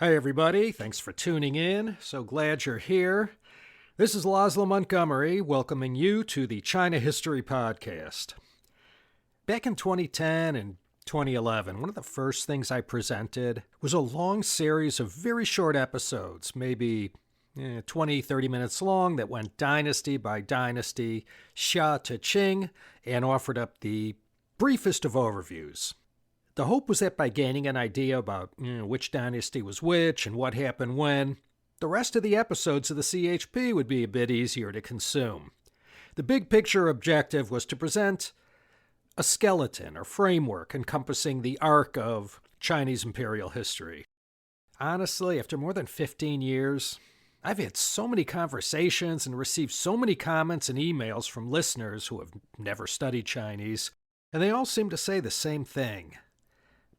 Hi, everybody. Thanks for tuning in. So glad you're here. This is Laszlo Montgomery welcoming you to the China History Podcast. Back in 2010 and 2011, one of the first things I presented was a long series of very short episodes, maybe 20, 30 minutes long, that went dynasty by dynasty, Xia to Qing, and offered up the briefest of overviews. The hope was that by gaining an idea about which dynasty was which and what happened when, the rest of the episodes of the CHP would be a bit easier to consume. The big picture objective was to present a skeleton or framework encompassing the arc of Chinese imperial history. Honestly, after more than 15 years, I've had so many conversations and received so many comments and emails from listeners who have never studied Chinese, and they all seem to say the same thing.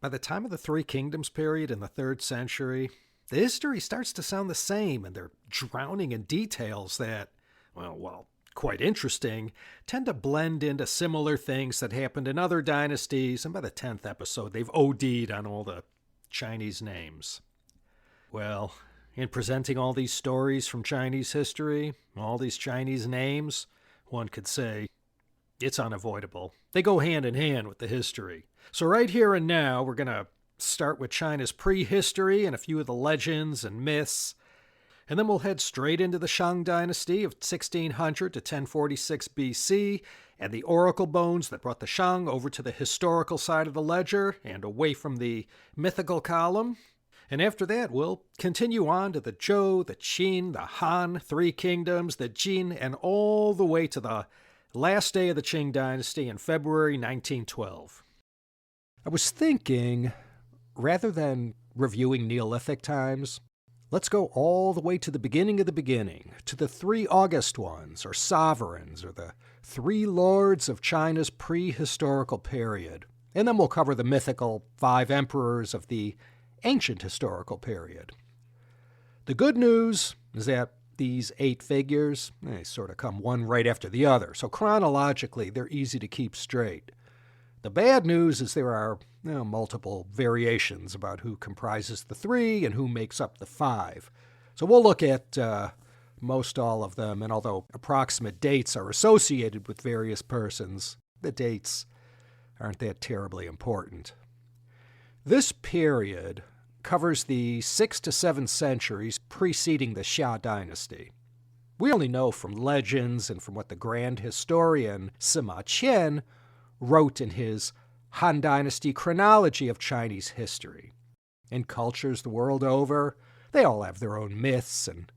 By the time of the Three Kingdoms period in the 3rd century, the history starts to sound the same, and they're drowning in details that, while quite interesting, tend to blend into similar things that happened in other dynasties, and by the 10th episode, they've OD'd on all the Chinese names. Well, in presenting all these stories from Chinese history, all these Chinese names, one could say it's unavoidable. They go hand in hand with the history. So right here and now, we're going to start with China's prehistory and a few of the legends and myths, and then we'll head straight into the Shang Dynasty of 1600 to 1046 BC and the oracle bones that brought the Shang over to the historical side of the ledger and away from the mythical column. And after that, we'll continue on to the Zhou, the Qin, the Han, Three Kingdoms, the Jin, and all the way to the last day of the Qing Dynasty in February 1912. I was thinking, rather than reviewing Neolithic times, let's go all the way to the beginning of the beginning, to the 3 August ones, or sovereigns, or the 3 lords of China's prehistorical period. And then we'll cover the mythical 5 emperors of the ancient historical period. The good news is that these 8 figures, they sort of come one right after the other, so chronologically they're easy to keep straight. The bad news is there are multiple variations about who comprises the 3 and who makes up the 5. So we'll look at most all of them, and although approximate dates are associated with various persons, the dates aren't that terribly important. This period covers the 6 to 7 centuries preceding the Xia dynasty. We only know from legends and from what the grand historian Sima Qian wrote in his Han Dynasty chronology of Chinese history. In cultures the world over, they all have their own myths and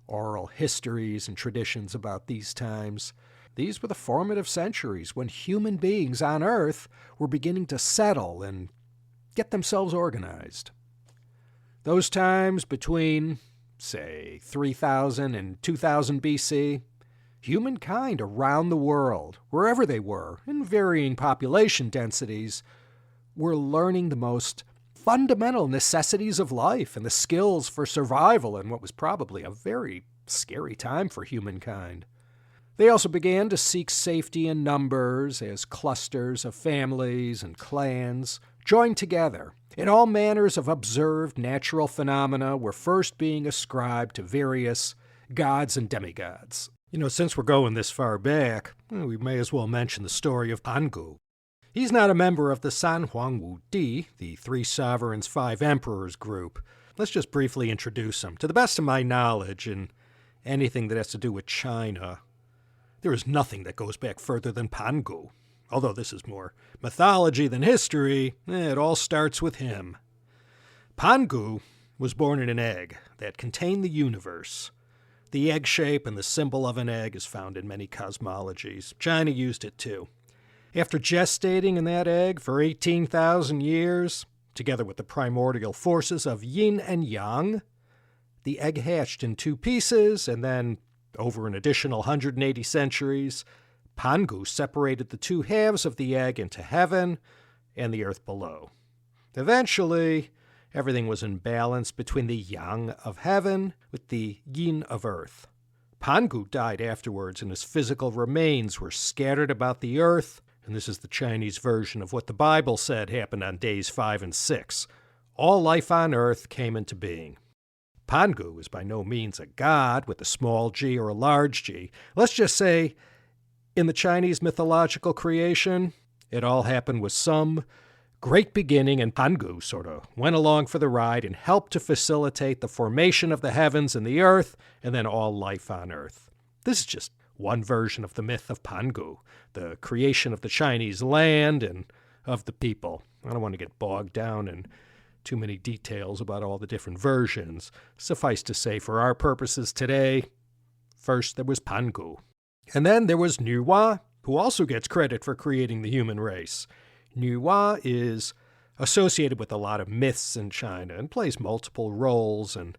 oral histories and traditions about these times. These were the formative centuries when human beings on Earth were beginning to settle and get themselves organized. Those times between, say, 3000 and 2000 BC, humankind around the world, wherever they were, in varying population densities, were learning the most fundamental necessities of life and the skills for survival in what was probably a very scary time for humankind. They also began to seek safety in numbers as clusters of families and clans joined together, and all manners of observed natural phenomena were first being ascribed to various gods and demigods. Since we're going this far back, we may as well mention the story of Pangu. He's not a member of the San Huang Di, the 3 sovereigns, 5 emperors group. Let's just briefly introduce him. To the best of my knowledge, in anything that has to do with China, there is nothing that goes back further than Pangu. Although this is more mythology than history, it all starts with him. Pangu was born in an egg that contained the universe. The egg shape and the symbol of an egg is found in many cosmologies. China used it too. After gestating in that egg for 18,000 years, together with the primordial forces of yin and yang, the egg hatched in 2 pieces, and then, over an additional 180 centuries, Pangu separated the 2 halves of the egg into heaven and the earth below. Eventually, everything was in balance between the yang of heaven with the yin of earth. Pangu died afterwards, and his physical remains were scattered about the earth, and this is the Chinese version of what the Bible said happened on days 5 and 6. all life on Earth came into being. Pangu is by no means a god with a small g or a large g. Let's just say, in the Chinese mythological creation, it all happened with some great beginning, and Pangu sort of went along for the ride and helped to facilitate the formation of the heavens and the earth, and then all life on Earth. This is just one version of the myth of Pangu, the creation of the Chinese land and of the people. I don't want to get bogged down in too many details about all the different versions. Suffice to say, for our purposes today, first there was Pangu. And then there was Nuwa, who also gets credit for creating the human race. Nuwa is associated with a lot of myths in China and plays multiple roles and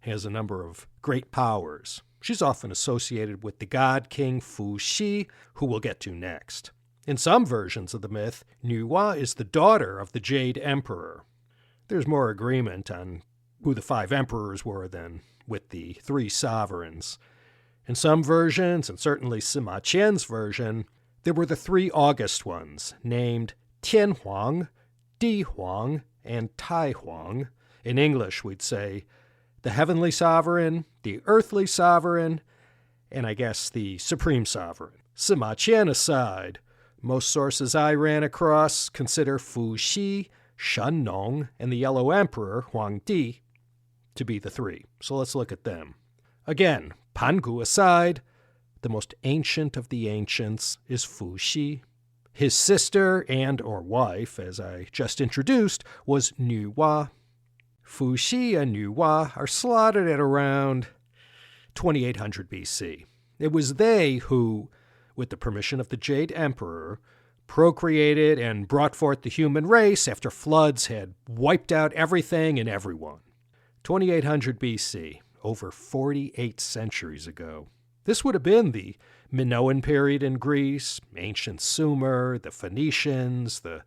has a number of great powers. She's often associated with the god king Fuxi, who we'll get to next. In some versions of the myth, Nuwa is the daughter of the Jade Emperor. There's more agreement on who the 5 emperors were than with the 3 sovereigns. In some versions, and certainly Sima Qian's version, there were the 3 august ones, named Tian Huang, Di Huang, and Tai Huang. In English, we'd say the heavenly sovereign, the earthly sovereign, and I guess the supreme sovereign. Sima Qian aside, most sources I ran across consider Fuxi, Shen Nong, and the Yellow Emperor, Huang Di, to be the 3. So let's look at them. Again, Pangu aside, the most ancient of the ancients is Fuxi. His sister and or wife, as I just introduced, was Nuwa. Fuxi and Nuwa are slotted at around 2800 BC. It was they who, with the permission of the Jade Emperor, procreated and brought forth the human race after floods had wiped out everything and everyone. 2800 BC, over 48 centuries ago. This would have been the Minoan period in Greece, ancient Sumer, the Phoenicians, the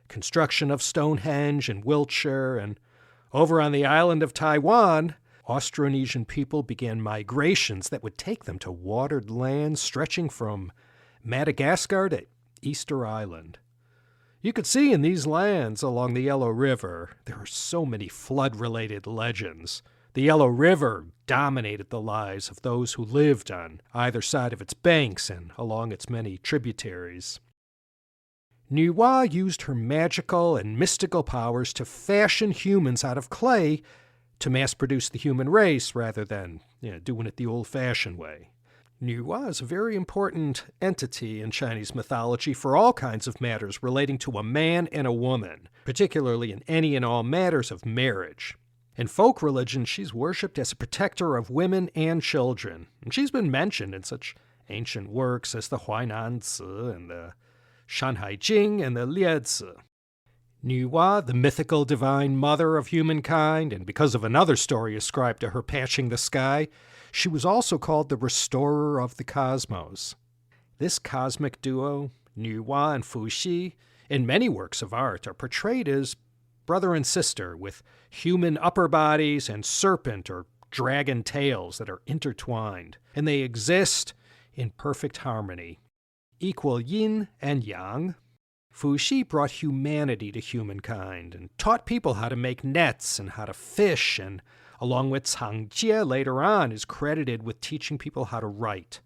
construction of Stonehenge in Wiltshire, and over on the island of Taiwan, Austronesian people began migrations that would take them to watered lands stretching from Madagascar to Easter Island. You could see in these lands along the Yellow River, there are so many flood-related legends. The Yellow River dominated the lives of those who lived on either side of its banks and along its many tributaries. Nuwa used her magical and mystical powers to fashion humans out of clay to mass-produce the human race rather than doing it the old-fashioned way. Nuwa is a very important entity in Chinese mythology for all kinds of matters relating to a man and a woman, particularly in any and all matters of marriage. In folk religion, she's worshipped as a protector of women and children, and she's been mentioned in such ancient works as the Huainan Zi and the Shanhai Jing and the Lie Zi. Nuwa, the mythical divine mother of humankind, and because of another story ascribed to her patching the sky, she was also called the restorer of the cosmos. This cosmic duo, Nuwa and Fuxi, in many works of art are portrayed as brother and sister with human upper bodies and serpent or dragon tails that are intertwined, and they exist in perfect harmony. Equal yin and yang, Fuxi brought humanity to humankind and taught people how to make nets and how to fish, and along with Jiang Ziya later on is credited with teaching people how to write.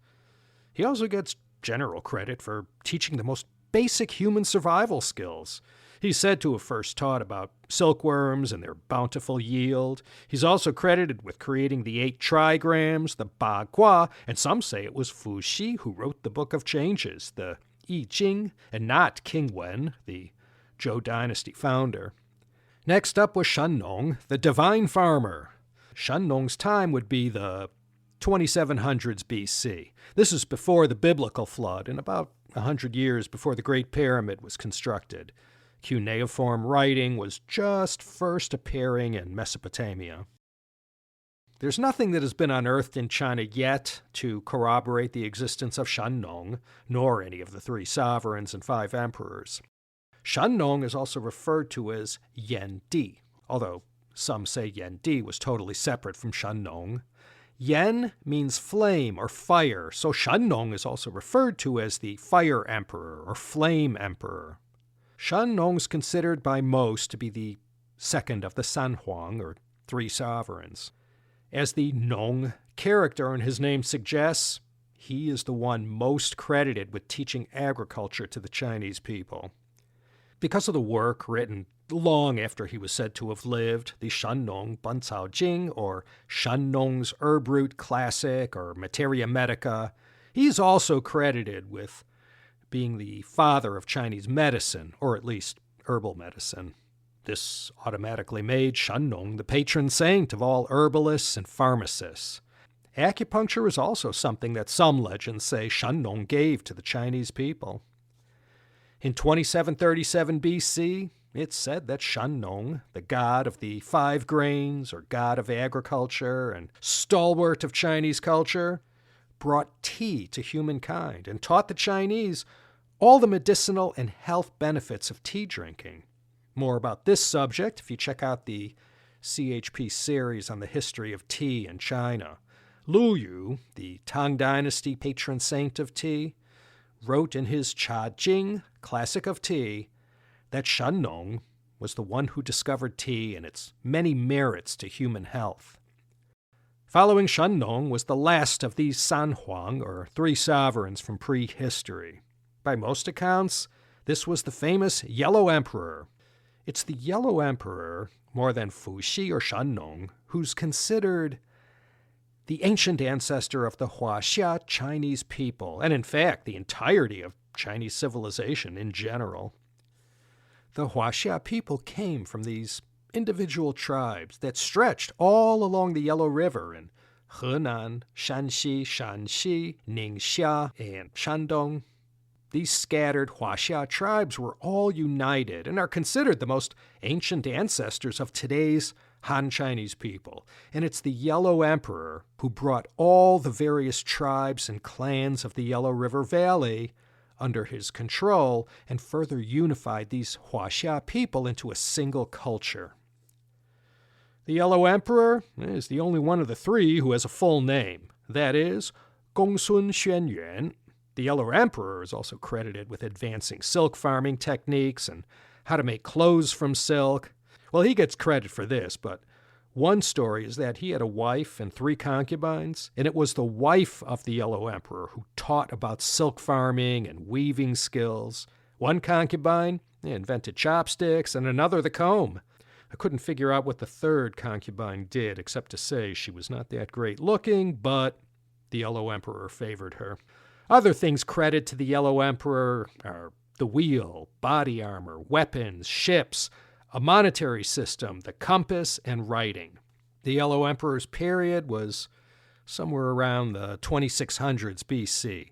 He also gets general credit for teaching the most basic human survival skills. He's said to have first taught about silkworms and their bountiful yield. He's also credited with creating the 8 trigrams, the Ba Gua, and some say it was Fuxi who wrote the Book of Changes, the I Ching, and not King Wen, the Zhou Dynasty founder. Next up was Shen Nong, the divine farmer. Shen Nong's time would be the 2700s BC. This is before the biblical flood and about 100 years before the Great Pyramid was constructed. Cuneiform writing was just first appearing in Mesopotamia. There's nothing that has been unearthed in China yet to corroborate the existence of Shen Nong, nor any of the 3 sovereigns and 5 emperors. Shen Nong is also referred to as Yan Di, although some say Yan Di was totally separate from Shen Nong. Yan means flame or fire, so Shen Nong is also referred to as the Fire Emperor or Flame Emperor. Shen Nong's considered by most to be the second of the Sanhuang, or three sovereigns. As the Nong character in his name suggests, he is the one most credited with teaching agriculture to the Chinese people. Because of the work written long after he was said to have lived, the Shannong Bancao Jing, or Shannong's Herb Root Classic, or Materia Medica, he's also credited with being the father of Chinese medicine, or at least herbal medicine. This automatically made Shannong the patron saint of all herbalists and pharmacists. Acupuncture is also something that some legends say Shannong gave to the Chinese people. In 2737 BC, it's said that Shannong, the god of the five grains, or god of agriculture and stalwart of Chinese culture, brought tea to humankind and taught the Chinese all the medicinal and health benefits of tea drinking. More about this subject if you check out the CHP series on the history of tea in China. Lu Yu, the Tang Dynasty patron saint of tea, wrote in his Cha Jing, Classic of Tea, that Shannong was the one who discovered tea and its many merits to human health. Following Shannong was the last of these Sanhuang, or three sovereigns from prehistory. By most accounts, this was the famous Yellow Emperor. It's the Yellow Emperor, more than Fuxi or Shannong, who's considered the ancient ancestor of the Huaxia Chinese people, and in fact, the entirety of Chinese civilization in general. The Huaxia people came from these individual tribes that stretched all along the Yellow River in Henan, Shanxi, Shanxi, Ningxia, and Shandong. These scattered Huaxia tribes were all united and are considered the most ancient ancestors of today's Han Chinese people. And it's the Yellow Emperor who brought all the various tribes and clans of the Yellow River Valley under his control and further unified these Huaxia people into a single culture. The Yellow Emperor is the only one of the three who has a full name. That is, Gongsun Xuanyuan. The Yellow Emperor is also credited with advancing silk farming techniques and how to make clothes from silk. Well, he gets credit for this, but one story is that he had a wife and three concubines, and it was the wife of the Yellow Emperor who taught about silk farming and weaving skills. One concubine invented chopsticks, and another the comb. I couldn't figure out what the third concubine did, except to say she was not that great looking, but the Yellow Emperor favored her. Other things credited to the Yellow Emperor are the wheel, body armor, weapons, ships, a monetary system, the compass, and writing. The Yellow Emperor's period was somewhere around the 2600s BC.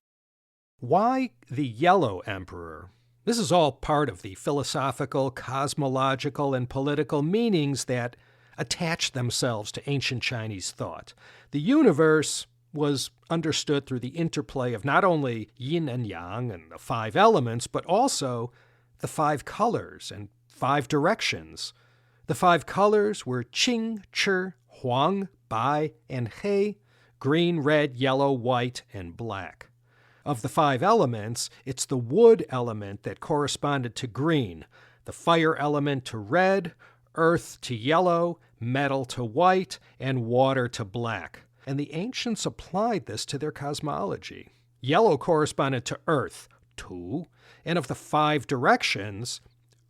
Why the Yellow Emperor? This is all part of the philosophical, cosmological, and political meanings that attach themselves to ancient Chinese thought. The universe was understood through the interplay of not only yin and yang and the five elements, but also the five colors and five directions. The five colors were Qing, Chi, Huang, Bai, and He, green, red, yellow, white, and black. Of the five elements, it's the wood element that corresponded to green, the fire element to red, earth to yellow, metal to white, and water to black. And the ancients applied this to their cosmology. Yellow corresponded to earth, Tu, and of the five directions,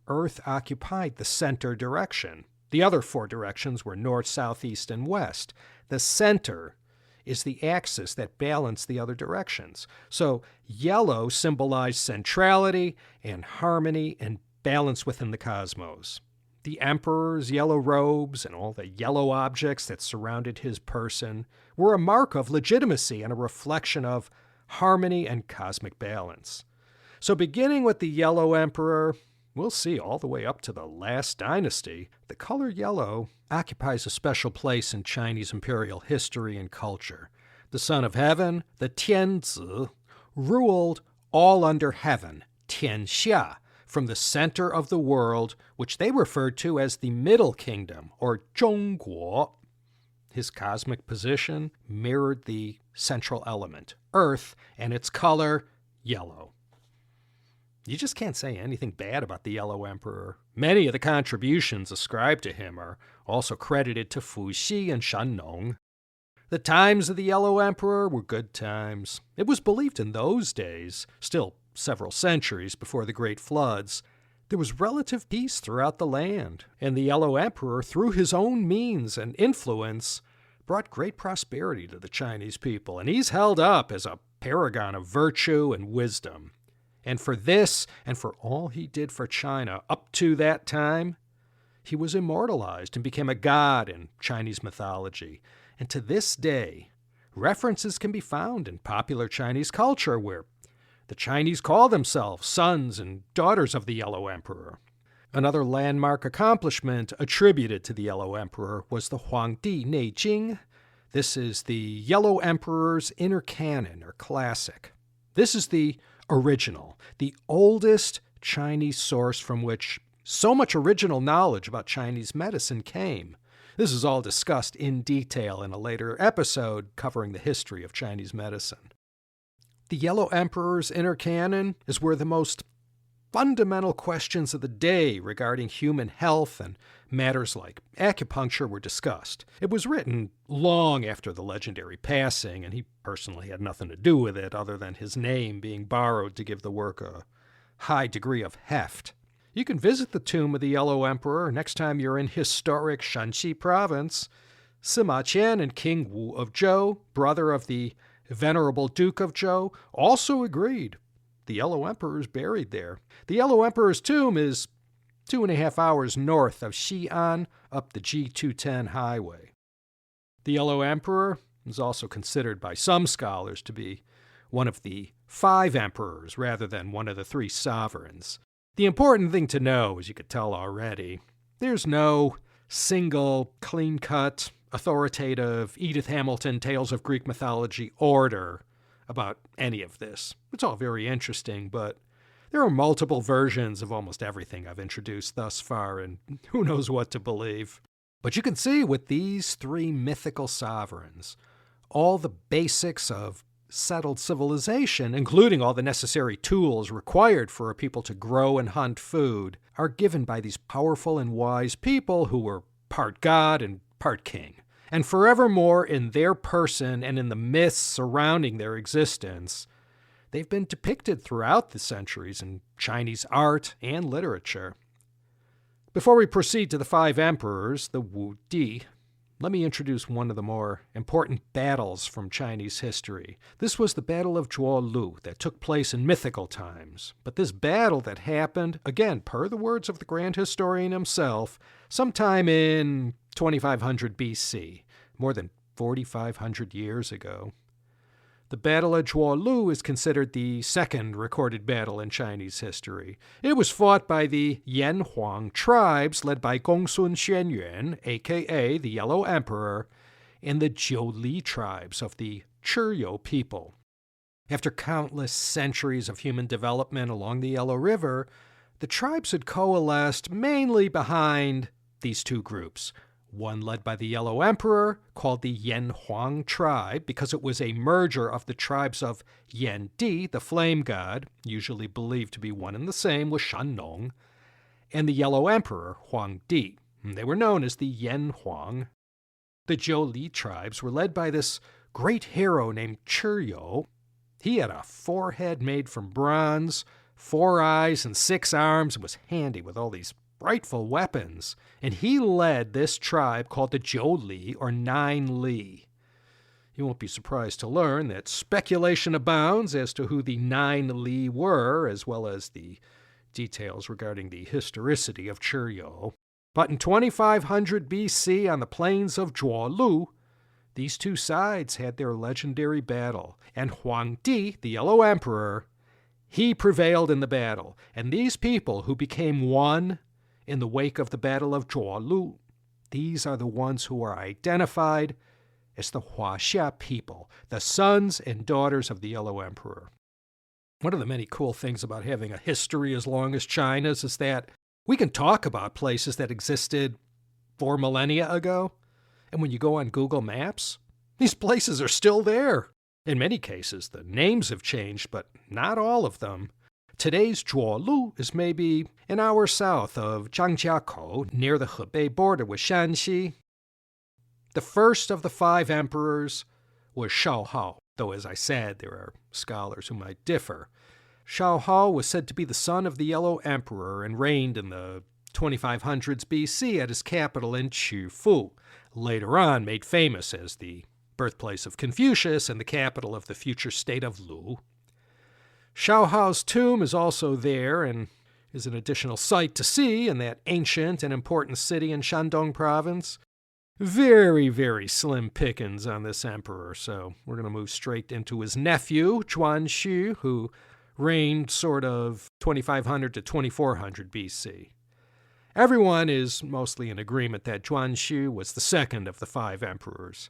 earth occupied the center direction. The other four directions were north, south, east, and west. The center is the axis that balanced the other directions. So yellow symbolized centrality and harmony and balance within the cosmos. The emperor's yellow robes and all the yellow objects that surrounded his person were a mark of legitimacy and a reflection of harmony and cosmic balance. So beginning with the Yellow Emperor, we'll see all the way up to the last dynasty, the color yellow occupies a special place in Chinese imperial history and culture. The Son of Heaven, the Tianzi, ruled all under heaven, Tianxia, from the center of the world, which they referred to as the Middle Kingdom, or Zhongguo. His cosmic position mirrored the central element, earth, and its color, yellow. you just can't say anything bad about the Yellow Emperor. Many of the contributions ascribed to him are also credited to Fuxi and Shan. The times of the Yellow Emperor were good times. It was believed in those days, still several centuries before the Great Floods, there was relative peace throughout the land, and the Yellow Emperor, through his own means and influence, brought great prosperity to the Chinese people, and he's held up as a paragon of virtue and wisdom. And for this, and for all he did for China up to that time, he was immortalized and became a god in Chinese mythology. And to this day, references can be found in popular Chinese culture where the Chinese call themselves sons and daughters of the Yellow Emperor. Another landmark accomplishment attributed to the Yellow Emperor was the Huangdi Neijing. This is the Yellow Emperor's inner canon, or classic. This is the original, the oldest Chinese source from which so much original knowledge about Chinese medicine came. This is all discussed in detail in a later episode covering the history of Chinese medicine. The Yellow Emperor's inner canon is where the most fundamental questions of the day regarding human health and matters like acupuncture were discussed. It was written long after the legendary passing, and he personally had nothing to do with it other than his name being borrowed to give the work a high degree of heft. You can visit the tomb of the Yellow Emperor next time you're in historic Shanxi province. Sima Qian and King Wu of Zhou, brother of the venerable Duke of Zhou, also agreed the Yellow Emperor is buried there. The Yellow Emperor's tomb is 2.5 hours north of Xi'an up the G210 highway. The Yellow Emperor is also considered by some scholars to be one of the 5 emperors rather than one of the 3 sovereigns. The important thing to know, as you could tell already, there's no single, clean-cut, authoritative Edith Hamilton Tales of Greek Mythology order about any of this. It's all very interesting, but there are multiple versions of almost everything I've introduced thus far, and who knows what to believe. But you can see with these 3 mythical sovereigns, all the basics of settled civilization, including all the necessary tools required for a people to grow and hunt food, are given by these powerful and wise people who were part god and part king. And forevermore, in their person and in the myths surrounding their existence, they've been depicted throughout the centuries in Chinese art and literature. Before we proceed to the 5 emperors, the Wu Di, let me introduce one of the more important battles from Chinese history. This was the Battle of Zhuolu that took place in mythical times. But this battle that happened, again, per the words of the grand historian himself, sometime in 2500 BC, more than 4,500 years ago. The Battle of Zhuolu is considered the second recorded battle in Chinese history. It was fought by the Yanhuang tribes led by Gongsun Xuanyuan, a.k.a. the Yellow Emperor, and the Jiuli tribes of the Churyo people. After countless centuries of human development along the Yellow River, the tribes had coalesced mainly behind these 2 groups. One led by the Yellow Emperor, called the Yanhuang tribe, because it was a merger of the tribes of Yan Di, the flame god, usually believed to be one and the same with Shan, and the Yellow Emperor, Huang Di. They were known as the Yanhuang. The Jiuli tribes were led by this great hero named Churyo. He had a forehead made from bronze, 4 eyes and 6 arms, and was handy with all these frightful weapons, and he led this tribe called the Jiuli, or 9 Li. You won't be surprised to learn that speculation abounds as to who the 9 Li were, as well as the details regarding the historicity of Churyo. But in 2500 BC, on the plains of Zhuolu, these 2 sides had their legendary battle, and Huang Di, the Yellow Emperor, he prevailed in the battle, and these people who became one in the wake of the Battle of Zhuolu, these are the ones who are identified as the Huaxia people, the sons and daughters of the Yellow Emperor. One of the many cool things about having a history as long as China's is that we can talk about places that existed 4 millennia ago, and when you go on Google Maps, these places are still there. In many cases, the names have changed, but not all of them. Today's Zhuolu is maybe an hour south of Zhangjiakou, near the Hebei border with Shanxi. The first of the 5 emperors was Shaohao, though as I said, there are scholars who might differ. Shaohao was said to be the son of the Yellow Emperor and reigned in the 2500s BC at his capital in Qufu, later on made famous as the birthplace of Confucius and the capital of the future state of Lu. Shaohao's tomb is also there and is an additional sight to see in that ancient and important city in Shandong province. Very, very slim pickings on this emperor, so we're going to move straight into his nephew, Zhuanxu, who reigned sort of 2500 to 2400 BC. Everyone is mostly in agreement that Zhuanxu was the second of the 5 emperors.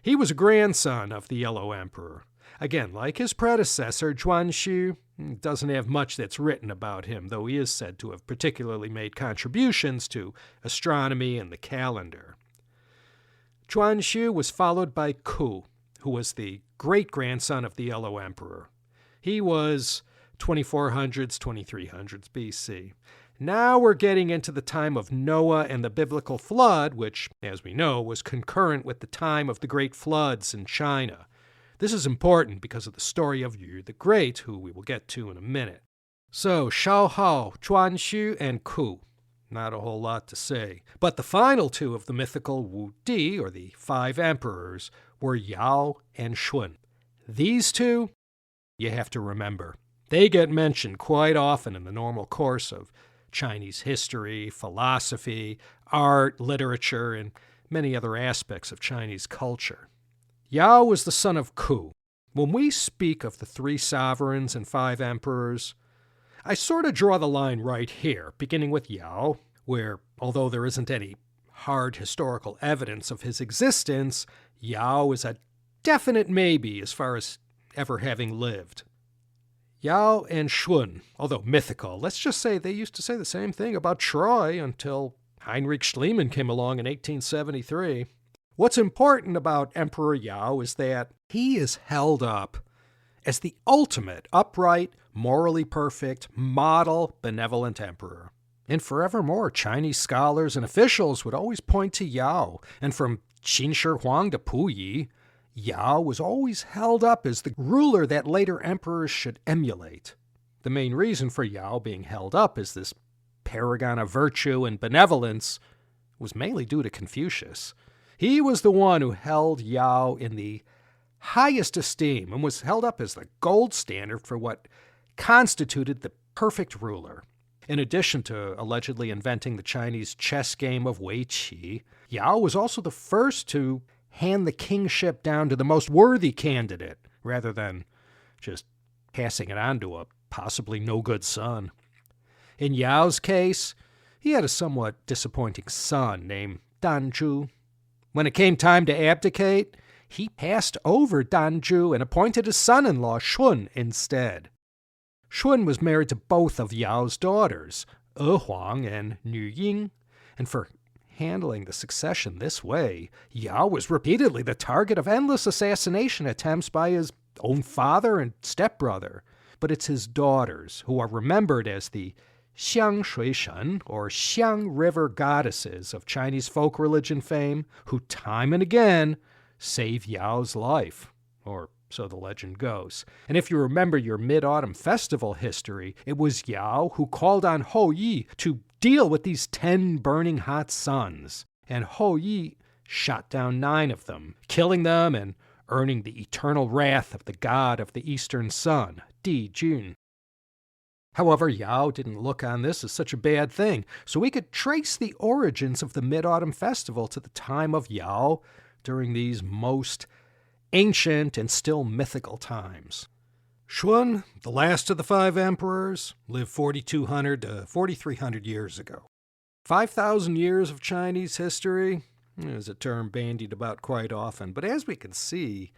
He was a grandson of the Yellow Emperor. Again, like his predecessor, Zhuanxu doesn't have much that's written about him, though he is said to have particularly made contributions to astronomy and the calendar. Zhuanxu was followed by Ku, who was the great-grandson of the Yellow Emperor. He was 2400s, 2300s BC. Now we're getting into the time of Noah and the biblical flood, which, as we know, was concurrent with the time of the great floods in China. This is important because of the story of Yu the Great, who we will get to in a minute. So, Shaohao, Zhuanxu, and Ku. Not a whole lot to say. But the final 2 of the mythical Wu Di, or the 5 emperors, were Yao and Shun. These 2, you have to remember. They get mentioned quite often in the normal course of Chinese history, philosophy, art, literature, and many other aspects of Chinese culture. Yao was the son of Ku. When we speak of the 3 sovereigns and 5 emperors, I sort of draw the line right here, beginning with Yao, where, although there isn't any hard historical evidence of his existence, Yao is a definite maybe as far as ever having lived. Yao and Shun, although mythical, let's just say they used to say the same thing about Troy until Heinrich Schliemann came along in 1873. What's important about Emperor Yao is that he is held up as the ultimate upright, morally perfect, model, benevolent emperor. And forevermore, Chinese scholars and officials would always point to Yao, and from Qin Shi Huang to Puyi, Yao was always held up as the ruler that later emperors should emulate. The main reason for Yao being held up as this paragon of virtue and benevolence was mainly due to Confucius. He was the one who held Yao in the highest esteem and was held up as the gold standard for what constituted the perfect ruler. In addition to allegedly inventing the Chinese chess game of Wei Qi, Yao was also the first to hand the kingship down to the most worthy candidate, rather than just passing it on to a possibly no-good son. In Yao's case, he had a somewhat disappointing son named Danzhu. When it came time to abdicate, he passed over Danzhu and appointed his son-in-law Shun instead. Shun was married to both of Yao's daughters, Huang and Nu Ying, and for handling the succession this way, Yao was repeatedly the target of endless assassination attempts by his own father and stepbrother. But it's his daughters who are remembered as the Xiang Shui Shen, or Xiang River goddesses of Chinese folk religion fame, who time and again save Yao's life, or so the legend goes. And if you remember your Mid-Autumn Festival history, it was Yao who called on Hou Yi to deal with these 10 burning hot suns. And Hou Yi shot down 9 of them, killing them and earning the eternal wrath of the god of the eastern sun, Di Jun. However, Yao didn't look on this as such a bad thing, so we could trace the origins of the Mid-Autumn Festival to the time of Yao during these most ancient and still mythical times. Shun, the last of the 5 emperors, lived 4,200 to 4,300 years ago. 5,000 years of Chinese history is a term bandied about quite often, but as we can see,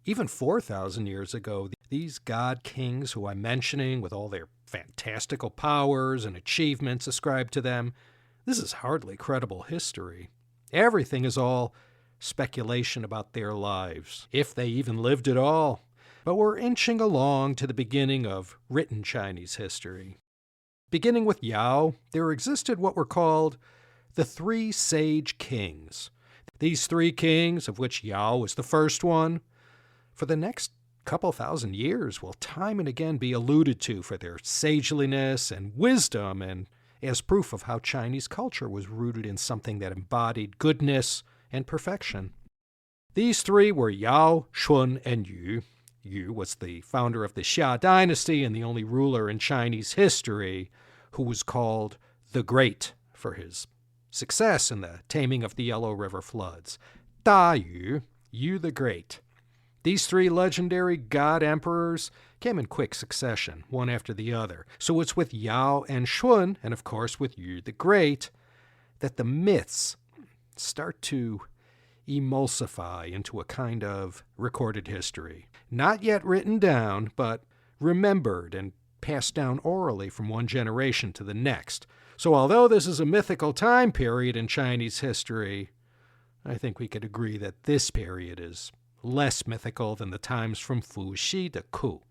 even 4,000 years ago, these god kings who I'm mentioning, with all their fantastical powers and achievements ascribed to them, this is hardly credible history. Everything is all speculation about their lives, if they even lived at all. but we're inching along to the beginning of written Chinese history. Beginning with Yao, there existed what were called the three sage kings. These three kings, of which Yao was the first one, for the next couple thousand years will time and again be alluded to for their sageliness and wisdom, and as proof of how Chinese culture was rooted in something that embodied goodness and perfection. These three were Yao, Shun, and Yu. Yu was the founder of the Xia dynasty and the only ruler in Chinese history who was called the Great for his success in the taming of the Yellow River floods. Da Yu, Yu the Great. These three legendary god emperors came in quick succession, one after the other. So it's with Yao and Shun, and of course with Yu the Great, that the myths start to emulsify into a kind of recorded history. Not yet written down, but remembered and passed down orally from one generation to the next. So although this is a mythical time period in Chinese history, I think we could agree that this period is less mythical than the times from Fuxi to Ku.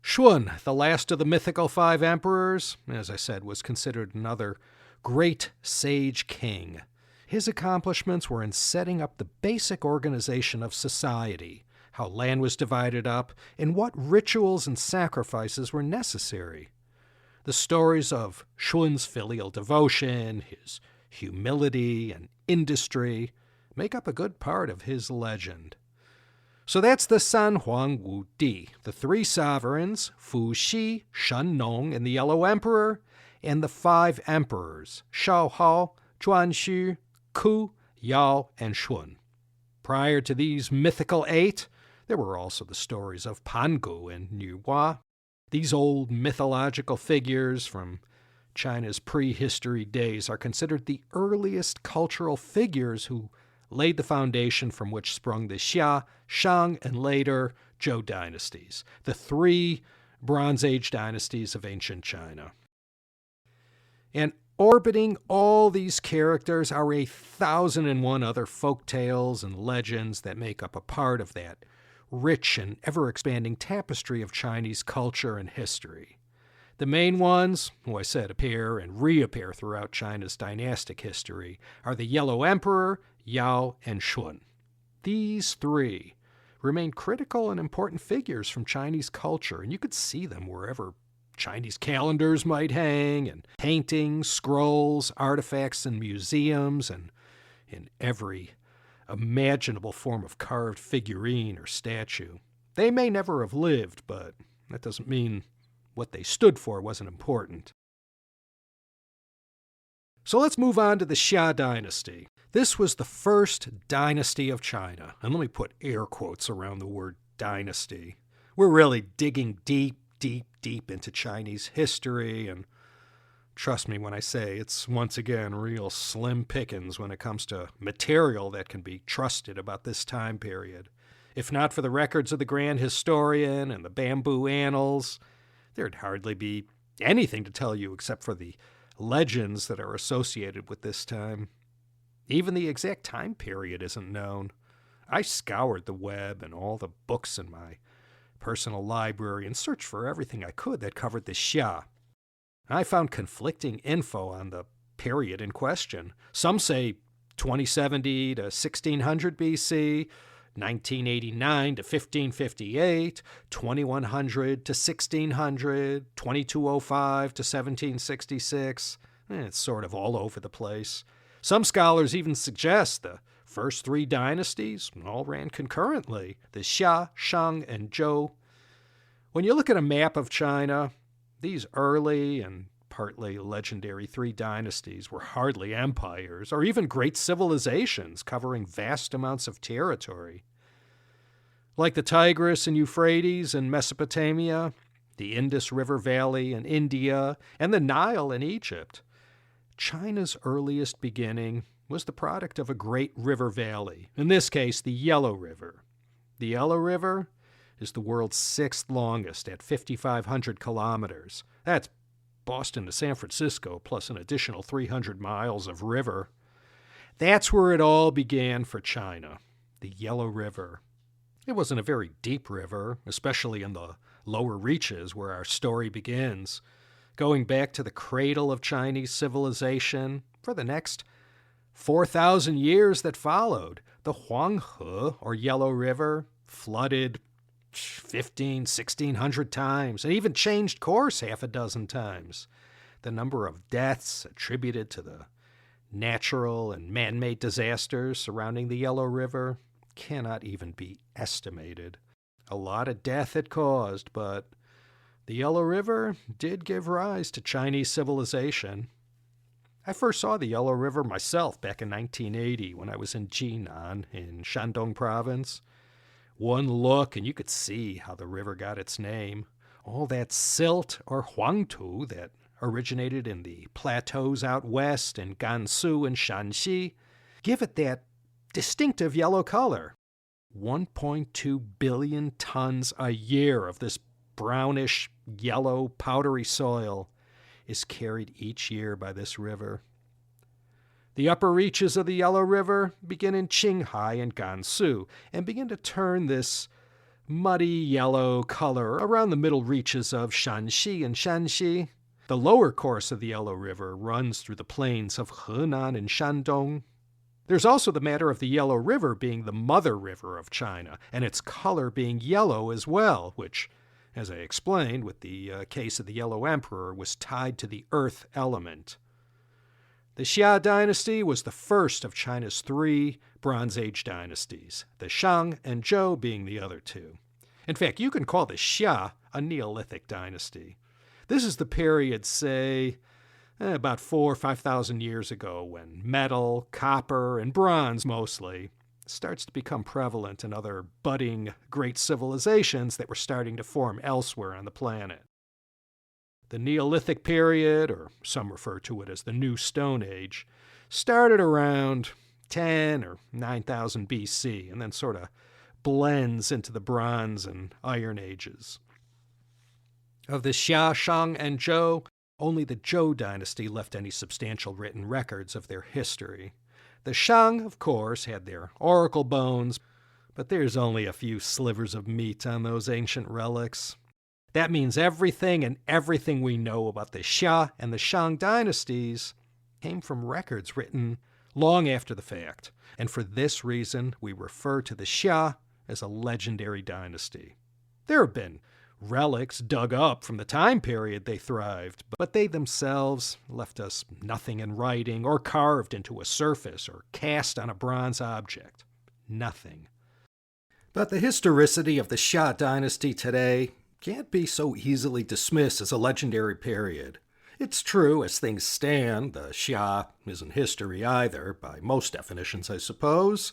Shun, the last of the mythical five emperors, as I said, was considered another great sage king. His accomplishments were in setting up the basic organization of society, how land was divided up, and what rituals and sacrifices were necessary. The stories of Shun's filial devotion, his humility and industry make up a good part of his legend. So that's the San-Huang-Wu Di, the three sovereigns, Fuxi, Shen Nong, and the Yellow Emperor, and the five emperors, Shao Hao, Zhuanxu, Ku, Yao, and Shun. Prior to these mythical eight, there were also the stories of Pangu and Nuhua. These old mythological figures from China's prehistory days are considered the earliest cultural figures who laid the foundation from which sprung the Xia, Shang, and later Zhou dynasties, the three Bronze Age dynasties of ancient China. And orbiting all these characters are 1,001 other folk tales and legends that make up a part of that rich and ever-expanding tapestry of Chinese culture and history. The main ones, who I said appear and reappear throughout China's dynastic history, are the Yellow Emperor, Yao, and Shun. These three remain critical and important figures from Chinese culture, and you could see them wherever Chinese calendars might hang, and paintings, scrolls, artifacts in museums, and in every imaginable form of carved figurine or statue. They may never have lived, but that doesn't mean what they stood for wasn't important. So let's move on to the Xia dynasty. This was the first dynasty of China. And let me put air quotes around the word dynasty. We're really digging deep into Chinese history, and trust me when I say it's once again real slim pickings when it comes to material that can be trusted about this time period. If not for the records of the grand historian and the bamboo annals, there'd hardly be anything to tell you except for the legends that are associated with this time. Even the exact time period isn't known. I scoured the web and all the books in my personal library and searched for everything I could that covered the Xia. I found conflicting info on the period in question. Some say 2070 to 1600 BC, 1989 to 1558, 2100 to 1600, 2205 to 1766. It's sort of all over the place. Some scholars even suggest the first three dynasties all ran concurrently, the Xia, Shang, and Zhou. When you look at a map of China, these early and partly legendary three dynasties were hardly empires or even great civilizations covering vast amounts of territory. Like the Tigris and Euphrates in Mesopotamia, the Indus River Valley in India, and the Nile in Egypt, China's earliest beginning was the product of a great river valley, in this case the Yellow River. The Yellow River is the world's sixth longest at 5,500 kilometers. That's Boston to San Francisco, plus an additional 300 miles of river. That's where it all began for China, the Yellow River. It wasn't a very deep river, especially in the lower reaches where our story begins, going back to the cradle of Chinese civilization for the next 4,000 years that followed. The Huanghe, or Yellow River, flooded 1,600 times and even changed course half a dozen times. The number of deaths attributed to the natural and man-made disasters surrounding the Yellow River cannot even be estimated. A lot of death it caused, but the Yellow River did give rise to Chinese civilization. I first saw the Yellow River myself back in 1980 when I was in Jinan in Shandong province. One look and you could see how the river got its name. All that silt or huangtu that originated in the plateaus out west in Gansu and Shanxi give it that distinctive yellow color. 1.2 billion tons a year of this brownish, yellow, powdery soil is carried each year by this river. The upper reaches of the Yellow River begin in Qinghai and Gansu and begin to turn this muddy yellow color around the middle reaches of Shanxi and Shanxi. The lower course of the Yellow River runs through the plains of Henan and Shandong. There's also the matter of the Yellow River being the mother river of China, and its color being yellow as well, which, as I explained with the case of the Yellow Emperor, was tied to the earth element. The Xia dynasty was the first of China's 3 Bronze Age dynasties, the Shang and Zhou being the other 2. In fact, you can call the Xia a Neolithic dynasty. This is the period, say, about 4,000 or 5,000 years ago when metal, copper, and bronze mostly starts to become prevalent in other budding great civilizations that were starting to form elsewhere on the planet. The Neolithic period, or some refer to it as the New Stone Age, started around 10 or 9,000 BC and then sort of blends into the Bronze and Iron Ages. Of the Xia, Shang, and Zhou, only the Zhou Dynasty left any substantial written records of their history. The Shang, of course, had their oracle bones, but there's only a few slivers of meat on those ancient relics. That means everything we know about the Xia and the Shang dynasties came from records written long after the fact, and for this reason we refer to the Xia as a legendary dynasty. There have been relics dug up from the time period they thrived, but they themselves left us nothing in writing or carved into a surface or cast on a bronze object. Nothing. But the historicity of the Xia dynasty today can't be so easily dismissed as a legendary period. It's true, as things stand, the Xia isn't history either, by most definitions, I suppose.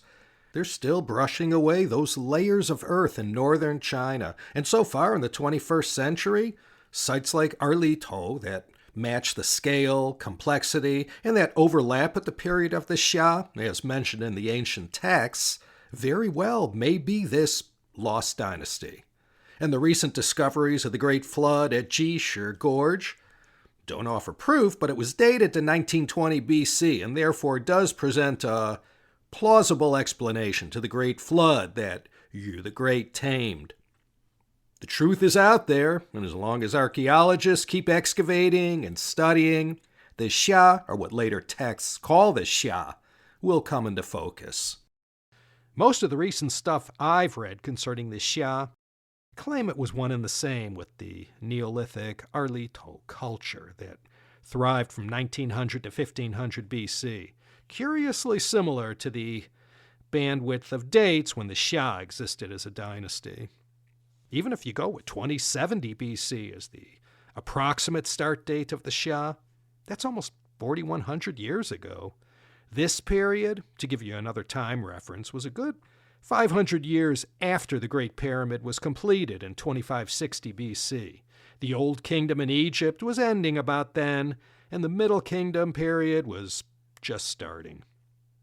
They're still brushing away those layers of earth in northern China, and so far in the 21st century, sites like Arlito that match the scale, complexity, and that overlap at the period of the Xia, as mentioned in the ancient texts, very well may be this lost dynasty. And the recent discoveries of the Great Flood at Jishir Gorge don't offer proof, but it was dated to 1920 BC and therefore does present a plausible explanation to the Great Flood that Yu the Great tamed. The truth is out there, and as long as archaeologists keep excavating and studying, the Xia, or what later texts call the Xia, will come into focus. Most of the recent stuff I've read concerning the Xia claim it was one and the same with the Neolithic Arlito culture that thrived from 1900 to 1500 BC, curiously similar to the bandwidth of dates when the Xia existed as a dynasty. Even if you go with 2070 BC as the approximate start date of the Xia, that's almost 4,100 years ago. This period, to give you another time reference, was a good 500 years after the Great Pyramid was completed in 2560 BC. The Old Kingdom in Egypt was ending about then, and the Middle Kingdom period was just starting.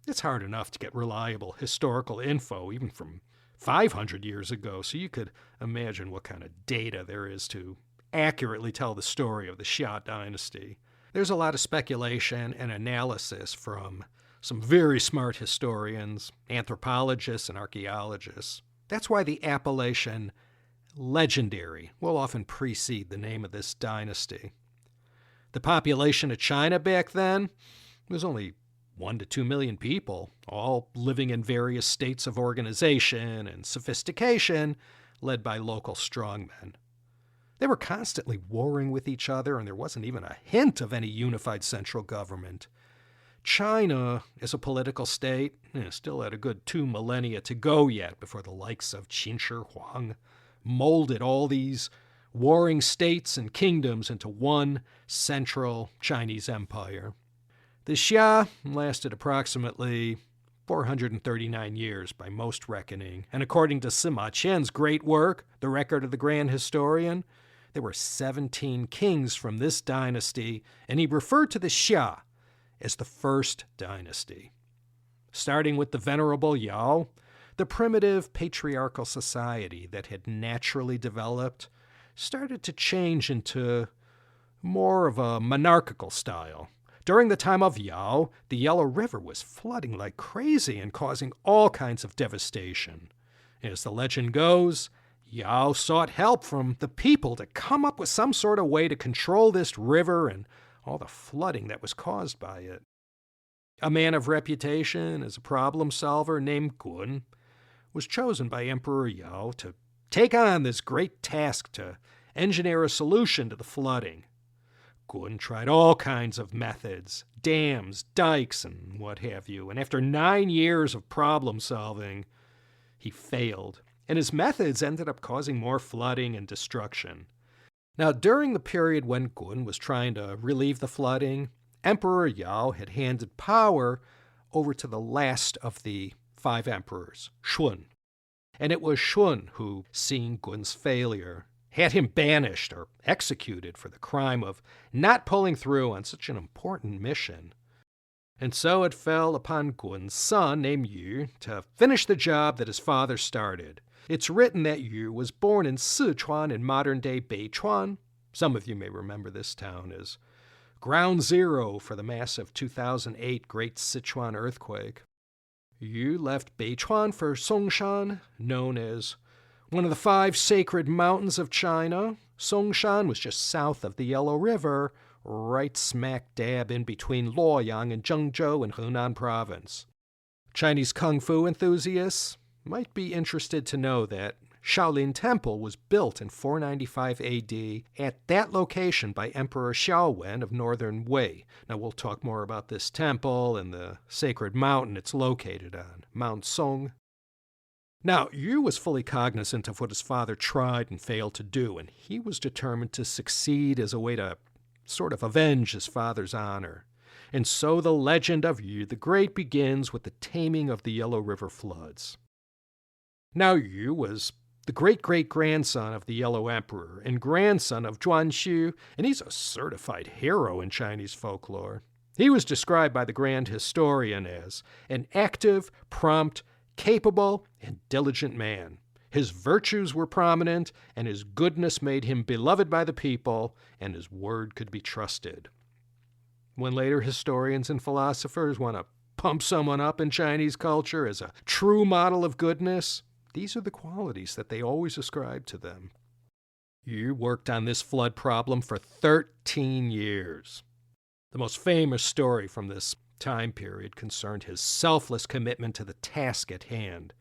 It's hard enough to get reliable historical info even from 500 years ago, so you could imagine what kind of data there is to accurately tell the story of the Xia dynasty. There's a lot of speculation and analysis from some very smart historians, anthropologists, and archaeologists. That's why the appellation legendary will often precede the name of this dynasty. The population of China back then was only 1 to 2 million people, all living in various states of organization and sophistication, led by local strongmen. They were constantly warring with each other, and there wasn't even a hint of any unified central government. China, as a political state, still had a good 2 millennia to go yet before the likes of Qin Shi Huang molded all these warring states and kingdoms into one central Chinese empire. The Xia lasted approximately 439 years by most reckoning, and according to Sima Qian's great work, The Record of the Grand Historian, there were 17 kings from this dynasty, and he referred to the Xia as the first dynasty. Starting with the venerable Yao, the primitive patriarchal society that had naturally developed started to change into more of a monarchical style. During the time of Yao, the Yellow River was flooding like crazy and causing all kinds of devastation. As the legend goes, Yao sought help from the people to come up with some sort of way to control this river and all the flooding that was caused by it. A man of reputation as a problem solver named Gun was chosen by Emperor Yao to take on this great task to engineer a solution to the flooding. Gun tried all kinds of methods, dams, dikes, and what have you, and after 9 years of problem solving, he failed, and his methods ended up causing more flooding and destruction. Now, during the period when Gun was trying to relieve the flooding, Emperor Yao had handed power over to the last of the 5 emperors, Shun. And it was Shun who, seeing Gun's failure, had him banished or executed for the crime of not pulling through on such an important mission. And so it fell upon Gun's son, named Yu, to finish the job that his father started. It's written that Yu was born in Sichuan in modern-day Beichuan. Some of you may remember this town as ground zero for the massive 2008 Great Sichuan earthquake. Yu left Beichuan for Songshan, known as one of the 5 sacred mountains of China. Songshan was just south of the Yellow River, right smack dab in between Luoyang and Zhengzhou in Henan province. Chinese kung fu enthusiasts might be interested to know that Shaolin Temple was built in 495 AD at that location by Emperor Xiaowen of northern Wei. Now we'll talk more about this temple and the sacred mountain it's located on, Mount Song. Now, Yu was fully cognizant of what his father tried and failed to do, and he was determined to succeed as a way to sort of avenge his father's honor. And so the legend of Yu the Great begins with the taming of the Yellow River floods. Now, Yu was the great-great-grandson of the Yellow Emperor and grandson of Zhuanxu, and he's a certified hero in Chinese folklore. He was described by the grand historian as an active, prompt, capable, and diligent man. His virtues were prominent, and his goodness made him beloved by the people, and his word could be trusted. When later historians and philosophers want to pump someone up in Chinese culture as a true model of goodness, these are the qualities that they always ascribe to them. Yu worked on this flood problem for 13 years. The most famous story from this time period concerned his selfless commitment to the task at hand.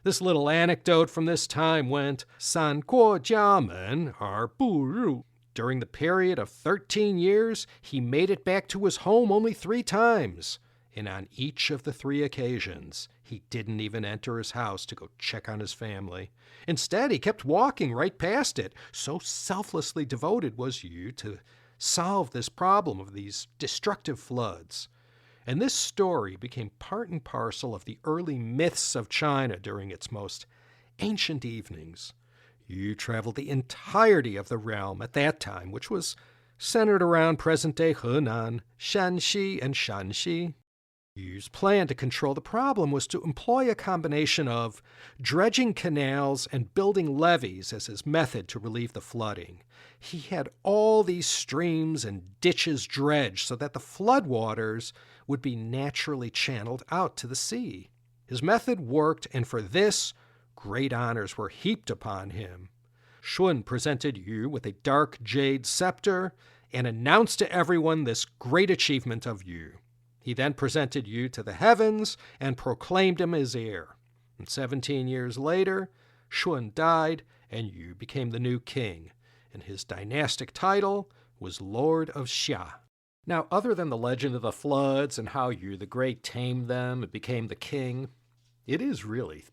This little anecdote from this time went, "San guo jiamen er bu ru." During the period of 13 years, he made it back to his home only 3 times. And on each of the 3 occasions, he didn't even enter his house to go check on his family. Instead, he kept walking right past it. So selflessly devoted was Yu to solve this problem of these destructive floods. And this story became part and parcel of the early myths of China during its most ancient evenings. Yu traveled the entirety of the realm at that time, which was centered around present-day Henan, Shanxi, and Shanxi. Yu's plan to control the problem was to employ a combination of dredging canals and building levees as his method to relieve the flooding. He had all these streams and ditches dredged so that the floodwaters would be naturally channeled out to the sea. His method worked, and for this, great honors were heaped upon him. Shun presented Yu with a dark jade scepter and announced to everyone this great achievement of Yu. He then presented Yu to the heavens and proclaimed him his heir. And 17 years later, Shun died and Yu became the new king, and his dynastic title was Lord of Xia. Now, other than the legend of the floods and how Yu the Great tamed them and became the king, it is really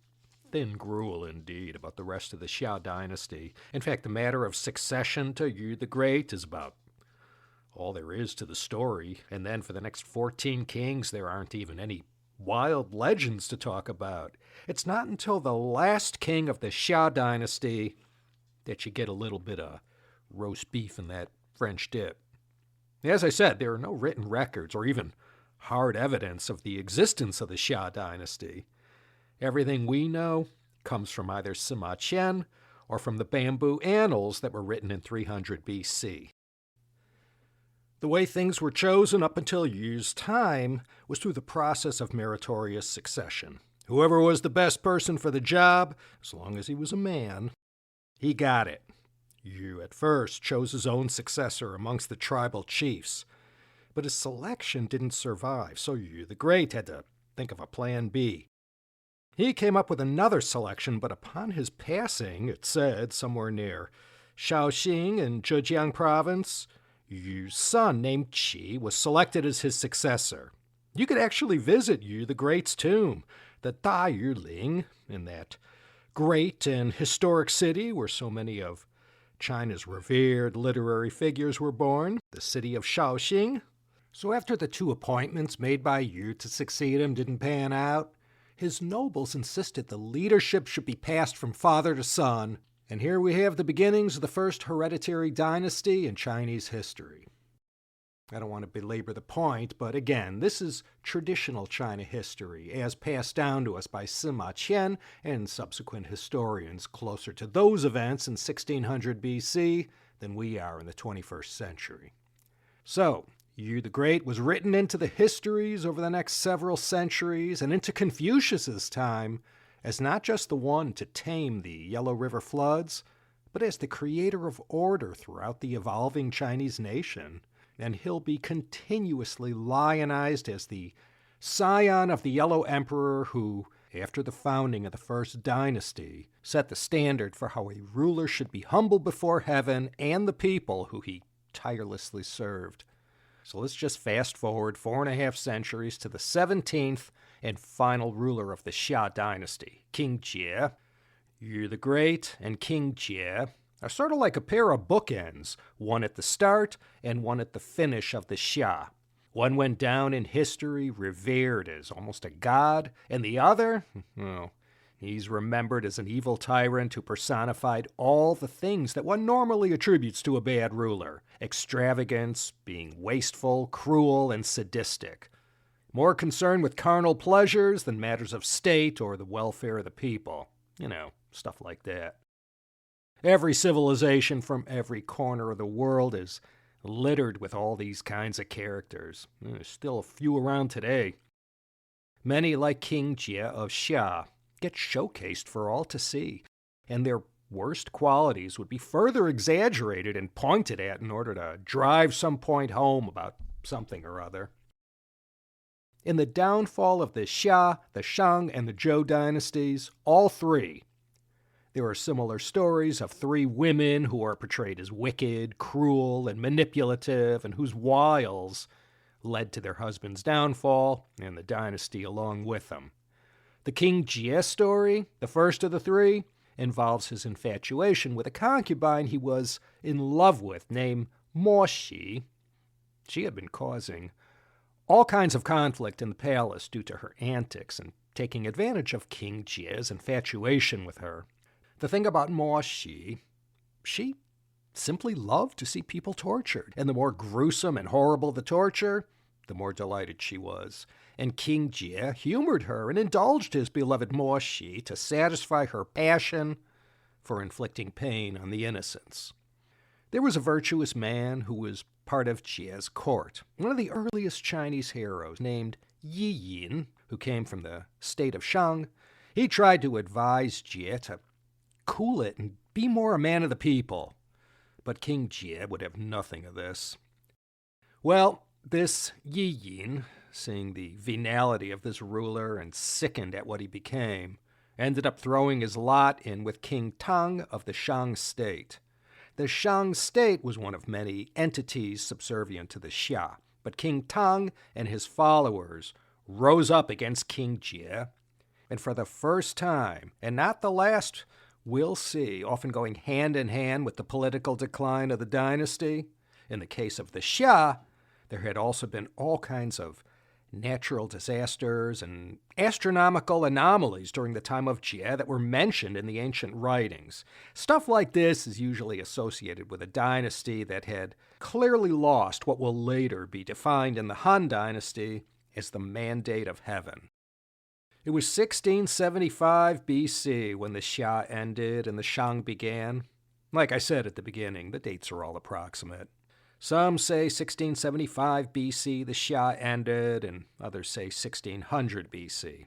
thin gruel indeed about the rest of the Xia dynasty. In fact, the matter of succession to Yu the Great is about all there is to the story, and then for the next 14 kings there aren't even any wild legends to talk about. It's not until the last king of the Xia dynasty that you get a little bit of roast beef in that French dip. As I said, there are no written records or even hard evidence of the existence of the Xia dynasty. Everything we know comes from either Sima Qian or from the bamboo annals that were written in 300 BC. The way things were chosen up until Yu's time was through the process of meritorious succession. Whoever was the best person for the job, as long as he was a man, he got it. Yu at first chose his own successor amongst the tribal chiefs, but his selection didn't survive, so Yu the Great had to think of a plan B. He came up with another selection, but upon his passing, it said, somewhere near Shaoxing in Zhejiang province, Yu's son, named Qi, was selected as his successor. You could actually visit Yu the Great's tomb, the Dayuling, in that great and historic city where so many of China's revered literary figures were born, the city of Shaoxing. So after the 2 appointments made by Yu to succeed him didn't pan out, his nobles insisted the leadership should be passed from father to son, and here we have the beginnings of the first hereditary dynasty in Chinese history. I don't want to belabor the point, but again, this is traditional China history, as passed down to us by Sima Qian and subsequent historians closer to those events in 1600 BC than we are in the 21st century. So, Yu the Great was written into the histories over the next several centuries and into Confucius's time as not just the one to tame the Yellow River floods, but as the creator of order throughout the evolving Chinese nation. And he'll be continuously lionized as the scion of the Yellow Emperor who, after the founding of the first dynasty, set the standard for how a ruler should be humble before heaven and the people who he tirelessly served. So let's just fast forward 4.5 centuries to the 17th and final ruler of the Xia dynasty, King Jie. Yu the Great and King Jie are sort of like a pair of bookends, one at the start and one at the finish of the Xia. One went down in history revered as almost a god, and the other, well, he's remembered as an evil tyrant who personified all the things that one normally attributes to a bad ruler: extravagance, being wasteful, cruel, and sadistic. More concerned with carnal pleasures than matters of state or the welfare of the people. Stuff like that. Every civilization from every corner of the world is littered with all these kinds of characters. There's still a few around today. Many, like King Jie of Xia, get showcased for all to see, and their worst qualities would be further exaggerated and pointed at in order to drive some point home about something or other. In the downfall of the Xia, the Shang, and the Zhou dynasties, all three, there are similar stories of 3 women who are portrayed as wicked, cruel, and manipulative, and whose wiles led to their husband's downfall and the dynasty along with them. The King Jie story, the first of the 3, involves his infatuation with a concubine he was in love with named Mo Xi. She had been causing all kinds of conflict in the palace due to her antics and taking advantage of King Jie's infatuation with her. The thing about Mo Xi, she simply loved to see people tortured, and the more gruesome and horrible the torture, the more delighted she was. And King Jie humored her and indulged his beloved Mo Xi to satisfy her passion for inflicting pain on the innocents. There was a virtuous man who was part of Jie's court, one of the earliest Chinese heroes named Yi Yin, who came from the state of Shang. He tried to advise Jie to cool it and be more a man of the people. But King Jie would have nothing of this. Well, this Yi Yin, seeing the venality of this ruler and sickened at what he became, ended up throwing his lot in with King Tang of the Shang state. The Shang state was one of many entities subservient to the Xia, but King Tang and his followers rose up against King Jie, and for the first time, and not the last, we'll see, often going hand in hand with the political decline of the dynasty. In the case of the Xia, there had also been all kinds of natural disasters and astronomical anomalies during the time of Jie that were mentioned in the ancient writings. Stuff like this is usually associated with a dynasty that had clearly lost what will later be defined in the Han Dynasty as the mandate of heaven. It was 1675 BC when the Xia ended and the Shang began. Like I said at the beginning, the dates are all approximate. Some say 1675 BC the Xia ended, and others say 1600 BC.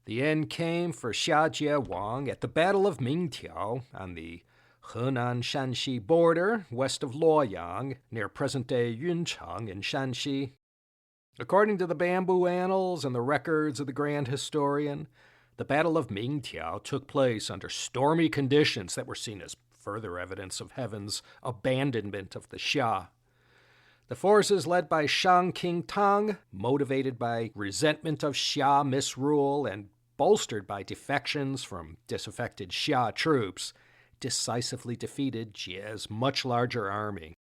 The end came for Xia Jie Wang at the Battle of Mingtiao on the Henan-Shanxi border west of Luoyang, near present-day Yuncheng in Shanxi. According to the Bamboo Annals and the records of the Grand Historian, the Battle of Mingtiao took place under stormy conditions that were seen as further evidence of heaven's abandonment of the Xia. The forces led by Shang King Tang, motivated by resentment of Xia misrule and bolstered by defections from disaffected Xia troops, decisively defeated Jie's much larger army.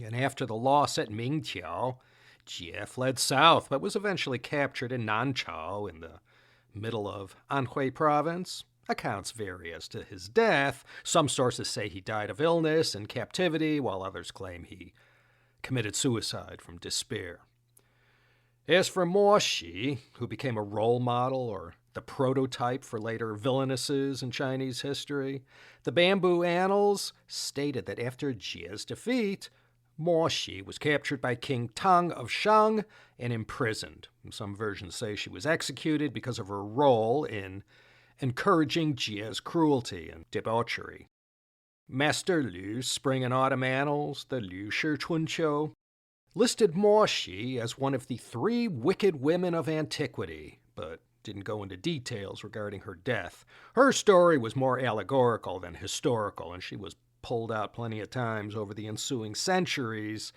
And after the loss at Mingtiao, Jie fled south but was eventually captured in Nanchao in the middle of Anhui province. Accounts vary as to his death. Some sources say he died of illness in captivity, while others claim he committed suicide from despair. As for Mo Xi, who became a role model or the prototype for later villainesses in Chinese history, the Bamboo Annals stated that after Jie's defeat, Mo Xi was captured by King Tang of Shang and imprisoned. Some versions say she was executed because of her role in encouraging Jie's cruelty and debauchery. Master Liu's Spring and Autumn Annals, the Liu Shi Chunqiu, listed Mo Xi as one of the 3 wicked women of antiquity, but didn't go into details regarding her death. Her story was more allegorical than historical, and she was pulled out plenty of times over the ensuing centuries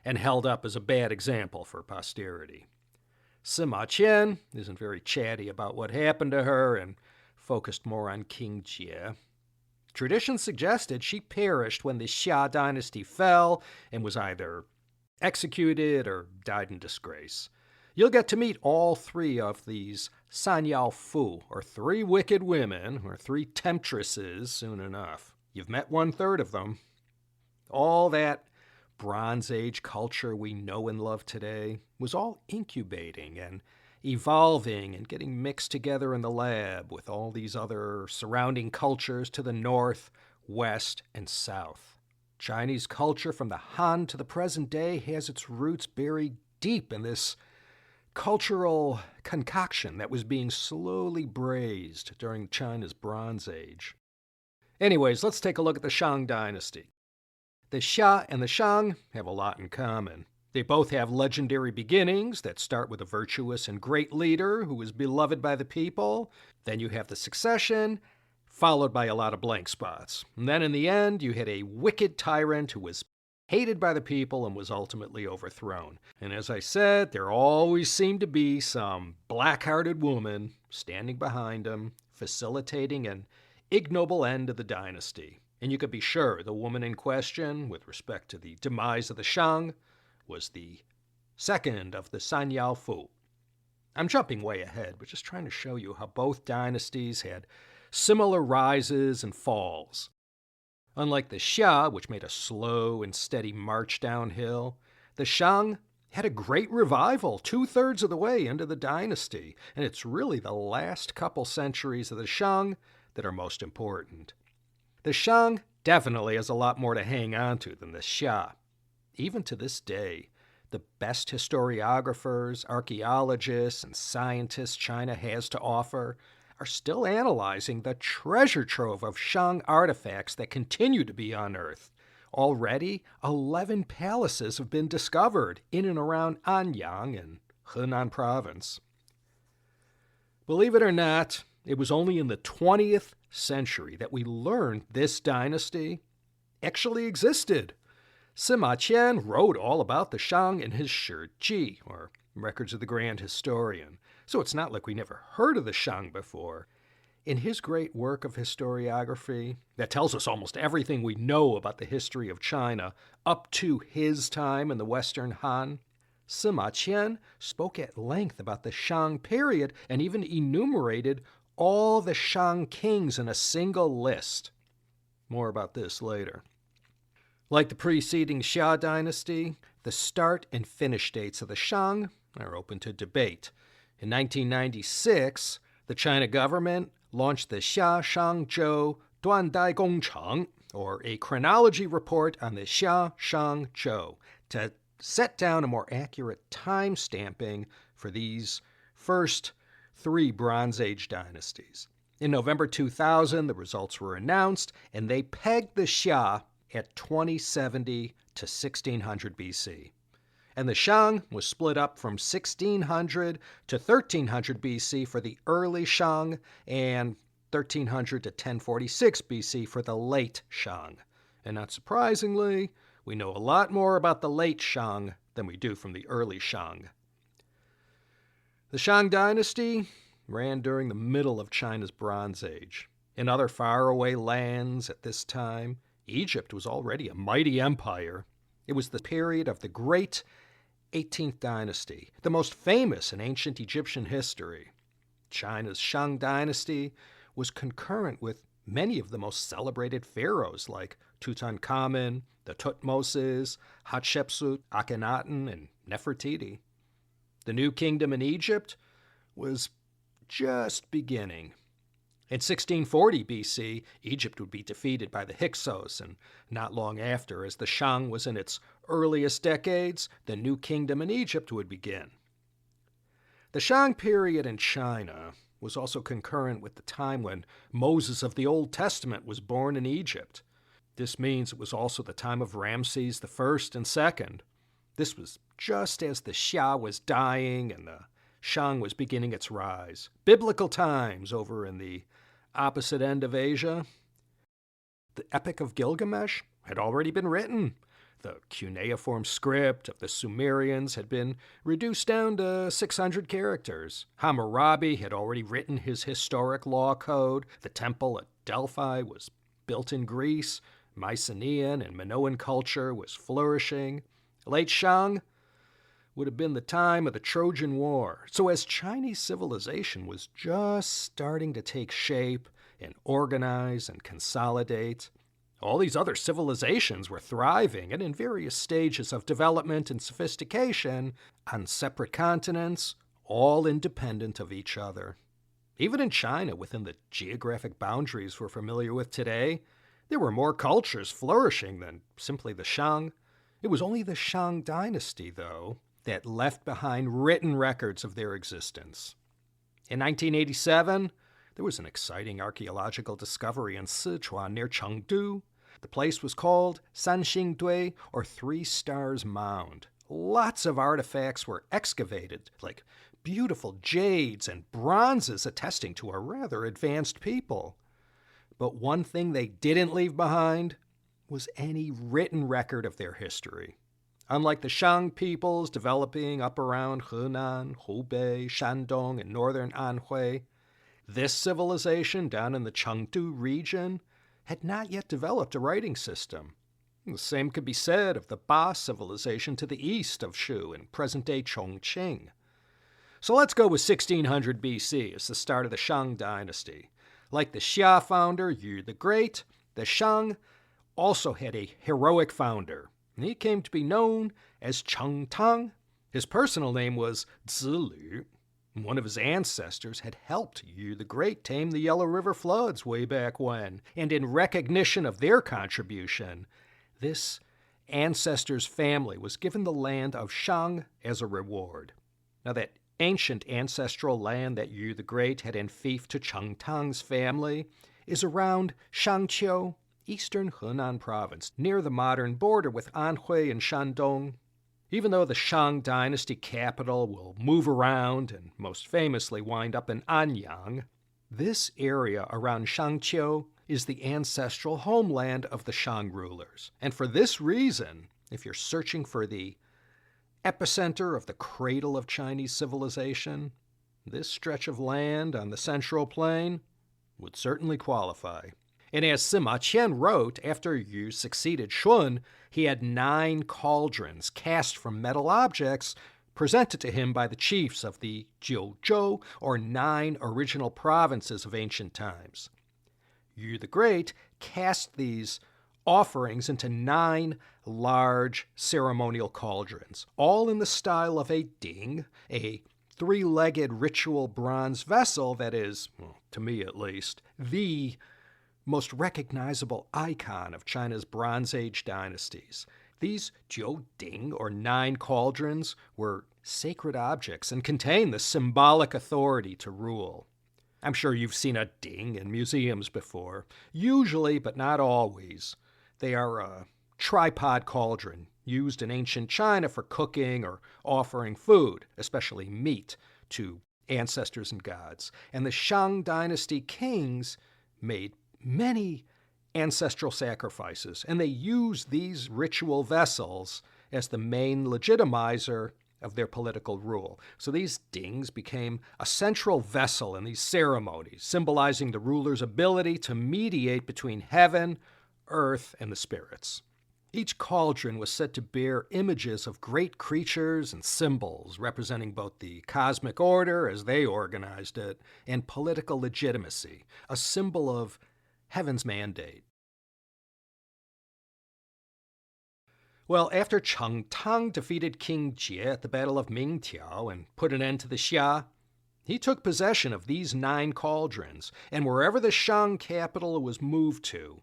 and held up as a bad example for posterity. Sima Qian isn't very chatty about what happened to her and focused more on King Jie. Tradition suggested she perished when the Xia dynasty fell and was either executed or died in disgrace. You'll get to meet all 3 of these Sanyao Fu, or 3 wicked women, or 3 temptresses, soon enough. You've met 1/3 of them. All that Bronze Age culture we know and love today was all incubating and evolving and getting mixed together in the lab with all these other surrounding cultures to the north, west, and south. Chinese culture from the Han to the present day has its roots buried deep in this cultural concoction that was being slowly braised during China's Bronze Age. Anyways, let's take a look at the Shang Dynasty. The Xia and the Shang have a lot in common. They both have legendary beginnings that start with a virtuous and great leader who is beloved by the people. Then you have the succession, followed by a lot of blank spots. And then in the end, you had a wicked tyrant who was hated by the people and was ultimately overthrown. And as I said, there always seemed to be some black-hearted woman standing behind him, facilitating an ignoble end of the dynasty. And you could be sure the woman in question, with respect to the demise of the Shang, was the second of the Sanyao Fu. I'm jumping way ahead, but just trying to show you how both dynasties had similar rises and falls. Unlike the Xia, which made a slow and steady march downhill, the Shang had a great revival 2/3 of the way into the dynasty, and it's really the last couple centuries of the Shang that are most important. The Shang definitely has a lot more to hang on to than the Xia. Even to this day, the best historiographers, archaeologists, and scientists China has to offer are still analyzing the treasure trove of Shang artifacts that continue to be unearthed. Already, 11 palaces have been discovered in and around Anyang in Henan province. Believe it or not, it was only in the 20th century that we learned this dynasty actually existed. Sima Qian wrote all about the Shang in his Shiji, or Records of the Grand Historian, so it's not like we never heard of the Shang before. In his great work of historiography that tells us almost everything we know about the history of China up to his time in the Western Han, Sima Qian spoke at length about the Shang period and even enumerated all the Shang kings in a single list. More about this later. Like the preceding Xia dynasty, the start and finish dates of the Shang are open to debate. In 1996, the China government launched the Xia Shang Zhou Duandai Gongcheng, or a chronology report on the Xia Shang Zhou, to set down a more accurate time stamping for these first 3 Bronze Age dynasties. In November 2000, the results were announced, and they pegged the Xia at 2070 to 1600 BC. And the Shang was split up from 1600 to 1300 BC for the early Shang and 1300 to 1046 BC for the late Shang. And not surprisingly, we know a lot more about the late Shang than we do from the early Shang. The Shang dynasty ran during the middle of China's Bronze Age. In other faraway lands at this time, Egypt was already a mighty empire. It was the period of the great 18th dynasty, the most famous in ancient Egyptian history. China's Shang dynasty was concurrent with many of the most celebrated pharaohs like Tutankhamun, the Tutmosis, Hatshepsut, Akhenaten, and Nefertiti. The new kingdom in Egypt was just beginning. In 1640 BC, Egypt would be defeated by the Hyksos, and not long after, as the Shang was in its earliest decades, the new kingdom in Egypt would begin. The Shang period in China was also concurrent with the time when Moses of the Old Testament was born in Egypt. This means it was also the time of Ramses I and II. This was just as the Xia was dying and the Shang was beginning its rise. Biblical times over in the opposite end of Asia. The Epic of Gilgamesh had already been written. The cuneiform script of the Sumerians had been reduced down to 600 characters. Hammurabi had already written his historic law code. The temple at Delphi was built in Greece. Mycenaean and Minoan culture was flourishing. Late Shang would have been the time of the Trojan War. So as Chinese civilization was just starting to take shape and organize and consolidate, all these other civilizations were thriving and in various stages of development and sophistication on separate continents, all independent of each other. Even in China, within the geographic boundaries we're familiar with today, there were more cultures flourishing than simply the Shang. It was only the Shang dynasty, though, that left behind written records of their existence. In 1987, there was an exciting archaeological discovery in Sichuan near Chengdu. The place was called Sanxingdui, or 3 Stars Mound. Lots of artifacts were excavated, like beautiful jades and bronzes attesting to a rather advanced people. But one thing they didn't leave behind was any written record of their history. Unlike the Shang peoples developing up around Henan, Hubei, Shandong, and northern Anhui, this civilization down in the Chengdu region had not yet developed a writing system. The same could be said of the Ba civilization to the east of Shu in present-day Chongqing. So let's go with 1600 BC as the start of the Shang dynasty. Like the Xia founder, Yu the Great, the Shang also had a heroic founder. He came to be known as Cheng Tang. His personal name was Zilu. One of his ancestors had helped Yu the Great tame the Yellow River floods way back when, and in recognition of their contribution, this ancestor's family was given the land of Shang as a reward. Now that ancient ancestral land that Yu the Great had enfeoffed to Cheng Tang's family is around Shangqiu, eastern Henan province, near the modern border with Anhui and Shandong. Even though the Shang Dynasty capital will move around and most famously wind up in Anyang, this area around Shangqiu is the ancestral homeland of the Shang rulers. And for this reason, if you're searching for the epicenter of the cradle of Chinese civilization, this stretch of land on the Central Plain would certainly qualify. And as Sima Qian wrote, after Yu succeeded Shun, he had 9 cauldrons cast from metal objects presented to him by the chiefs of the Jiuzhou, or 9 original provinces of ancient times. Yu the Great cast these offerings into 9 large ceremonial cauldrons, all in the style of a ding, a 3-legged ritual bronze vessel that is, well, to me at least, the most recognizable icon of China's Bronze Age dynasties. These Jiu Ding, or 9 cauldrons, were sacred objects and contained the symbolic authority to rule. I'm sure you've seen a ding in museums before. Usually, but not always, they are a tripod cauldron used in ancient China for cooking or offering food, especially meat, to ancestors and gods. And the Shang Dynasty kings made many ancestral sacrifices, and they used these ritual vessels as the main legitimizer of their political rule. So these dings became a central vessel in these ceremonies, symbolizing the ruler's ability to mediate between heaven, earth, and the spirits. Each cauldron was said to bear images of great creatures and symbols representing both the cosmic order as they organized it and political legitimacy, a symbol of heaven's mandate. Well, after Cheng Tang defeated King Jie at the Battle of Mingtiao and put an end to the Xia, he took possession of these 9 cauldrons, and wherever the Shang capital was moved to,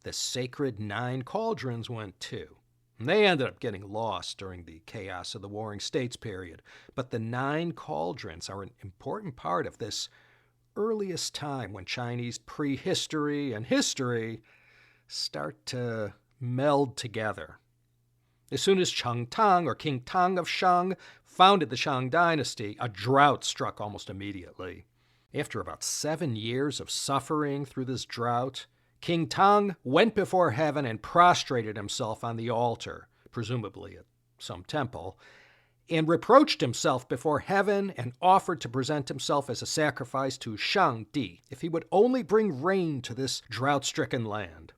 the sacred 9 cauldrons went too. And they ended up getting lost during the chaos of the Warring States period. But the 9 cauldrons are an important part of this earliest time when Chinese prehistory and history start to meld together. As soon as Cheng Tang, or King Tang of Shang, founded the Shang Dynasty, a drought struck almost immediately. After about 7 years of suffering through this drought, King Tang went before heaven and prostrated himself on the altar, presumably at some temple, and reproached himself before heaven and offered to present himself as a sacrifice to Shang Di if he would only bring rain to this drought-stricken land.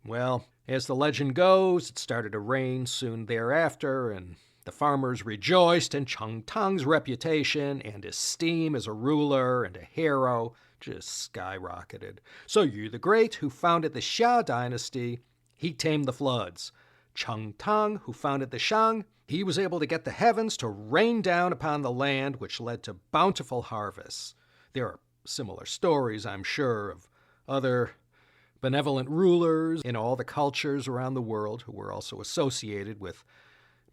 Well, as the legend goes, it started to rain soon thereafter, and the farmers rejoiced, and Cheng Tang's reputation and esteem as a ruler and a hero just skyrocketed. So Yu the Great, who founded the Xia dynasty, he tamed the floods. Cheng Tang, who founded the Shang, he was able to get the heavens to rain down upon the land, which led to bountiful harvests. There are similar stories, I'm sure, of other benevolent rulers in all the cultures around the world who were also associated with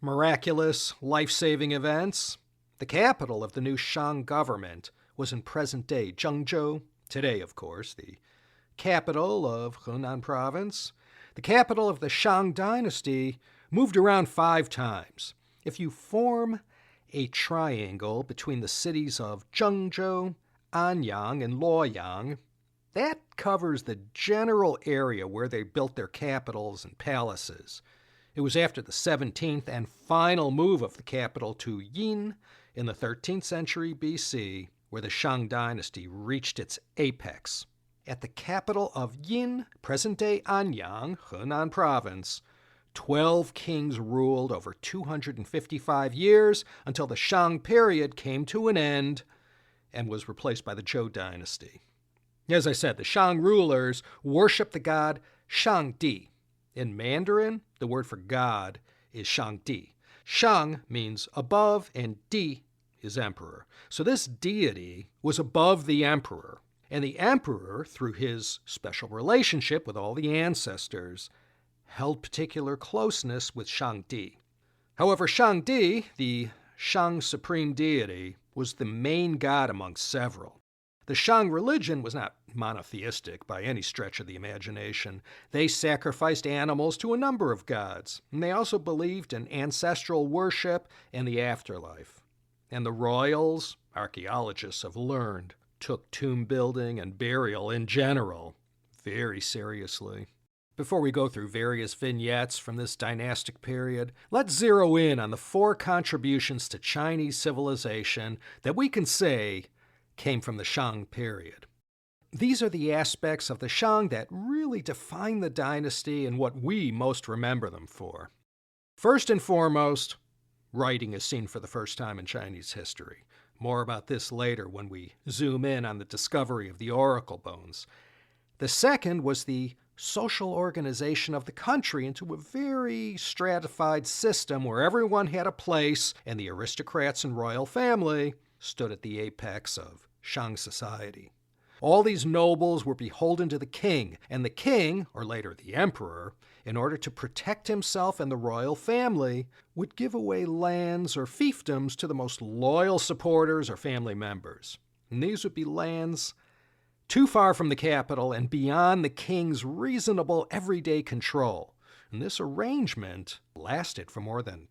miraculous, life-saving events. The capital of the new Shang government was in present-day Zhengzhou, today, of course, the capital of Henan province. The capital of the Shang dynasty moved around 5 times. If you form a triangle between the cities of Zhengzhou, Anyang, and Luoyang, that covers the general area where they built their capitals and palaces. It was after the 17th and final move of the capital to Yin in the 13th century BC where the Shang dynasty reached its apex. At the capital of Yin, present-day Anyang, Henan province, 12 kings ruled over 255 years until the Shang period came to an end and was replaced by the Zhou Dynasty. As I said, the Shang rulers worship the god Shang Di. In Mandarin, the word for god is Shang Di. Shang means above, and Di is emperor. So this deity was above the emperor. And the emperor, through his special relationship with all the ancestors, held particular closeness with Shang Di. However, Shang Di, the Shang supreme deity, was the main god among several. The Shang religion was not monotheistic by any stretch of the imagination. They sacrificed animals to a number of gods, and they also believed in ancestral worship and the afterlife. And the royals, archaeologists have learned, took tomb building and burial in general very seriously. Before we go through various vignettes from this dynastic period, let's zero in on the 4 contributions to Chinese civilization that we can say came from the Shang period. These are the aspects of the Shang that really define the dynasty and what we most remember them for. First and foremost, writing is seen for the first time in Chinese history. More about this later when we zoom in on the discovery of the oracle bones. The second was the social organization of the country into a very stratified system where everyone had a place and the aristocrats and royal family stood at the apex of Shang society. All these nobles were beholden to the king, and the king, or later the emperor, in order to protect himself and the royal family, would give away lands or fiefdoms to the most loyal supporters or family members. And these would be lands too far from the capital and beyond the king's reasonable everyday control. And this arrangement lasted for more than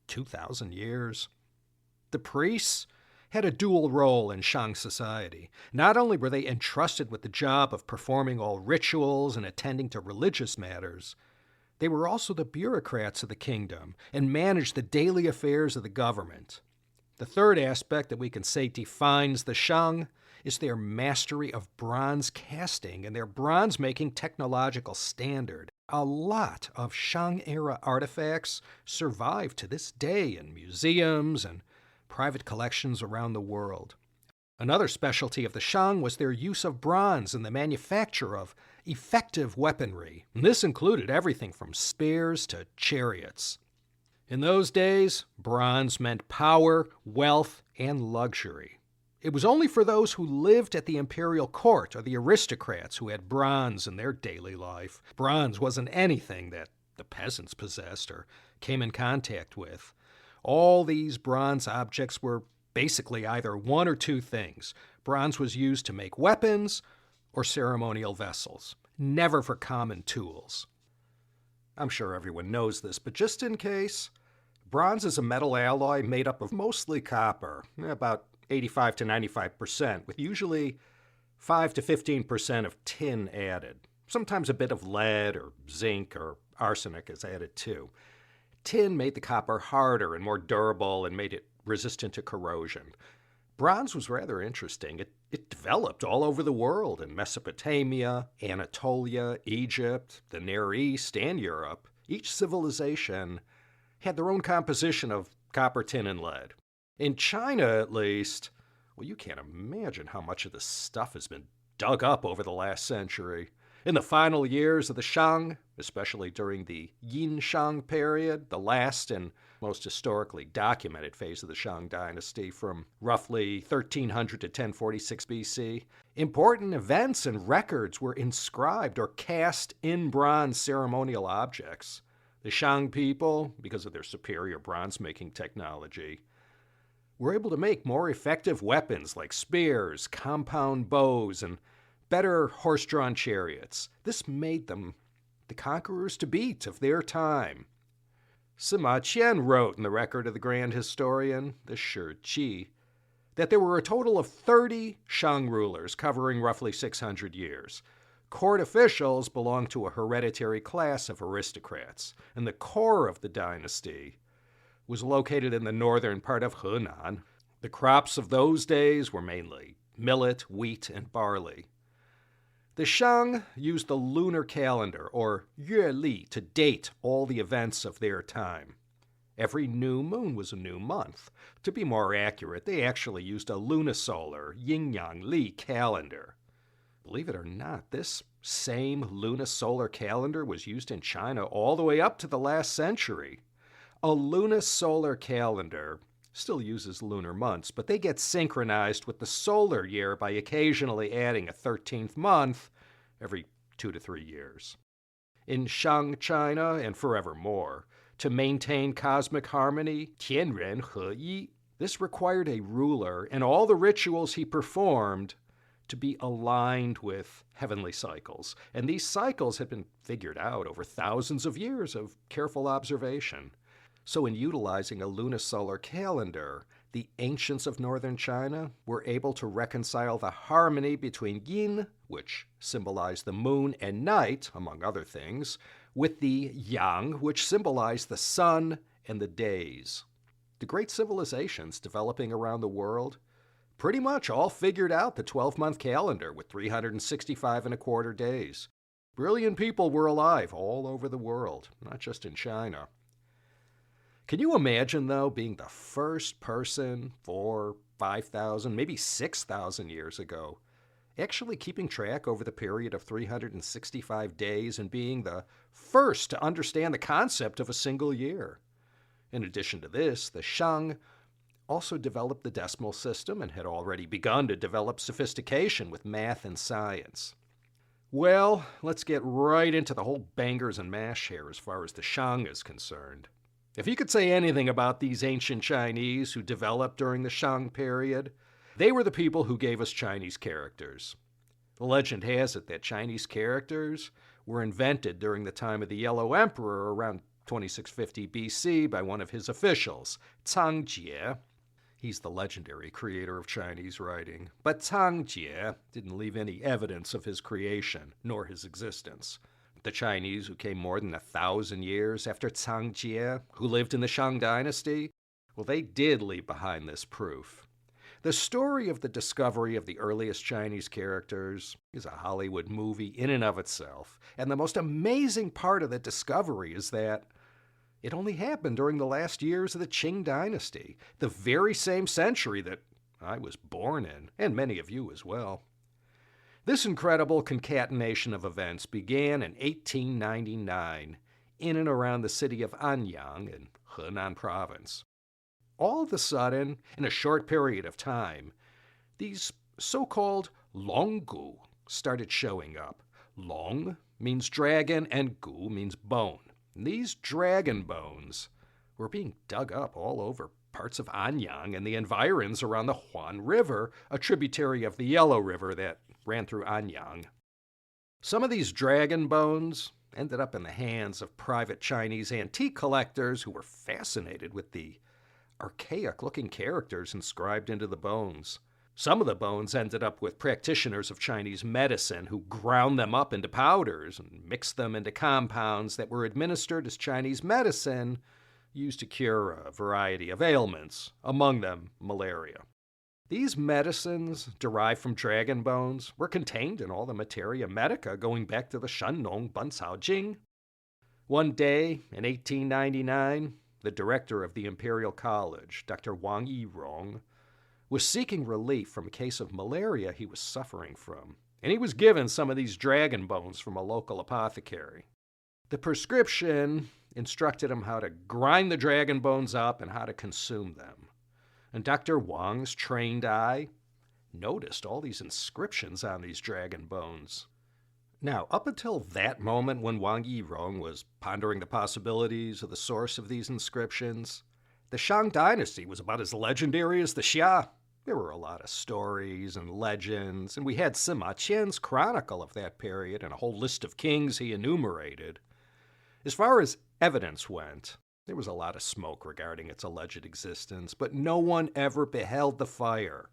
2,000 years. The priests had a dual role in Shang society. Not only were they entrusted with the job of performing all rituals and attending to religious matters, they were also the bureaucrats of the kingdom and managed the daily affairs of the government. The third aspect that we can say defines the Shang is their mastery of bronze casting and their bronze-making technological standard. A lot of Shang-era artifacts survive to this day in museums and private collections around the world. Another specialty of the Shang was their use of bronze in the manufacture of effective weaponry. And this included everything from spears to chariots. In those days, bronze meant power, wealth, and luxury. It was only for those who lived at the imperial court or the aristocrats who had bronze in their daily life. Bronze wasn't anything that the peasants possessed or came in contact with. All these bronze objects were basically either one or two things. Bronze was used to make weapons or ceremonial vessels, never for common tools. I'm sure everyone knows this, but just in case, bronze is a metal alloy made up of mostly copper, about 85 to 95%, with usually 5 to 15% of tin added. Sometimes a bit of lead or zinc or arsenic is added too. Tin made the copper harder and more durable and made it resistant to corrosion. Bronze was rather interesting. It developed all over the world in Mesopotamia, Anatolia, Egypt, the Near East, and Europe. Each civilization had their own composition of copper, tin, and lead. In China, at least, well, you can't imagine how much of this stuff has been dug up over the last century. In the final years of the Shang, especially during the Yin-Shang period, the last and most historically documented phase of the Shang dynasty from roughly 1300 to 1046 BC, important events and records were inscribed or cast in bronze ceremonial objects. The Shang people, because of their superior bronze-making technology, were able to make more effective weapons like spears, compound bows, and better horse-drawn chariots. This made them the conquerors to beat of their time. Sima Qian wrote in the record of the grand historian, the Shi Qi, that there were a total of 30 Shang rulers covering roughly 600 years. Court officials belonged to a hereditary class of aristocrats, and the core of the dynasty was located in the northern part of Henan. The crops of those days were mainly millet, wheat, and barley. The Shang used the lunar calendar, or Yue Li, to date all the events of their time. Every new moon was a new month. To be more accurate, they actually used a lunisolar, yin-yang Li calendar. Believe it or not, this same lunisolar calendar was used in China all the way up to the last century. A lunisolar calendar still uses lunar months, but they get synchronized with the solar year by occasionally adding a 13th month every 2 to 3 years. In Shang China and forevermore, to maintain cosmic harmony, Tianren He Yi, This required a ruler and all the rituals he performed to be aligned with heavenly cycles. And these cycles had been figured out over thousands of years of careful observation. So in utilizing a lunisolar calendar, the ancients of northern China were able to reconcile the harmony between yin, which symbolized the moon and night, among other things, with the yang, which symbolized the sun and the days. The great civilizations developing around the world pretty much all figured out the 12-month calendar with 365 and a quarter days. Brilliant people were alive all over the world, not just in China. Can you imagine, though, being the first person 4,000, 5,000, maybe 6,000 years ago, actually keeping track over the period of 365 days and being the first to understand the concept of a single year? In addition to this, the Shang also developed the decimal system and had already begun to develop sophistication with math and science. Well, let's get right into the whole bangers and mash here as far as the Shang is concerned. If you could say anything about these ancient Chinese who developed during the Shang period, they were the people who gave us Chinese characters. The legend has it that Chinese characters were invented during the time of the Yellow Emperor around 2650 BC by one of his officials, Jiang Ziya. He's the legendary creator of Chinese writing, but Jiang Ziya didn't leave any evidence of his creation, nor his existence. The Chinese who came more than 1,000 years after Jiang Ziya, who lived in the Shang Dynasty, well, they did leave behind this proof. The story of the discovery of the earliest Chinese characters is a Hollywood movie in and of itself, and the most amazing part of the discovery is that it only happened during the last years of the Qing Dynasty, the very same century that I was born in, and many of you as well. This incredible concatenation of events began in 1899 in and around the city of Anyang in Henan province. All of a sudden, in a short period of time, these so-called Longgu started showing up. Long means dragon and gu means bone. And these dragon bones were being dug up all over parts of Anyang and the environs around the Huan River, a tributary of the Yellow River that ran through Anyang. Some of these dragon bones ended up in the hands of private Chinese antique collectors who were fascinated with the archaic-looking characters inscribed into the bones. Some of the bones ended up with practitioners of Chinese medicine who ground them up into powders and mixed them into compounds that were administered as Chinese medicine used to cure a variety of ailments, among them malaria. These medicines, derived from dragon bones, were contained in all the materia medica going back to the Shenong Bancao Jing. One day, in 1899, the director of the Imperial College, Dr. Wang Yirong, was seeking relief from a case of malaria he was suffering from, and he was given some of these dragon bones from a local apothecary. The prescription instructed him how to grind the dragon bones up and how to consume them. And Dr. Wang's trained eye noticed all these inscriptions on these dragon bones. Now, up until that moment when Wang Yirong was pondering the possibilities of the source of these inscriptions, the Shang Dynasty was about as legendary as the Xia. There were a lot of stories and legends, and we had Sima Qian's chronicle of that period and a whole list of kings he enumerated. As far as evidence went, there was a lot of smoke regarding its alleged existence, but no one ever beheld the fire.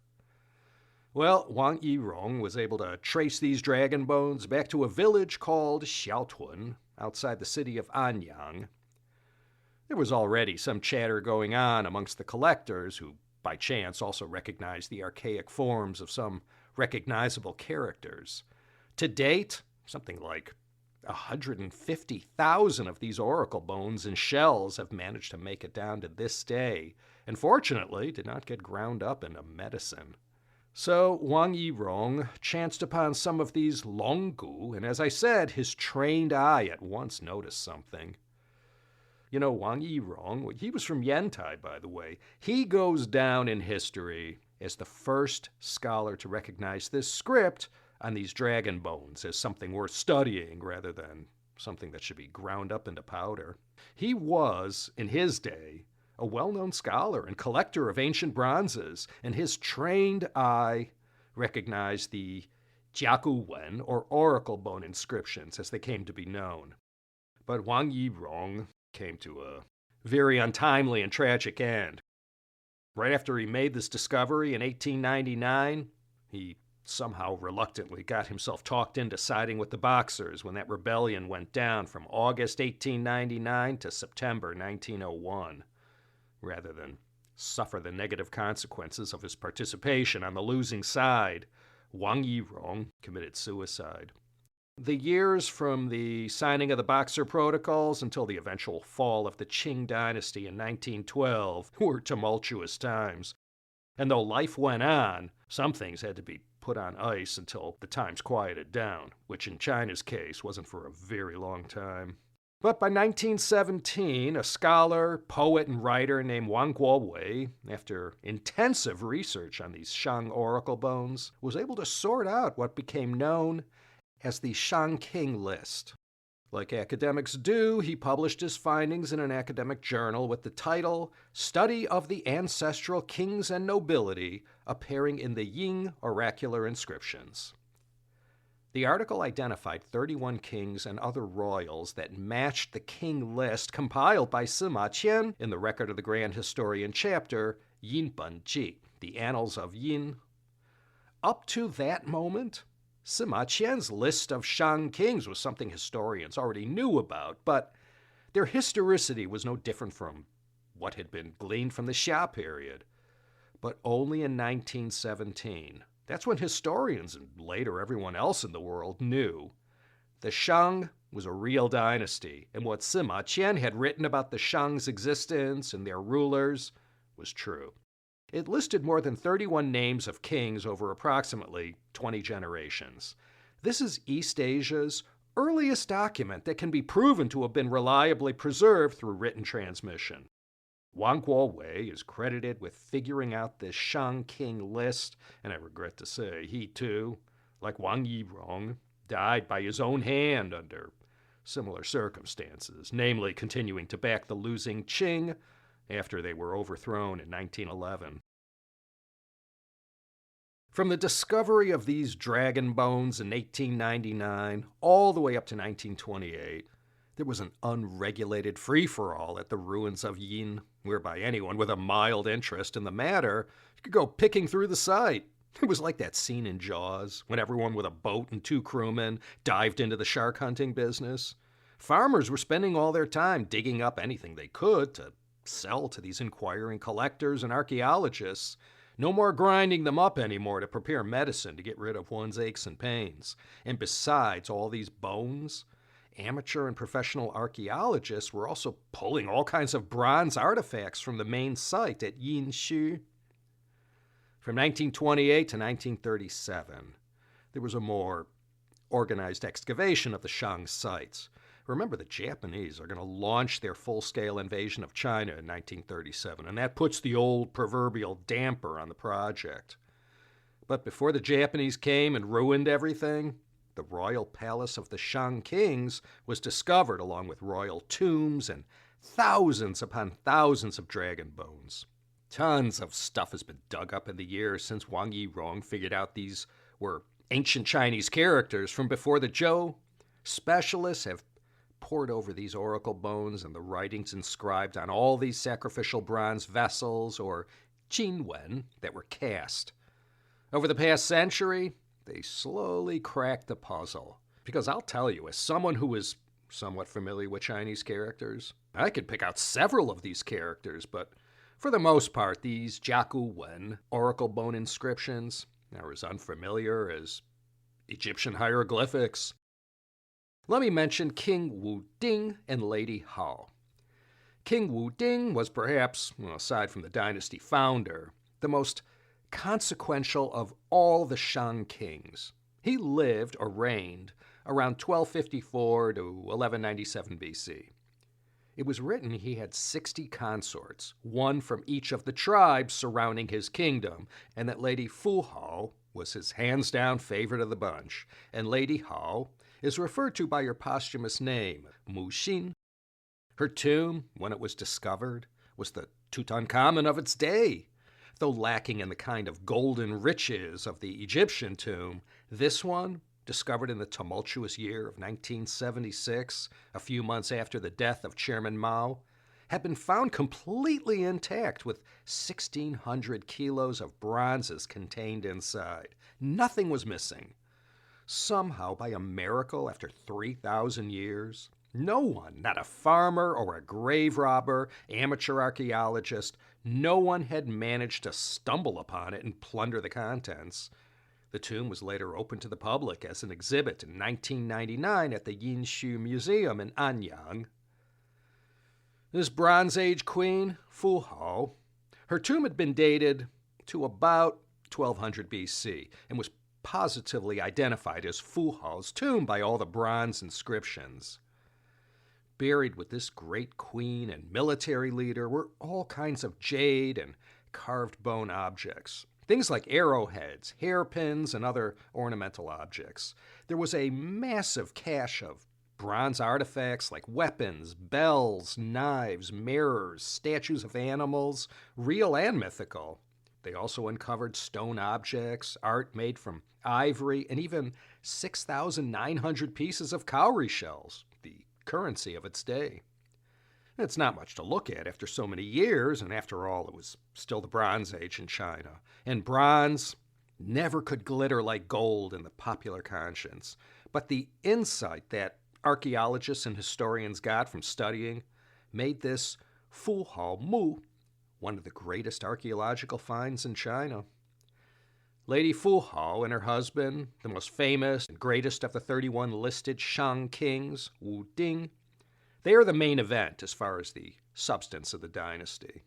Well, Wang Yirong was able to trace these dragon bones back to a village called Xiaotun, outside the city of Anyang. There was already some chatter going on amongst the collectors, who by chance also recognized the archaic forms of some recognizable characters. To date, something like 150,000 of these oracle bones and shells have managed to make it down to this day, and fortunately did not get ground up into medicine. So Wang Yirong chanced upon some of these Longgu, and as I said, his trained eye at once noticed something. You know, Wang Yirong, he was from Yantai, by the way. He goes down in history as the first scholar to recognize this script on these dragon bones as something worth studying rather than something that should be ground up into powder. He was, in his day, a well-known scholar and collector of ancient bronzes, and his trained eye recognized the Jiagu Wen, or oracle bone inscriptions, as they came to be known. But Wang Yirong came to a very untimely and tragic end. Right after he made this discovery in 1899, he somehow reluctantly got himself talked into siding with the Boxers when that rebellion went down from August 1899 to September 1901, rather than suffer the negative consequences of his participation on the losing side. Wang Yirong committed suicide. The years from the signing of the Boxer Protocols until the eventual fall of the Qing Dynasty in 1912 were tumultuous times. And though life went on, some things had to be put on ice until the times quieted down, which in China's case wasn't for a very long time. But by 1917, a scholar, poet, and writer named Wang Guowei, after intensive research on these Shang oracle bones, was able to sort out what became known as the Shang King list. Like academics do, he published his findings in an academic journal with the title Study of the Ancestral Kings and Nobility, appearing in the Ying oracular inscriptions. The article identified 31 kings and other royals that matched the king list compiled by Sima Qian in the Record of the Grand Historian chapter, Yin Ben Ji, the Annals of Yin. Up to that moment, Sima Qian's list of Shang kings was something historians already knew about, but their historicity was no different from what had been gleaned from the Xia period. But only in 1917, that's when historians and later everyone else in the world knew the Shang was a real dynasty, and what Sima Qian had written about the Shang's existence and their rulers was true. It listed more than 31 names of kings over approximately 20 generations. This is East Asia's earliest document that can be proven to have been reliably preserved through written transmission. Wang Guowei is credited with figuring out this Shang king list, and I regret to say he too, like Wang Yirong, died by his own hand under similar circumstances, namely continuing to back the losing Qing after they were overthrown in 1911. From the discovery of these dragon bones in 1899 all the way up to 1928, there was an unregulated free-for-all at the ruins of Yin, whereby anyone with a mild interest in the matter could go picking through the site. It was like that scene in Jaws, when everyone with a boat and 2 crewmen dived into the shark hunting business. Farmers were spending all their time digging up anything they could to sell to these inquiring collectors and archaeologists. No more grinding them up anymore to prepare medicine to get rid of one's aches and pains. And besides all these bones, amateur and professional archaeologists were also pulling all kinds of bronze artifacts from the main site at Yinshu. From 1928 to 1937, there was a more organized excavation of the Shang sites. Remember, the Japanese are going to launch their full-scale invasion of China in 1937, and that puts the old proverbial damper on the project. But before the Japanese came and ruined everything, the royal palace of the Shang kings was discovered along with royal tombs and thousands upon thousands of dragon bones. Tons of stuff has been dug up in the years since Wang Yirong figured out these were ancient Chinese characters from before the Zhou. Specialists have pored over these oracle bones and the writings inscribed on all these sacrificial bronze vessels, or qinwen, that were cast. Over the past century, they slowly cracked the puzzle. Because I'll tell you, as someone who is somewhat familiar with Chinese characters, I could pick out several of these characters, but for the most part, these Jiagu Wen oracle bone inscriptions are as unfamiliar as Egyptian hieroglyphics. Let me mention King Wu Ding and Lady Hao. King Wu Ding was perhaps, aside from the dynasty founder, the most consequential of all the Shang kings. He lived or reigned around 1254 to 1197 BC. It was written he had 60 consorts, one from each of the tribes surrounding his kingdom, and that Lady Fu Hao was his hands-down favorite of the bunch, and Lady Hao is referred to by her posthumous name, Mu Xin. Her tomb, when it was discovered, was the Tutankhamun of its day. Though lacking in the kind of golden riches of the Egyptian tomb, this one, discovered in the tumultuous year of 1976, a few months after the death of Chairman Mao, had been found completely intact with 1,600 kilos of bronzes contained inside. Nothing was missing. Somehow, by a miracle, after 3,000 years, no one, not a farmer or a grave robber, amateur archaeologist, no one had managed to stumble upon it and plunder the contents. The tomb was later opened to the public as an exhibit in 1999 at the Yinshu Museum in Anyang. This Bronze Age queen, Fu Hao, her tomb had been dated to about 1200 BC and was positively identified as Fu Hao's tomb by all the bronze inscriptions. Buried with this great queen and military leader were all kinds of jade and carved bone objects. Things like arrowheads, hairpins, and other ornamental objects. There was a massive cache of bronze artifacts like weapons, bells, knives, mirrors, statues of animals, real and mythical. They also uncovered stone objects, art made from ivory, and even 6,900 pieces of cowrie shells, the currency of its day. It's not much to look at after so many years, and after all, it was still the Bronze Age in China. And bronze never could glitter like gold in the popular conscience. But the insight that archaeologists and historians got from studying made this Fu Hao Mu one of the greatest archaeological finds in China. Lady Fu Hao and her husband, the most famous and greatest of the 31 listed Shang kings, Wu Ding, they are the main event as far as the substance of the dynasty.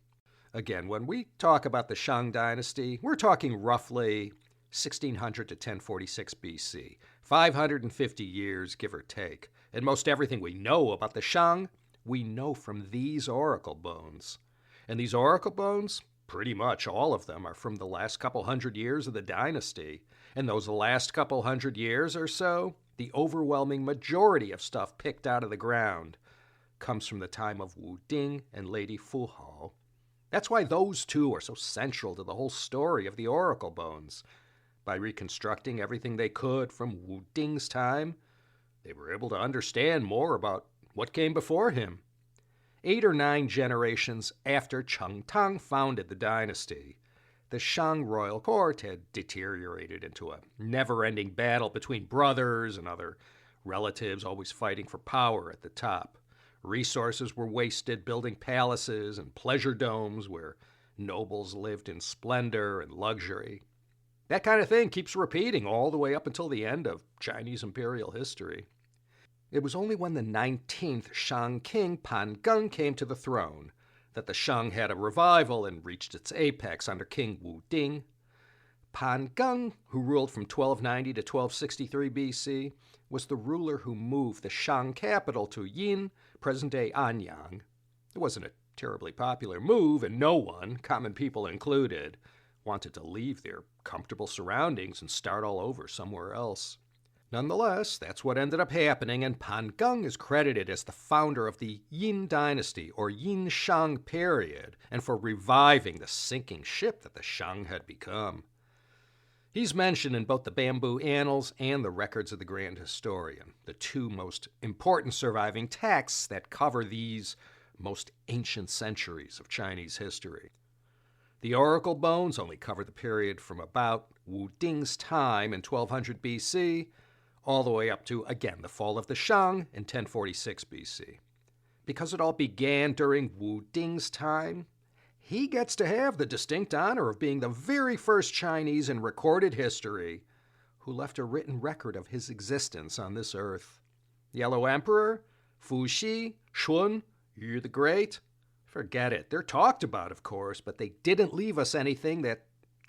Again, when we talk about the Shang dynasty, we're talking roughly 1600 to 1046 BC, 550 years, give or take. And most everything we know about the Shang, we know from these oracle bones. And these oracle bones, pretty much all of them, are from the last couple hundred years of the dynasty. And those last couple hundred years or so, the overwhelming majority of stuff picked out of the ground comes from the time of Wu Ding and Lady Fu Hao. That's why those two are so central to the whole story of the oracle bones. By reconstructing everything they could from Wu Ding's time, they were able to understand more about what came before him. 8 or 9 generations after Cheng Tang founded the dynasty, the Shang royal court had deteriorated into a never-ending battle between brothers and other relatives, always fighting for power at the top. Resources were wasted building palaces and pleasure domes where nobles lived in splendor and luxury. That kind of thing keeps repeating all the way up until the end of Chinese imperial history. It was only when the 19th Shang king Pangu came to the throne that the Shang had a revival and reached its apex under King Wu Ding. Pangu, who ruled from 1290 to 1263 BC, was the ruler who moved the Shang capital to Yin, present-day Anyang. It wasn't a terribly popular move, and no one, common people included, wanted to leave their comfortable surroundings and start all over somewhere else. Nonetheless, that's what ended up happening, and Pangu is credited as the founder of the Yin dynasty, or Yin Shang period, and for reviving the sinking ship that the Shang had become. He's mentioned in both the Bamboo Annals and the Records of the Grand Historian, the two most important surviving texts that cover these most ancient centuries of Chinese history. The oracle bones only cover the period from about Wu Ding's time in 1200 BC all the way up to, again, the fall of the Shang in 1046 BC. Because it all began during Wu Ding's time, he gets to have the distinct honor of being the very first Chinese in recorded history who left a written record of his existence on this earth. Yellow Emperor, Fuxi, Shun, Yu the Great, forget it. They're talked about, of course, but they didn't leave us anything that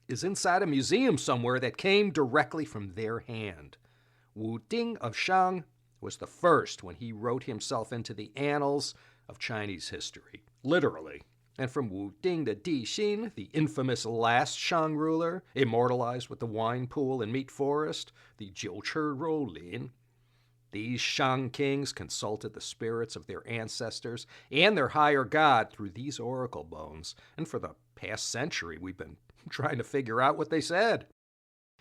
is inside a museum somewhere that came directly from their hand. Wu Ding of Shang was the first when he wrote himself into the annals of Chinese history, literally. And from Wu Ding to Di Xin, the infamous last Shang ruler, immortalized with the wine pool and meat forest, the Jiuchi Rolin, These Shang kings consulted the spirits of their ancestors and their higher god through these oracle bones, and for the past century we've been trying to figure out what they said.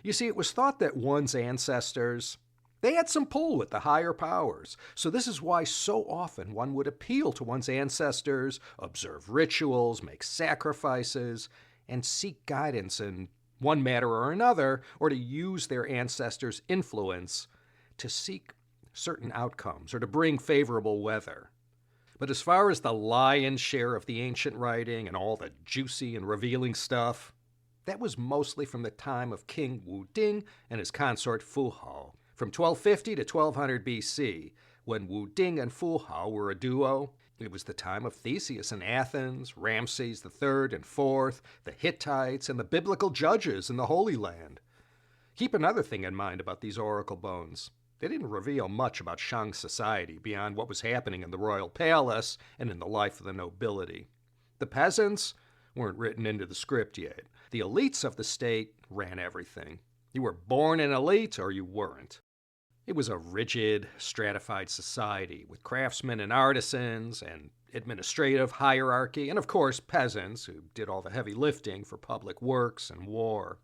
You see, it was thought that one's ancestors, they had some pull with the higher powers, so this is why so often one would appeal to one's ancestors, observe rituals, make sacrifices, and seek guidance in one matter or another, or to use their ancestors' influence to seek certain outcomes or to bring favorable weather. But as far as the lion's share of the ancient writing and all the juicy and revealing stuff, that was mostly from the time of King Wu Ding and his consort Fu Hao, from 1250 to 1200 BC, when Wu Ding and Fu Hao were a duo. It was the time of Theseus in Athens, Ramses III and IV, the Hittites, and the biblical judges in the Holy Land. Keep another thing in mind about these oracle bones. They didn't reveal much about Shang society beyond what was happening in the royal palace and in the life of the nobility. The peasants weren't written into the script yet. The elites of the state ran everything. You were born an elite or you weren't. It was a rigid, stratified society with craftsmen and artisans and administrative hierarchy, and of course peasants who did all the heavy lifting for public works and war.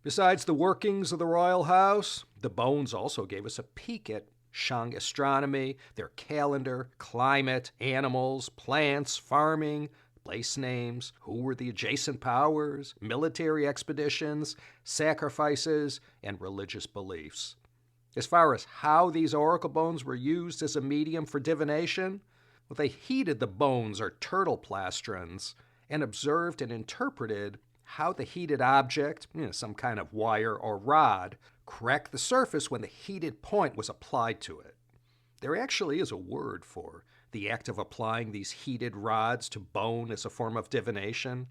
Besides the workings of the royal house, the bones also gave us a peek at Shang astronomy, their calendar, climate, animals, plants, farming, place names, who were the adjacent powers, military expeditions, sacrifices, and religious beliefs. As far as how these oracle bones were used as a medium for divination, well, they heated the bones or turtle plastrons and observed and interpreted how the heated object, some kind of wire or rod, cracked the surface when the heated point was applied to it. There actually is a word for the act of applying these heated rods to bone as a form of divination.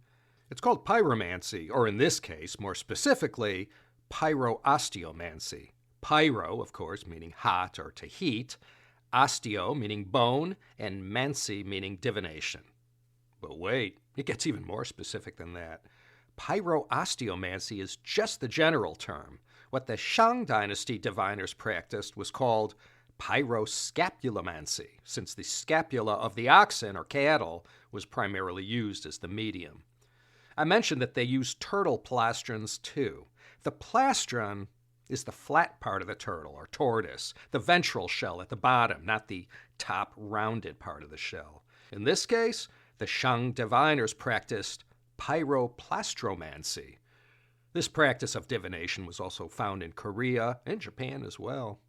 It's called pyromancy, or in this case, more specifically, pyrosteomancy. Pyro, of course, meaning hot or to heat, osteo meaning bone, and mancy meaning divination. But wait, it gets even more specific than that. Pyrosteomancy is just the general term. What the Shang Dynasty diviners practiced was called pyroscapulomancy, since the scapula of the oxen or cattle was primarily used as the medium. I mentioned that they used turtle plastrons too. The plastron is the flat part of the turtle, or tortoise, the ventral shell at the bottom, not the top rounded part of the shell. In this case, the Shang diviners practiced pyroplastromancy. This practice of divination was also found in Korea and Japan as well.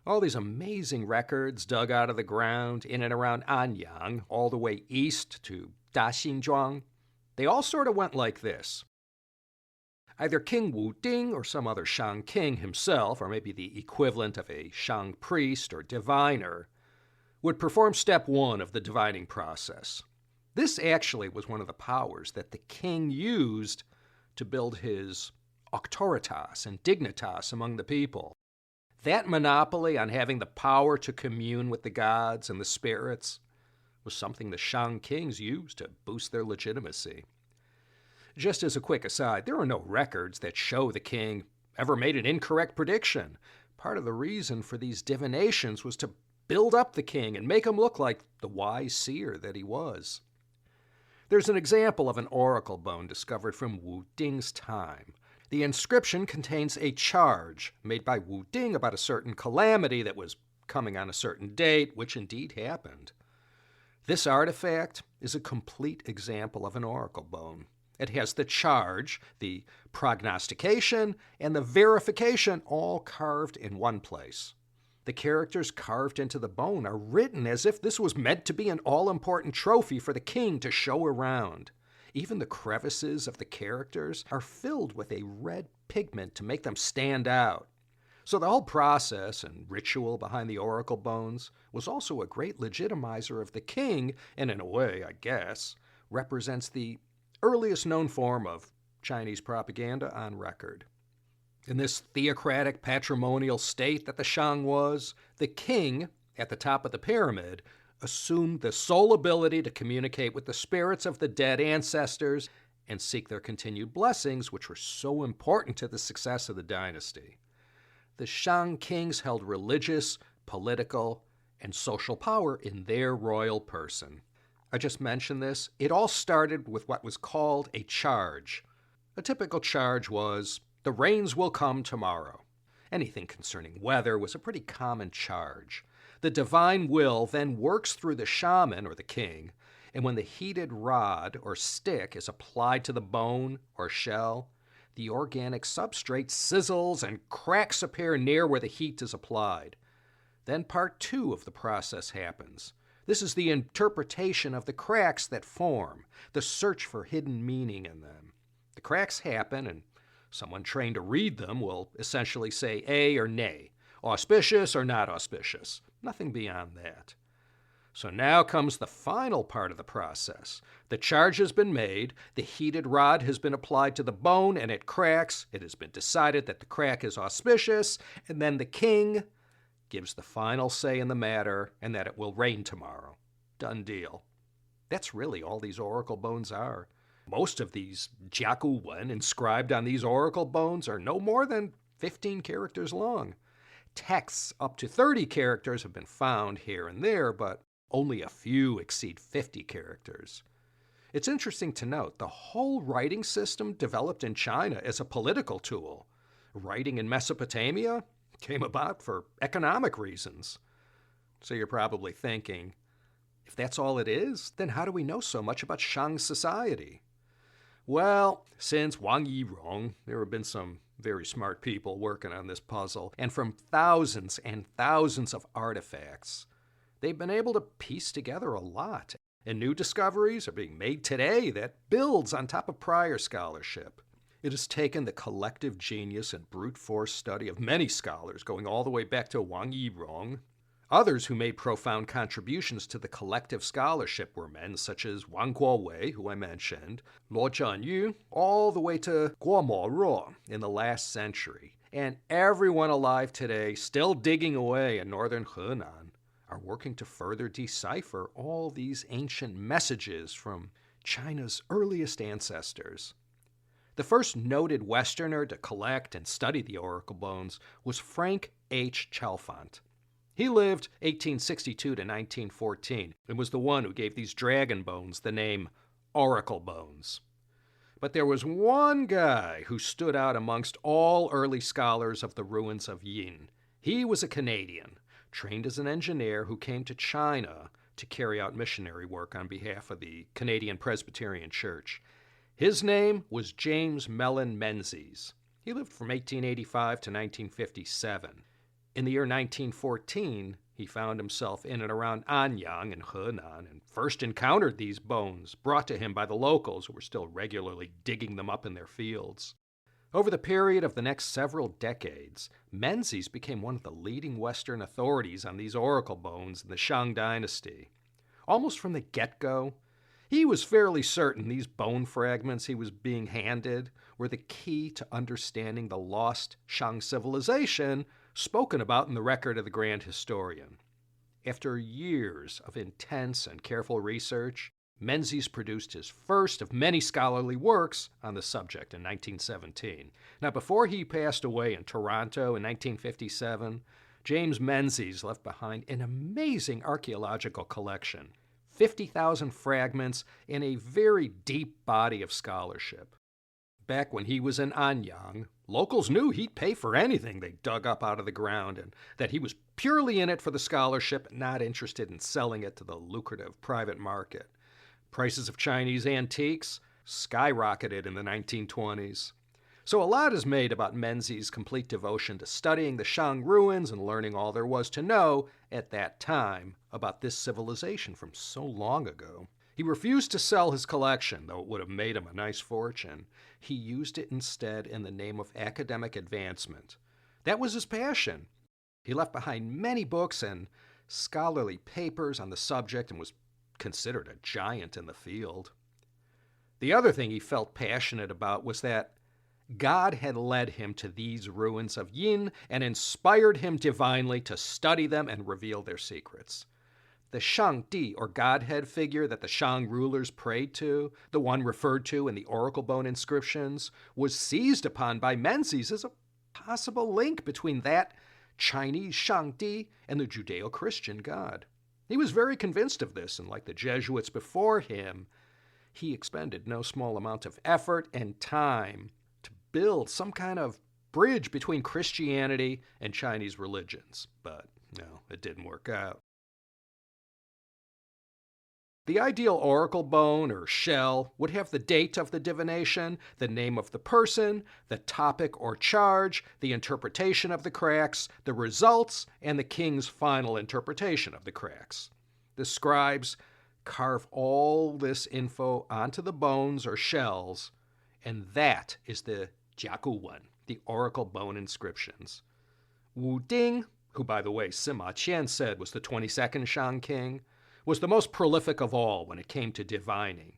All these amazing records dug out of the ground in and around Anyang, all the way east to Daxingzhuang, they all sort of went like this. Either King Wu Ding or some other Shang king himself, or maybe the equivalent of a Shang priest or diviner, would perform step one of the divining process. This actually was one of the powers that the king used to build his auctoritas and dignitas among the people. That monopoly on having the power to commune with the gods and the spirits was something the Shang kings used to boost their legitimacy. Just as a quick aside, there are no records that show the king ever made an incorrect prediction. Part of the reason for these divinations was to build up the king and make him look like the wise seer that he was. There's an example of an oracle bone discovered from Wu Ding's time. The inscription contains a charge made by Wu Ding about a certain calamity that was coming on a certain date, which indeed happened. This artifact is a complete example of an oracle bone. It has the charge, the prognostication, and the verification all carved in one place. The characters carved into the bone are written as if this was meant to be an all-important trophy for the king to show around. Even the crevices of the characters are filled with a red pigment to make them stand out. So the whole process and ritual behind the oracle bones was also a great legitimizer of the king, and in a way, I guess, represents the earliest known form of Chinese propaganda on record. In this theocratic patrimonial state that the Shang was, the king, at the top of the pyramid, assumed the sole ability to communicate with the spirits of the dead ancestors and seek their continued blessings, which were so important to the success of the dynasty. the Shang kings held religious, political, and social power in their royal person. I just mentioned this. It all started with what was called a charge. A typical charge was, "The rains will come tomorrow." Anything concerning weather was a pretty common charge. The divine will then works through the shaman or the king, and when the heated rod or stick is applied to the bone or shell, the organic substrate sizzles and cracks appear near where the heat is applied. Then part 2 of the process happens. This is the interpretation of the cracks that form, the search for hidden meaning in them. The cracks happen, and someone trained to read them will essentially say A or nay, auspicious or not auspicious, nothing beyond that. So now comes the final part of the process. The charge has been made, the heated rod has been applied to the bone, and it cracks. It has been decided that the crack is auspicious, and then the king gives the final say in the matter, and that it will rain tomorrow. Done deal. That's really all these oracle bones are. Most of these jiaku wen inscribed on these oracle bones are no more than 15 characters long. Texts up to 30 characters have been found here and there, but only a few exceed 50 characters. It's interesting to note the whole writing system developed in China as a political tool. Writing in Mesopotamia came about for economic reasons. So you're probably thinking, if that's all it is, then how do we know so much about Shang society? Well, since Wang Yirong, there have been some very smart people working on this puzzle, and from thousands and thousands of artifacts, they've been able to piece together a lot. And new discoveries are being made today that builds on top of prior scholarship. It has taken the collective genius and brute force study of many scholars, going all the way back to Wang Yirong. Others who made profound contributions to the collective scholarship were men such as Wang Guowei, who I mentioned, Luo Zhenyu, all the way to Guo Moruo in the last century. And everyone alive today, still digging away in northern Henan, are working to further decipher all these ancient messages from China's earliest ancestors. The first noted Westerner to collect and study the oracle bones was Frank H. Chalfant. He lived 1862 to 1914 and was the one who gave these dragon bones the name oracle bones. But there was one guy who stood out amongst all early scholars of the ruins of Yin. He was a Canadian, trained as an engineer who came to China to carry out missionary work on behalf of the Canadian Presbyterian Church. His name was James Mellon Menzies. He lived from 1885 to 1957. In the year 1914, he found himself in and around Anyang in Henan and first encountered these bones brought to him by the locals who were still regularly digging them up in their fields. Over the period of the next several decades, Menzies became one of the leading Western authorities on these oracle bones in the Shang Dynasty. Almost from the get-go, he was fairly certain these bone fragments he was being handed were the key to understanding the lost Shang civilization spoken about in the record of the Grand Historian. After years of intense and careful research, Menzies produced his first of many scholarly works on the subject in 1917. Now, before he passed away in Toronto in 1957, James Menzies left behind an amazing archaeological collection, 50,000 fragments in a very deep body of scholarship. Back when he was in Anyang, locals knew he'd pay for anything they dug up out of the ground and that he was purely in it for the scholarship, not interested in selling it to the lucrative private market. Prices of Chinese antiques skyrocketed in the 1920s. So a lot is made about Menzies' complete devotion to studying the Shang ruins and learning all there was to know at that time about this civilization from so long ago. He refused to sell his collection, though it would have made him a nice fortune. He used it instead in the name of academic advancement. That was his passion. He left behind many books and scholarly papers on the subject and was considered a giant in the field. The other thing he felt passionate about was that God had led him to these ruins of Yin and inspired him divinely to study them and reveal their secrets. The Shang Di, or Godhead figure that the Shang rulers prayed to, the one referred to in the oracle bone inscriptions, was seized upon by Menzies as a possible link between that Chinese Shang and the Judeo-Christian God. He was very convinced of this, and like the Jesuits before him, he expended no small amount of effort and time to build some kind of bridge between Christianity and Chinese religions. But no, it didn't work out. The ideal oracle bone or shell would have the date of the divination, the name of the person, the topic or charge, the interpretation of the cracks, the results, and the king's final interpretation of the cracks. The scribes carve all this info onto the bones or shells, and that is the Jiaguwen, the oracle bone inscriptions. Wu Ding, who by the way Sima Qian said was the 22nd Shang king, was the most prolific of all when it came to divining.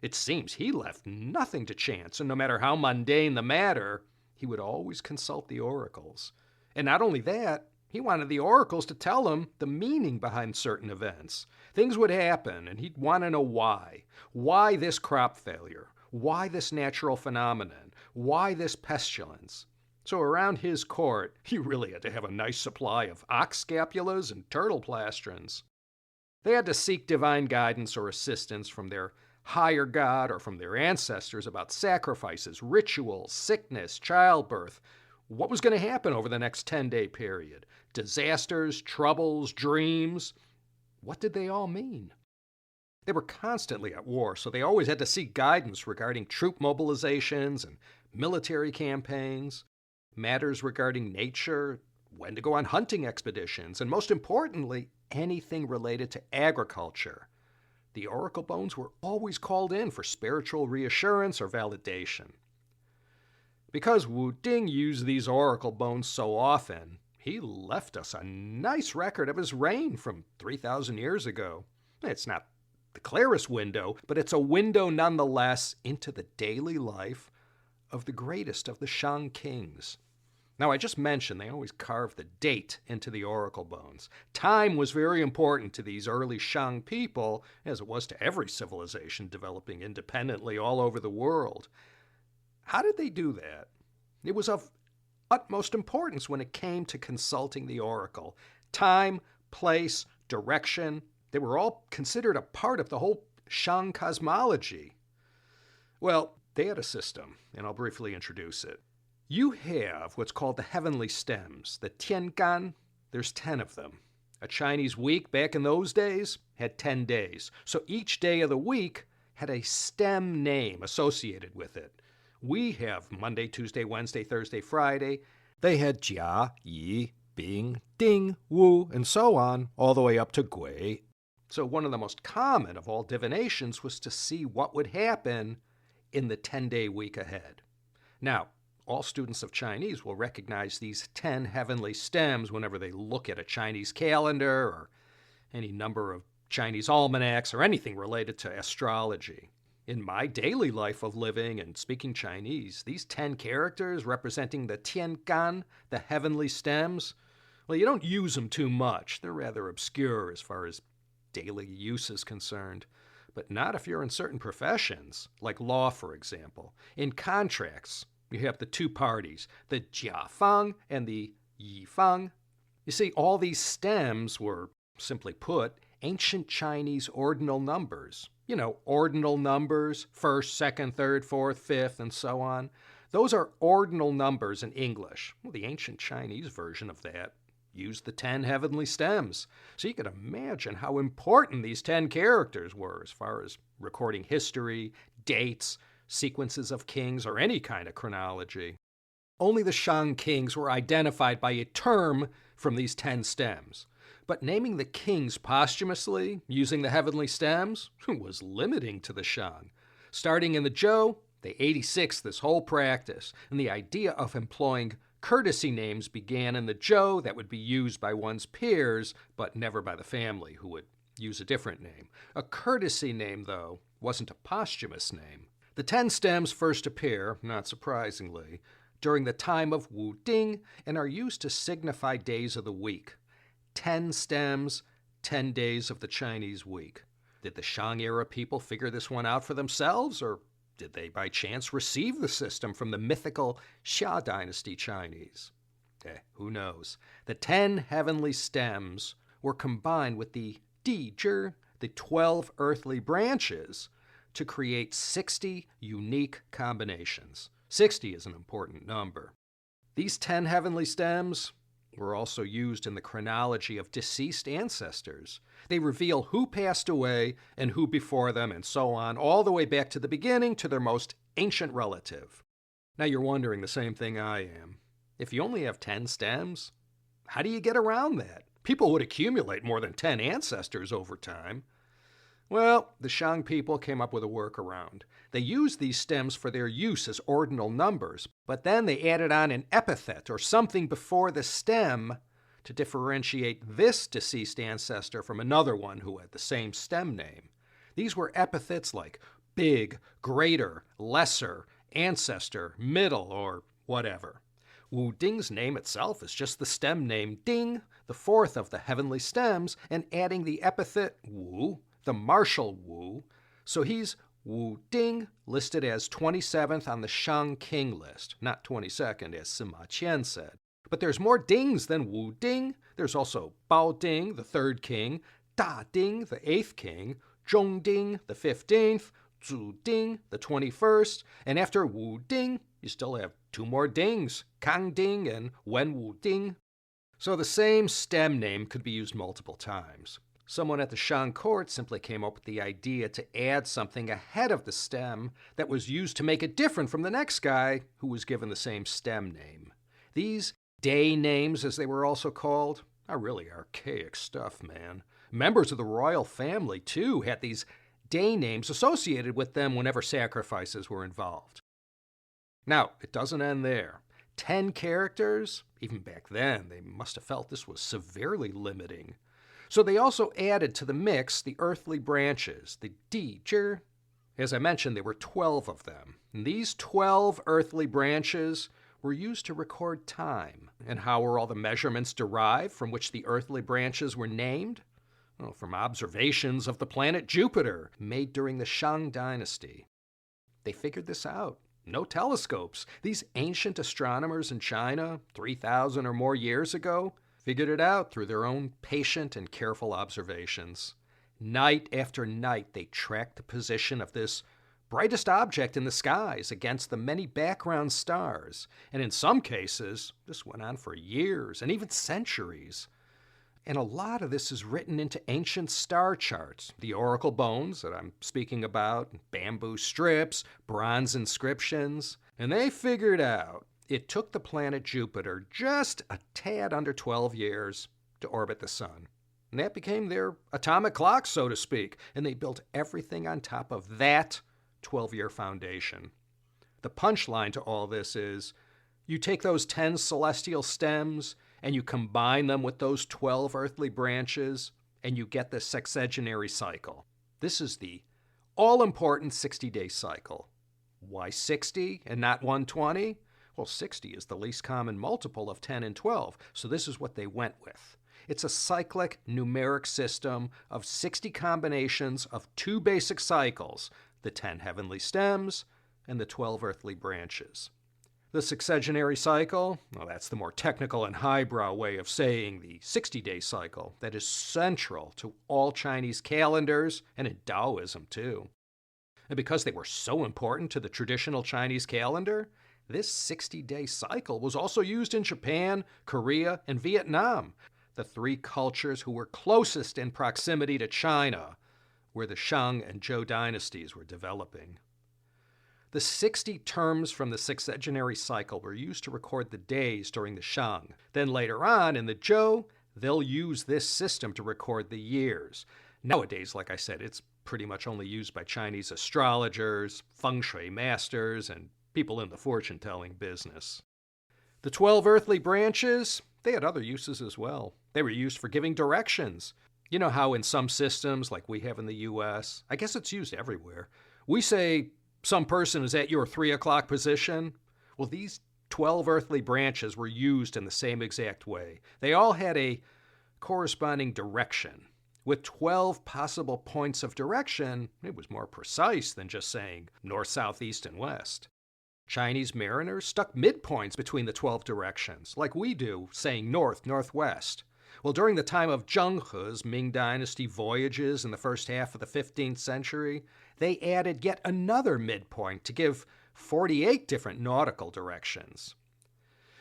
It seems he left nothing to chance, and no matter how mundane the matter, he would always consult the oracles. And not only that, he wanted the oracles to tell him the meaning behind certain events. Things would happen, and he'd want to know why. Why this crop failure? Why this natural phenomenon? Why this pestilence? So around his court, he really had to have a nice supply of ox scapulas and turtle plastrons. They had to seek divine guidance or assistance from their higher god or from their ancestors about sacrifices, rituals, sickness, childbirth. What was going to happen over the next 10-day period? Disasters, troubles, dreams. What did they all mean? They were constantly at war, so they always had to seek guidance regarding troop mobilizations and military campaigns, matters regarding nature, when to go on hunting expeditions, and most importantly, anything related to agriculture. The oracle bones were always called in for spiritual reassurance or validation. Because Wu Ding used these oracle bones so often, he left us a nice record of his reign from 3,000 years ago. It's not the clearest window, but it's a window nonetheless into the daily life of the greatest of the Shang kings. Now, I just mentioned they always carved the date into the oracle bones. Time was very important to these early Shang people, as it was to every civilization developing independently all over the world. How did they do that? It was of utmost importance when it came to consulting the oracle. Time, place, direction, they were all considered a part of the whole Shang cosmology. Well, they had a system, and I'll briefly introduce it. You have what's called the heavenly stems, the Tiangan. There's 10 of them. A Chinese week back in those days had 10 days. So each day of the week had a stem name associated with it. We have Monday, Tuesday, Wednesday, Thursday, Friday. They had Jia, Yi, Bing, Ding, Wu, and so on, all the way up to Gui. So one of the most common of all divinations was to see what would happen in the 10-day week ahead. Now, all students of Chinese will recognize these 10 heavenly stems whenever they look at a Chinese calendar or any number of Chinese almanacs or anything related to astrology. In my daily life of living and speaking Chinese, these 10 characters representing the Tiangan, the heavenly stems, well, you don't use them too much. They're rather obscure as far as daily use is concerned. But not if you're in certain professions, like law, for example. In contracts, you have the two parties, the Jiafang and the Yifang. You see, all these stems were, simply put, ancient Chinese ordinal numbers. You know, ordinal numbers, first, second, third, fourth, fifth, and so on. Those are ordinal numbers in English. Well, the ancient Chinese version of that used the 10 heavenly stems. So you can imagine how important these 10 characters were as far as recording history, dates, sequences of kings, or any kind of chronology. Only the Shang kings were identified by a term from these 10 stems. But naming the kings posthumously, using the heavenly stems, was limiting to the Shang. Starting in the Zhou, they 86th this whole practice, and the idea of employing courtesy names began in the Zhou that would be used by one's peers, but never by the family, who would use a different name. A courtesy name, though, wasn't a posthumous name. The 10 stems first appear, not surprisingly, during the time of Wu Ding and are used to signify days of the week. 10 stems, 10 days of the Chinese week. Did the Shang era people figure this one out for themselves, or Did they by chance receive the system from the mythical Zhou Dynasty Chinese? Who knows? The 10 heavenly stems were combined with the Di-zhi, the 12 earthly branches, to create 60 unique combinations. 60 is an important number. These 10 heavenly stems were also used in the chronology of deceased ancestors. They reveal who passed away and who before them, and so on, all the way back to the beginning to their most ancient relative. Now you're wondering the same thing I am. If you only have 10 stems, how do you get around that? People would accumulate more than 10 ancestors over time. Well, the Shang people came up with a workaround. They used these stems for their use as ordinal numbers, but then they added on an epithet or something before the stem to differentiate this deceased ancestor from another one who had the same stem name. These were epithets like big, greater, lesser, ancestor, middle, or whatever. Wu Ding's name itself is just the stem name Ding, the fourth of the heavenly stems, and adding the epithet Wu, the martial Wu, so he's Wu Ding, listed as 27th on the Shang king list, not 22nd as Sima Qian said. But there's more Dings than Wu Ding. There's also Bao Ding, the third king, Da Ding, the eighth king, Zhong Ding, the 15th, Zhu Ding, the 21st, and after Wu Ding, you still have two more Dings, Kang Ding and Wen Wu Ding. So the same stem name could be used multiple times. Someone at the Shang court simply came up with the idea to add something ahead of the stem that was used to make it different from the next guy who was given the same stem name. These day names, as they were also called, are really archaic stuff, man. Members of the royal family, too, had these day names associated with them whenever sacrifices were involved. Now, it doesn't end there. 10 characters? Even back then, they must have felt this was severely limiting. So they also added to the mix the earthly branches, the Di-zhi. As I mentioned, there were 12 of them. And these 12 earthly branches were used to record time. And how were all the measurements derived from which the earthly branches were named? Well, from observations of the planet Jupiter made during the Shang Dynasty. They figured this out. No telescopes. These ancient astronomers in China, 3,000 or more years ago, figured it out through their own patient and careful observations. Night after night, they tracked the position of this brightest object in the skies against the many background stars. And in some cases, this went on for years and even centuries. And a lot of this is written into ancient star charts, the oracle bones that I'm speaking about, bamboo strips, bronze inscriptions. And they figured out it took the planet Jupiter just a tad under 12 years to orbit the sun. And that became their atomic clock, so to speak, and they built everything on top of that 12-year foundation. The punchline to all this is, you take those 10 celestial stems and you combine them with those 12 earthly branches, and you get the sexagenary cycle. This is the all-important 60-day cycle. Why 60 and not 120? Well, 60 is the least common multiple of 10 and 12, so this is what they went with. It's a cyclic numeric system of 60 combinations of two basic cycles, the 10 heavenly stems and the 12 earthly branches. The sexagenary cycle, well, that's the more technical and highbrow way of saying the 60-day cycle that is central to all Chinese calendars and in Taoism too. And because they were so important to the traditional Chinese calendar, this 60-day cycle was also used in Japan, Korea, and Vietnam, the three cultures who were closest in proximity to China, where the Shang and Zhou dynasties were developing. The 60 terms from the sexagenary cycle were used to record the days during the Shang. Then later on, in the Zhou, they'll use this system to record the years. Nowadays, like I said, it's pretty much only used by Chinese astrologers, feng shui masters, and people in the fortune-telling business. The 12 earthly branches, they had other uses as well. They were used for giving directions. You know how in some systems, like we have in the U.S., I guess it's used everywhere, we say some person is at your 3 o'clock position. Well, these 12 earthly branches were used in the same exact way. They all had a corresponding direction, With 12 possible points of direction, it was more precise than just saying north, south, east, and west. Chinese mariners stuck midpoints between the 12 directions, like we do, saying north, northwest. Well, during the time of Zheng He's Ming Dynasty voyages in the first half of the 15th century, they added yet another midpoint to give 48 different nautical directions.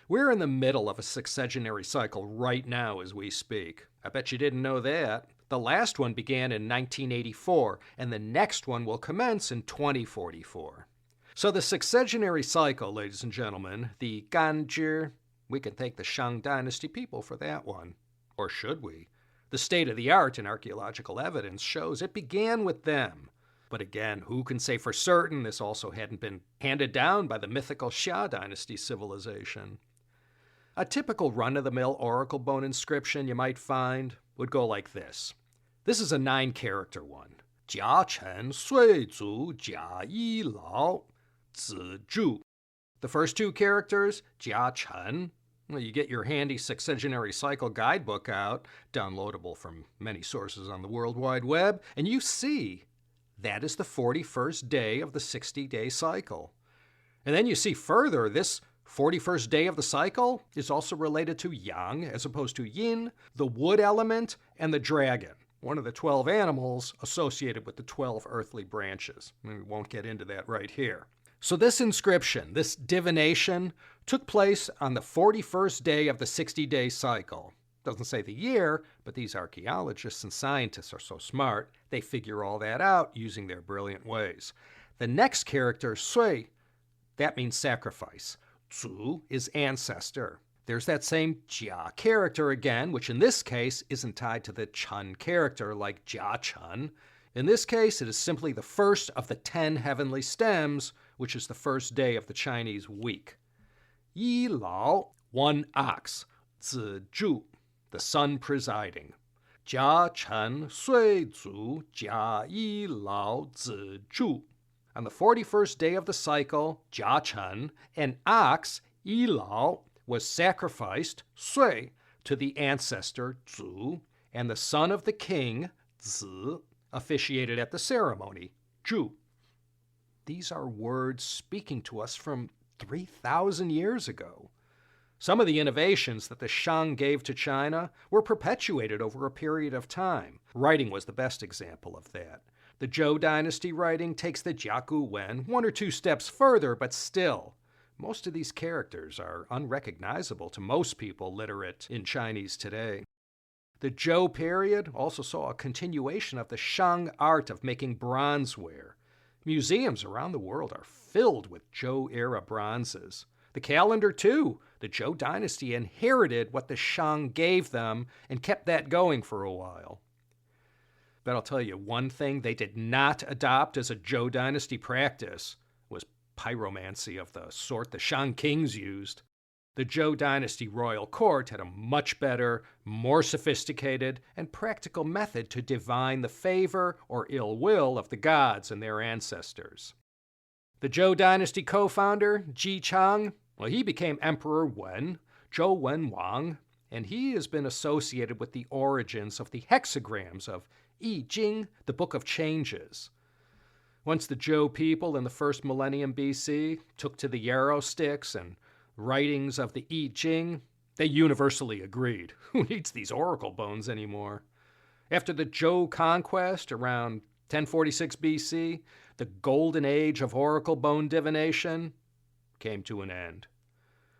We're in the middle of a sexagenary cycle right now as we speak. I bet you didn't know that. The last one began in 1984, and the next one will commence in 2044. So the sexagenary cycle, ladies and gentlemen, the Ganzhi, we can thank the Shang Dynasty people for that one. Or should we? The state of the art in archaeological evidence shows it began with them. But again, who can say for certain this also hadn't been handed down by the mythical Xia Dynasty civilization? A typical run-of-the-mill oracle bone inscription you might find would go like this. This is a 9-character one. Jia Chen Sui Zu Jia Yi Lao Zi Zhu. The first 2 characters, Jia Chen. Well, you get your handy sexagenary cycle guidebook out, downloadable from many sources on the World Wide Web, and you see that is the 41st day of the 60-day cycle. And then you see further, this 41st day of the cycle is also related to Yang as opposed to Yin, the wood element, and the dragon, one of the 12 animals associated with the 12 earthly branches. We won't get into that right here. So this inscription, this divination, took place on the 41st day of the 60-day cycle. Doesn't say the year, but these archaeologists and scientists are so smart, they figure all that out using their brilliant ways. The next character, Sui, that means sacrifice. Zu is ancestor. There's that same Jia character again, which in this case isn't tied to the Chen character like Jia Chen. In this case, it is simply the first of the 10 heavenly stems, which is the first day of the Chinese week. Yi Lao, 1 ox. Zi Zhu, the sun presiding. Jia Chen Sui Zu Jia Yi Lao Zi Zhu. On the 41st day of the cycle, Jia Chen, an ox, Yi Lao, was sacrificed, Sui, to the ancestor, Zu, and the son of the king, Zi, officiated at the ceremony, Zhu. These are words speaking to us from 3,000 years ago. Some of the innovations that the Shang gave to China were perpetuated over a period of time. Writing was the best example of that. The Zhou Dynasty writing takes the Jiagu Wen 1 or 2 steps further, but still, most of these characters are unrecognizable to most people literate in Chinese today. The Zhou period also saw a continuation of the Shang art of making bronzeware. Museums around the world are filled with Zhou-era bronzes. The calendar, too. The Zhou Dynasty inherited what the Shang gave them and kept that going for a while. But I'll tell you, one thing they did not adopt as a Zhou Dynasty practice was pyromancy of the sort the Shang kings used. The Zhou Dynasty royal court had a much better, more sophisticated, and practical method to divine the favor or ill will of the gods and their ancestors. The Zhou Dynasty co-founder, Ji Chang, well, he became Emperor Wen, Zhou Wen Wang, and he has been associated with the origins of the hexagrams of I Ching, the Book of Changes. Once the Zhou people in the first millennium BC took to the yarrow sticks and writings of the I Ching, they universally agreed. Who needs these oracle bones anymore? After the Zhou conquest around 1046 BC, the golden age of oracle bone divination came to an end.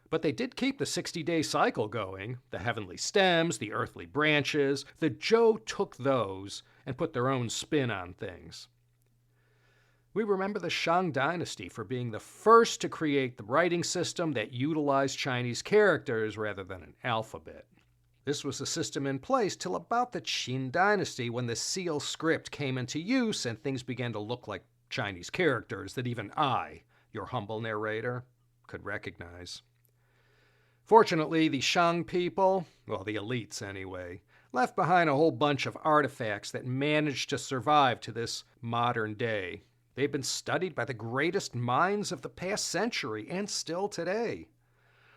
But they did keep the 60-day cycle going, the heavenly stems, the earthly branches. The Zhou took those and put their own spin on things. We remember the Shang Dynasty for being the first to create the writing system that utilized Chinese characters rather than an alphabet. This was a system in place till about the Qin Dynasty when the seal script came into use and things began to look like Chinese characters that even I, your humble narrator, could recognize. Fortunately, the Shang people, well, the elites anyway, left behind a whole bunch of artifacts that managed to survive to this modern day. They've been studied by the greatest minds of the past century and still today.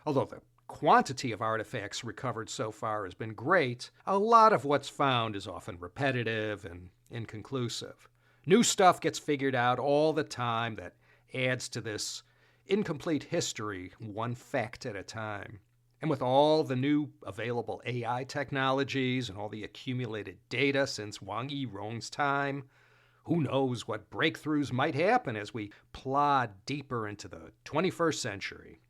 Although the quantity of artifacts recovered so far has been great, a lot of what's found is often repetitive and inconclusive. New stuff gets figured out all the time that adds to this incomplete history, one fact at a time. And with all the new available AI technologies and all the accumulated data since Wang Yirong's time, who knows what breakthroughs might happen as we plod deeper into the 21st century.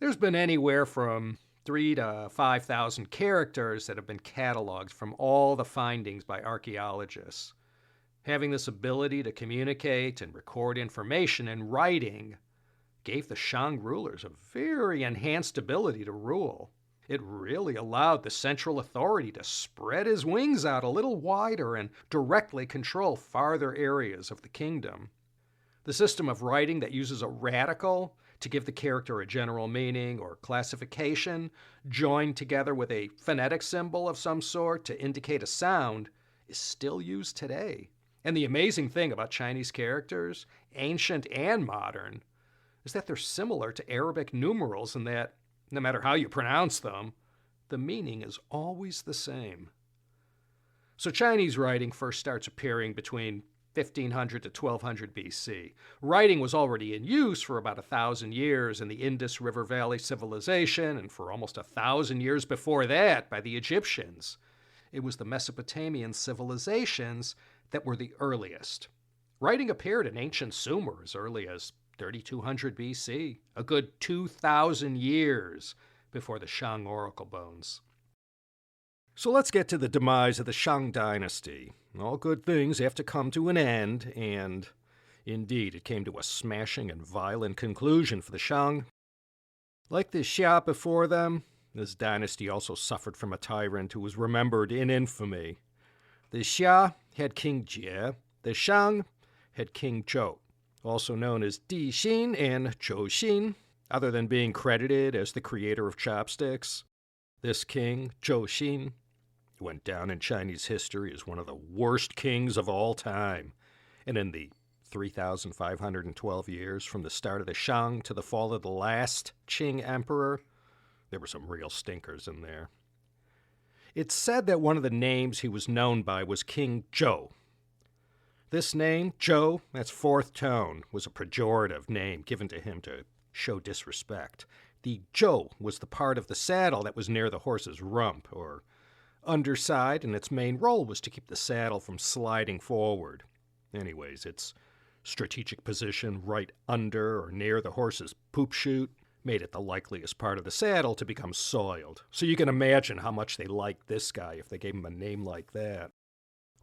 There's been anywhere from 3,000 to 5,000 characters that have been cataloged from all the findings by archaeologists. Having this ability to communicate and record information in writing gave the Shang rulers a very enhanced ability to rule. It really allowed the central authority to spread his wings out a little wider and directly control farther areas of the kingdom. The system of writing that uses a radical to give the character a general meaning or classification, joined together with a phonetic symbol of some sort to indicate a sound, is still used today. And the amazing thing about Chinese characters, ancient and modern, is that they're similar to Arabic numerals in that, no matter how you pronounce them, the meaning is always the same. So Chinese writing first starts appearing between 1500 to 1200 BC. Writing was already in use for about 1,000 years in the Indus River Valley civilization, and for almost 1,000 years before that by the Egyptians. It was the Mesopotamian civilizations that were the earliest. Writing appeared in ancient Sumer as early as 3200 BC, a good 2,000 years before the Shang oracle bones. So let's get to the demise of the Shang dynasty. All good things have to come to an end, and indeed it came to a smashing and violent conclusion for the Shang. Like the Xia before them, this dynasty also suffered from a tyrant who was remembered in infamy. The Xia had King Jie, the Shang had King Zhou, also known as Di Xin and Zhou Xin, other than being credited as the creator of chopsticks. This king, Zhou Xin, went down in Chinese history as one of the worst kings of all time. And in the 3,512 years from the start of the Shang to the fall of the last Qing emperor, there were some real stinkers in there. It's said that one of the names he was known by was King Zhou. This name, Zhou, that's fourth tone, was a pejorative name given to him to show disrespect. The Zhou was the part of the saddle that was near the horse's rump, or underside, and its main role was to keep the saddle from sliding forward. Anyways, its strategic position right under or near the horse's poop chute made it the likeliest part of the saddle to become soiled. So you can imagine how much they liked this guy if they gave him a name like that.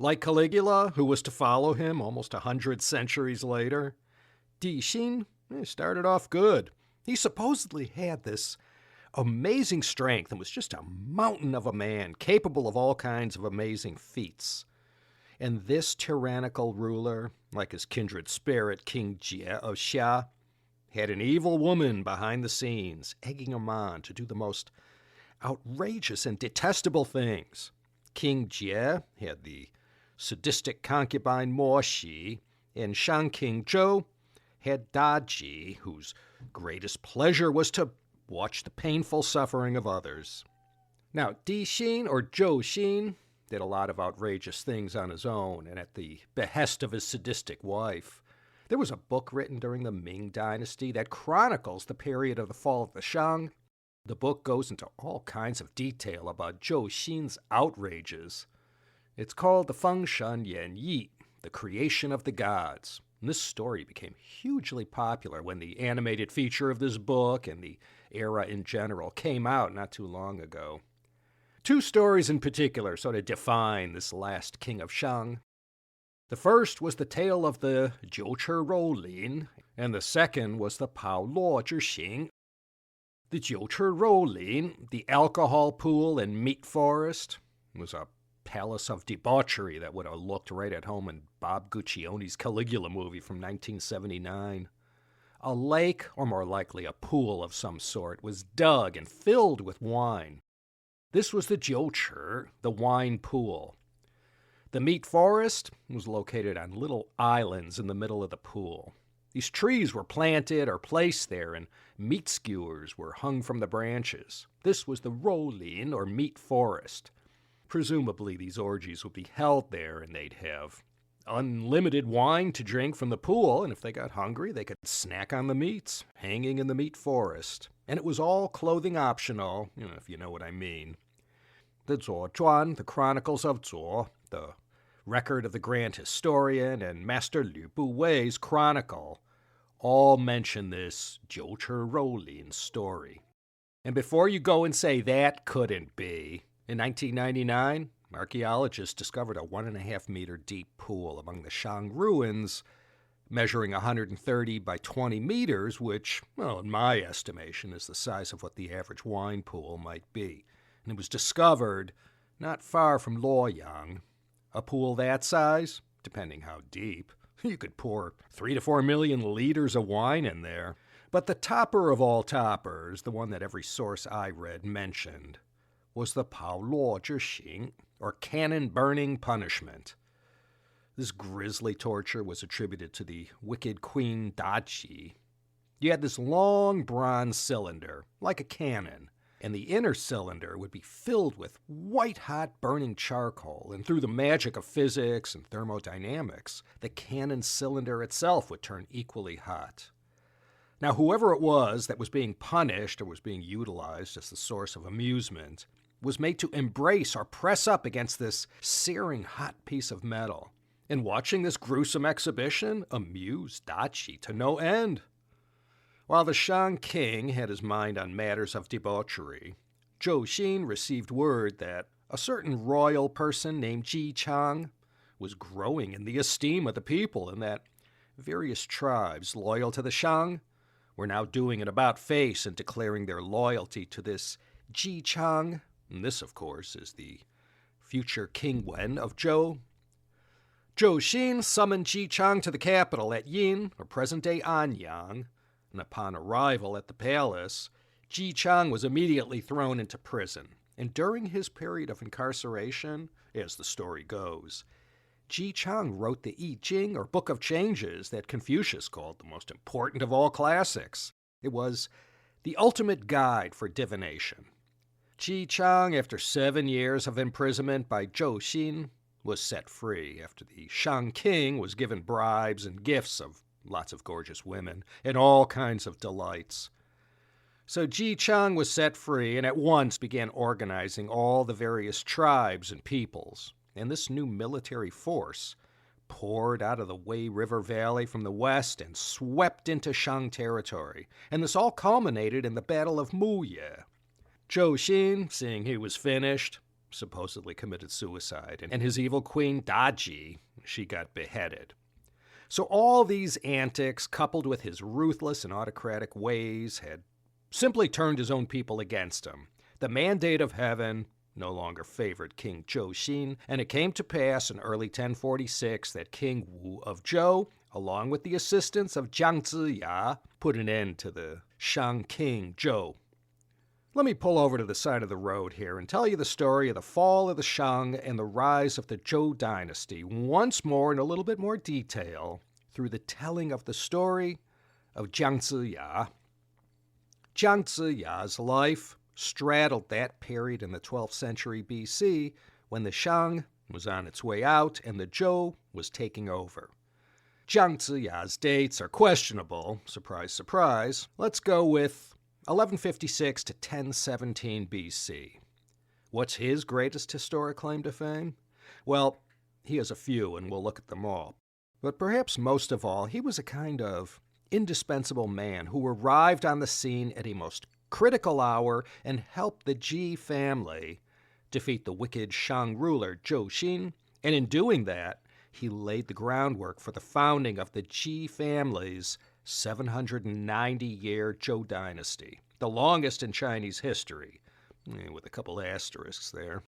Like Caligula, who was to follow him almost 100 centuries later, Di Xin started off good. He supposedly had this amazing strength and was just a mountain of a man, capable of all kinds of amazing feats. And this tyrannical ruler, like his kindred spirit, King Jie of Xia, had an evil woman behind the scenes, egging him on to do the most outrageous and detestable things. King Jie had the sadistic concubine Mo Xi, and Shang King Zhou had Da Ji, whose greatest pleasure was to watch the painful suffering of others. Now, Di Xin, or Zhou Xin, did a lot of outrageous things on his own and at the behest of his sadistic wife. There was a book written during the Ming Dynasty that chronicles the period of the fall of the Shang. The book goes into all kinds of detail about Zhou Xin's outrages. It's called the Feng Shen Yan Yi, the creation of the gods. And this story became hugely popular when the animated feature of this book and the era in general came out not too long ago. Two stories in particular sort of define this last king of Shang. The first was the tale of the Jiu Rou Lin, and the second was the Pao Luo Zhi Xing. The Jiu Rou Lin, the alcohol pool and meat forest, was a palace of debauchery that would have looked right at home in Bob Guccione's Caligula movie from 1979. A lake, or more likely a pool of some sort, was dug and filled with wine. This was the Jiu, the wine pool. The meat forest was located on little islands in the middle of the pool. These trees were planted or placed there, and meat skewers were hung from the branches. This was the rolin, or meat forest. Presumably these orgies would be held there, and they'd have unlimited wine to drink from the pool, and if they got hungry, they could snack on the meats hanging in the meat forest. And it was all clothing optional, if you know what I mean. The Zhou Zhuan, the Chronicles of Zhou, the record of the Grand Historian, and Master Liu Buwei's Chronicle all mention this Jiuchi Rolin story. And before you go and say that couldn't be, in 1999, archaeologists discovered a 1.5-meter deep pool among the Shang ruins, measuring 130 by 20 meters, which, well, in my estimation, is the size of what the average wine pool might be. And it was discovered not far from Luoyang. A pool that size, depending how deep, you could pour 3 to 4 million liters of wine in there. But the topper of all toppers, the one that every source I read mentioned, was the Pao Luo Zhixing, or cannon-burning punishment. This grisly torture was attributed to the wicked Queen Daji. You had this long bronze cylinder, like a cannon, and the inner cylinder would be filled with white-hot burning charcoal, and through the magic of physics and thermodynamics, the cannon cylinder itself would turn equally hot. Now, whoever it was that was being punished or was being utilized as the source of amusement was made to embrace or press up against this searing hot piece of metal. And watching this gruesome exhibition amused Daji to no end. While the Shang king had his mind on matters of debauchery, Zhou Xin received word that a certain royal person named Ji Chang was growing in the esteem of the people, and that various tribes loyal to the Shang were now doing an about-face and declaring their loyalty to this Ji Chang. And this, of course, is the future King Wen of Zhou. Zhou Xin summoned Ji Chang to the capital at Yin, or present-day Anyang, and upon arrival at the palace, Ji Chang was immediately thrown into prison. And during his period of incarceration, as the story goes, Ji Chang wrote the I Ching, or Book of Changes, that Confucius called the most important of all classics. It was the ultimate guide for divination. Ji Chang, after 7 years of imprisonment by Zhou Xin, was set free after the Shang king was given bribes and gifts of lots of gorgeous women and all kinds of delights. So Ji Chang was set free and at once began organizing all the various tribes and peoples. And this new military force poured out of the Wei River Valley from the west and swept into Shang territory. And this all culminated in the Battle of Muye. Zhou Xin, seeing he was finished, supposedly committed suicide, and his evil queen Daji, she got beheaded. So all these antics, coupled with his ruthless and autocratic ways, had simply turned his own people against him. The mandate of heaven no longer favored King Zhou Xin, and it came to pass in early 1046 that King Wu of Zhou, along with the assistance of Jiang Ziya, put an end to the Shang king Zhou. Let me pull over to the side of the road here and tell you the story of the fall of the Shang and the rise of the Zhou Dynasty once more in a little bit more detail through the telling of the story of Jiang Ziya. Jiang Ziya's life straddled that period in the 12th century BC when the Shang was on its way out and the Zhou was taking over. Jiang Ziya's dates are questionable, surprise, surprise. Let's go with 1156 to 1017 BC. What's his greatest historic claim to fame? Well, he has a few, and we'll look at them all. But perhaps most of all, he was a kind of indispensable man who arrived on the scene at a most critical hour and helped the Ji family defeat the wicked Shang ruler Zhou Xin, and in doing that, he laid the groundwork for the founding of the Ji family's 790-year Zhou Dynasty, the longest in Chinese history, with a couple asterisks there.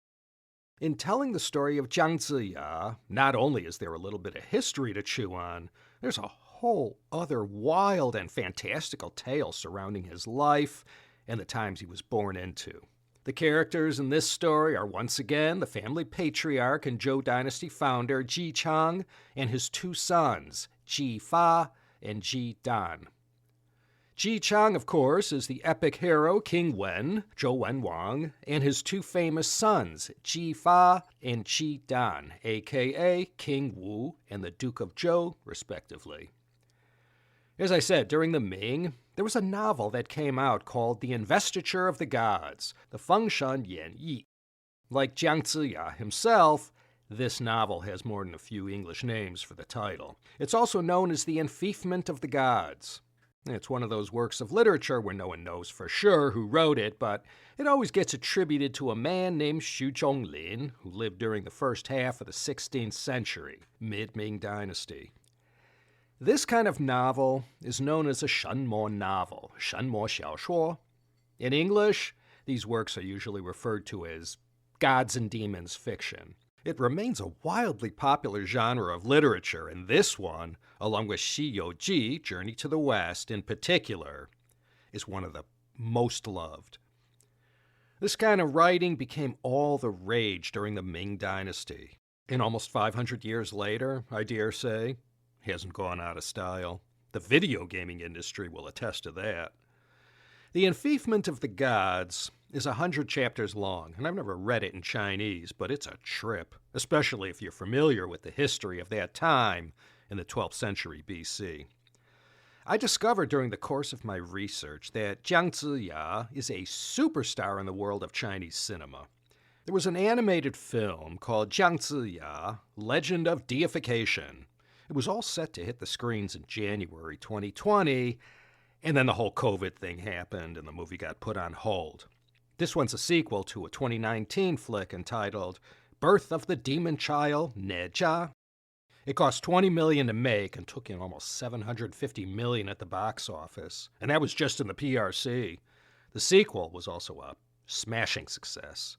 In telling the story of Jiang Ziya, not only is there a little bit of history to chew on, there's a whole other wild and fantastical tale surrounding his life and the times he was born into. The characters in this story are once again the family patriarch and Zhou Dynasty founder Ji Chang and his two sons, Ji Fa and Ji Dan. Ji Chang, of course, is the epic hero King Wen, Zhou Wenwang, and his two famous sons, Ji Fa and Ji Dan, a.k.a. King Wu and the Duke of Zhou, respectively. As I said, during the Ming, there was a novel that came out called The Investiture of the Gods, the Fengshan Yan Yi. Like Jiang Ziya himself, this novel has more than a few English names for the title. It's also known as The Enfeoffment of the Gods. It's one of those works of literature where no one knows for sure who wrote it, but it always gets attributed to a man named Xu Zhonglin, who lived during the first half of the 16th century, mid-Ming dynasty. This kind of novel is known as a shenmo novel, shenmo xiaoshuo. In English, these works are usually referred to as gods and demons fiction. It remains a wildly popular genre of literature, and this one, along with Xi You Ji, Journey to the West in particular, is one of the most loved. This kind of writing became all the rage during the Ming Dynasty. And almost 500 years later, I dare say, hasn't gone out of style. The video gaming industry will attest to that. The Enfeoffment of the Gods is 100 chapters long, and I've never read it in Chinese, but it's a trip, especially if you're familiar with the history of that time in the 12th century BC. I discovered during the course of my research that Jiang Ziya is a superstar in the world of Chinese cinema. There was an animated film called Jiang Ziya, Legend of Deification. It was all set to hit the screens in January 2020, and then the whole COVID thing happened and the movie got put on hold. This one's a sequel to a 2019 flick entitled Birth of the Demon Child, Nejia. It cost $20 million to make and took in almost $750 million at the box office, and that was just in the PRC. The sequel was also a smashing success.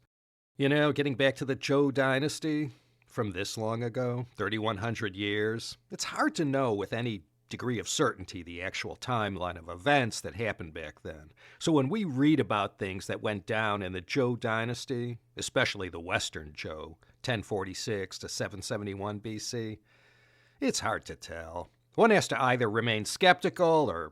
You know, getting back to the Zhou Dynasty from this long ago, 3,100 years, it's hard to know with any degree of certainty the actual timeline of events that happened back then. So when we read about things that went down in the Zhou Dynasty, especially the Western Zhou, 1046 to 771 BC, it's hard to tell. One has to either remain skeptical or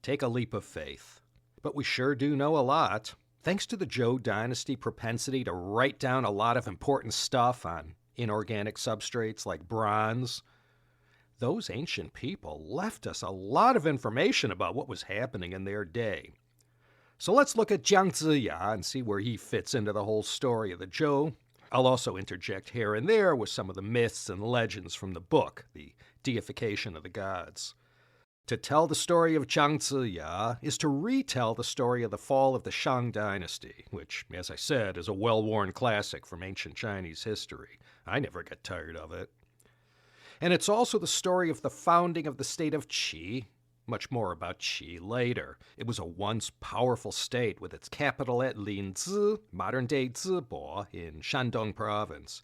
take a leap of faith. But we sure do know a lot. Thanks to the Zhou Dynasty propensity to write down a lot of important stuff on inorganic substrates like bronze, those ancient people left us a lot of information about what was happening in their day. So let's look at Jiang Ziya and see where he fits into the whole story of the Zhou. I'll also interject here and there with some of the myths and legends from the book, The Deification of the Gods. To tell the story of Jiang Ziya is to retell the story of the fall of the Shang dynasty, which, as I said, is a well-worn classic from ancient Chinese history. I never get tired of it. And it's also the story of the founding of the state of Qi. Much more about Qi later. It was a once powerful state with its capital at Linzi, modern-day Zibo, in Shandong province.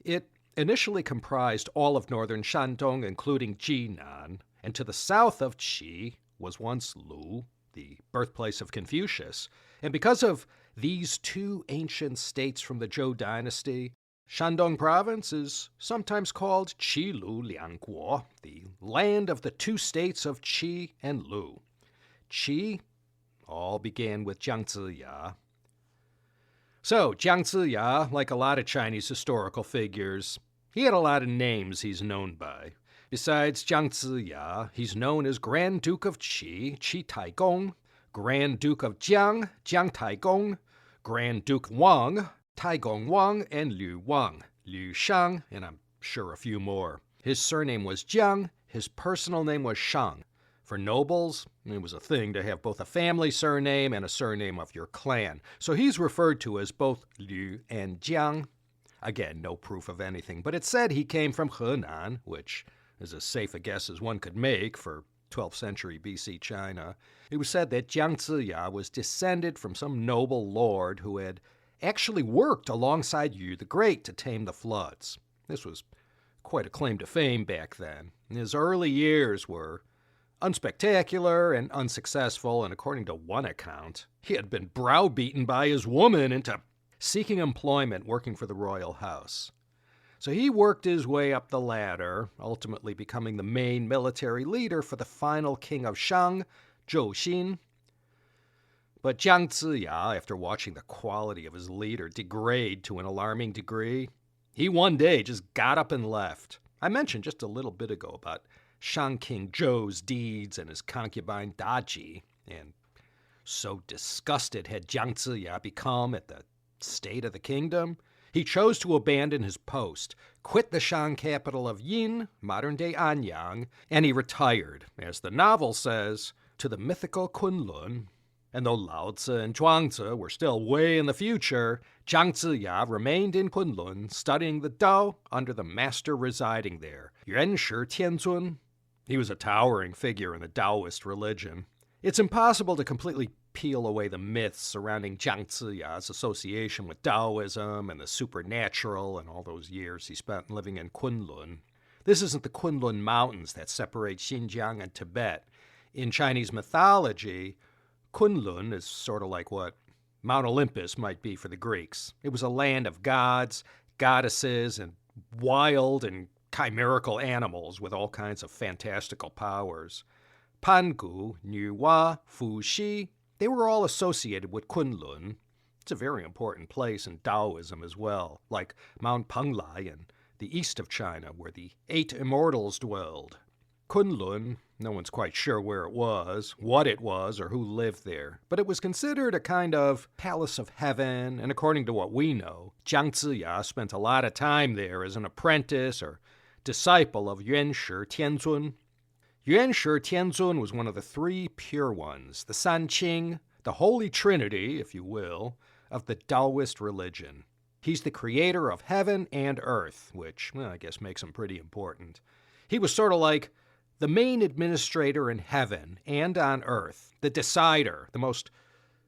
It initially comprised all of northern Shandong, including Jinan, and to the south of Qi was once Lu, the birthplace of Confucius. And because of these two ancient states from the Zhou dynasty, Shandong province is sometimes called Qi-Lu Liangguo, the land of the two states of Qi and Lu. Qi all began with Jiang Ziya. So, Jiang Ziya, like a lot of Chinese historical figures, he had a lot of names he's known by. Besides Jiang Ziya, he's known as Grand Duke of Qi, Qi Taigong, Grand Duke of Jiang, Jiang Taigong, Grand Duke Wang, Taigong Wang, and Liu Wang, Liu Shang, and I'm sure a few more. His surname was Jiang, his personal name was Shang. For nobles, it was a thing to have both a family surname and a surname of your clan, so he's referred to as both Liu and Jiang. Again, no proof of anything, but it said he came from Henan, which is as safe a guess as one could make for 12th century BC China. It was said that Jiang Ziya was descended from some noble lord who had actually worked alongside Yu the Great to tame the floods. This was quite a claim to fame back then. His early years were unspectacular and unsuccessful, and according to one account, he had been browbeaten by his woman into seeking employment working for the royal house. So he worked his way up the ladder, ultimately becoming the main military leader for the final king of Shang, Zhou Xin. But Jiang Ziya, after watching the quality of his leader degrade to an alarming degree, he one day just got up and left. I mentioned just a little bit ago about Shang King Zhou's deeds and his concubine Daji, and so disgusted had Jiang Ziya become at the state of the kingdom, he chose to abandon his post, quit the Shang capital of Yin, modern-day Anyang, and he retired, as the novel says, to the mythical Kunlun. And though Lao Tzu and Zhuangzi were still way in the future, Jiang Ziya remained in Kunlun, studying the Tao under the master residing there, Yuan Shi Tianzun. He was a towering figure in the Taoist religion. It's impossible to completely peel away the myths surrounding Jiang Ziya's association with Taoism and the supernatural and all those years he spent living in Kunlun. This isn't the Kunlun Mountains that separate Xinjiang and Tibet. In Chinese mythology, Kunlun is sort of like what Mount Olympus might be for the Greeks. It was a land of gods, goddesses, and wild and chimerical animals with all kinds of fantastical powers. Pangu, Nuwa, Fuxi, they were all associated with Kunlun. It's a very important place in Taoism as well, like Mount Penglai in the east of China, where the 8 immortals dwelled. Kunlun, no one's quite sure where it was, what it was, or who lived there, but it was considered a kind of palace of heaven, and according to what we know, Jiang Ziya spent a lot of time there as an apprentice or disciple of Yuan Shi Tianzun. Yuan Shi Tianzun was one of the 3 pure ones, the Sanqing, the Holy Trinity, if you will, of the Taoist religion. He's the creator of heaven and earth, which, well, I guess makes him pretty important. He was sort of like the main administrator in heaven and on earth, the decider, the most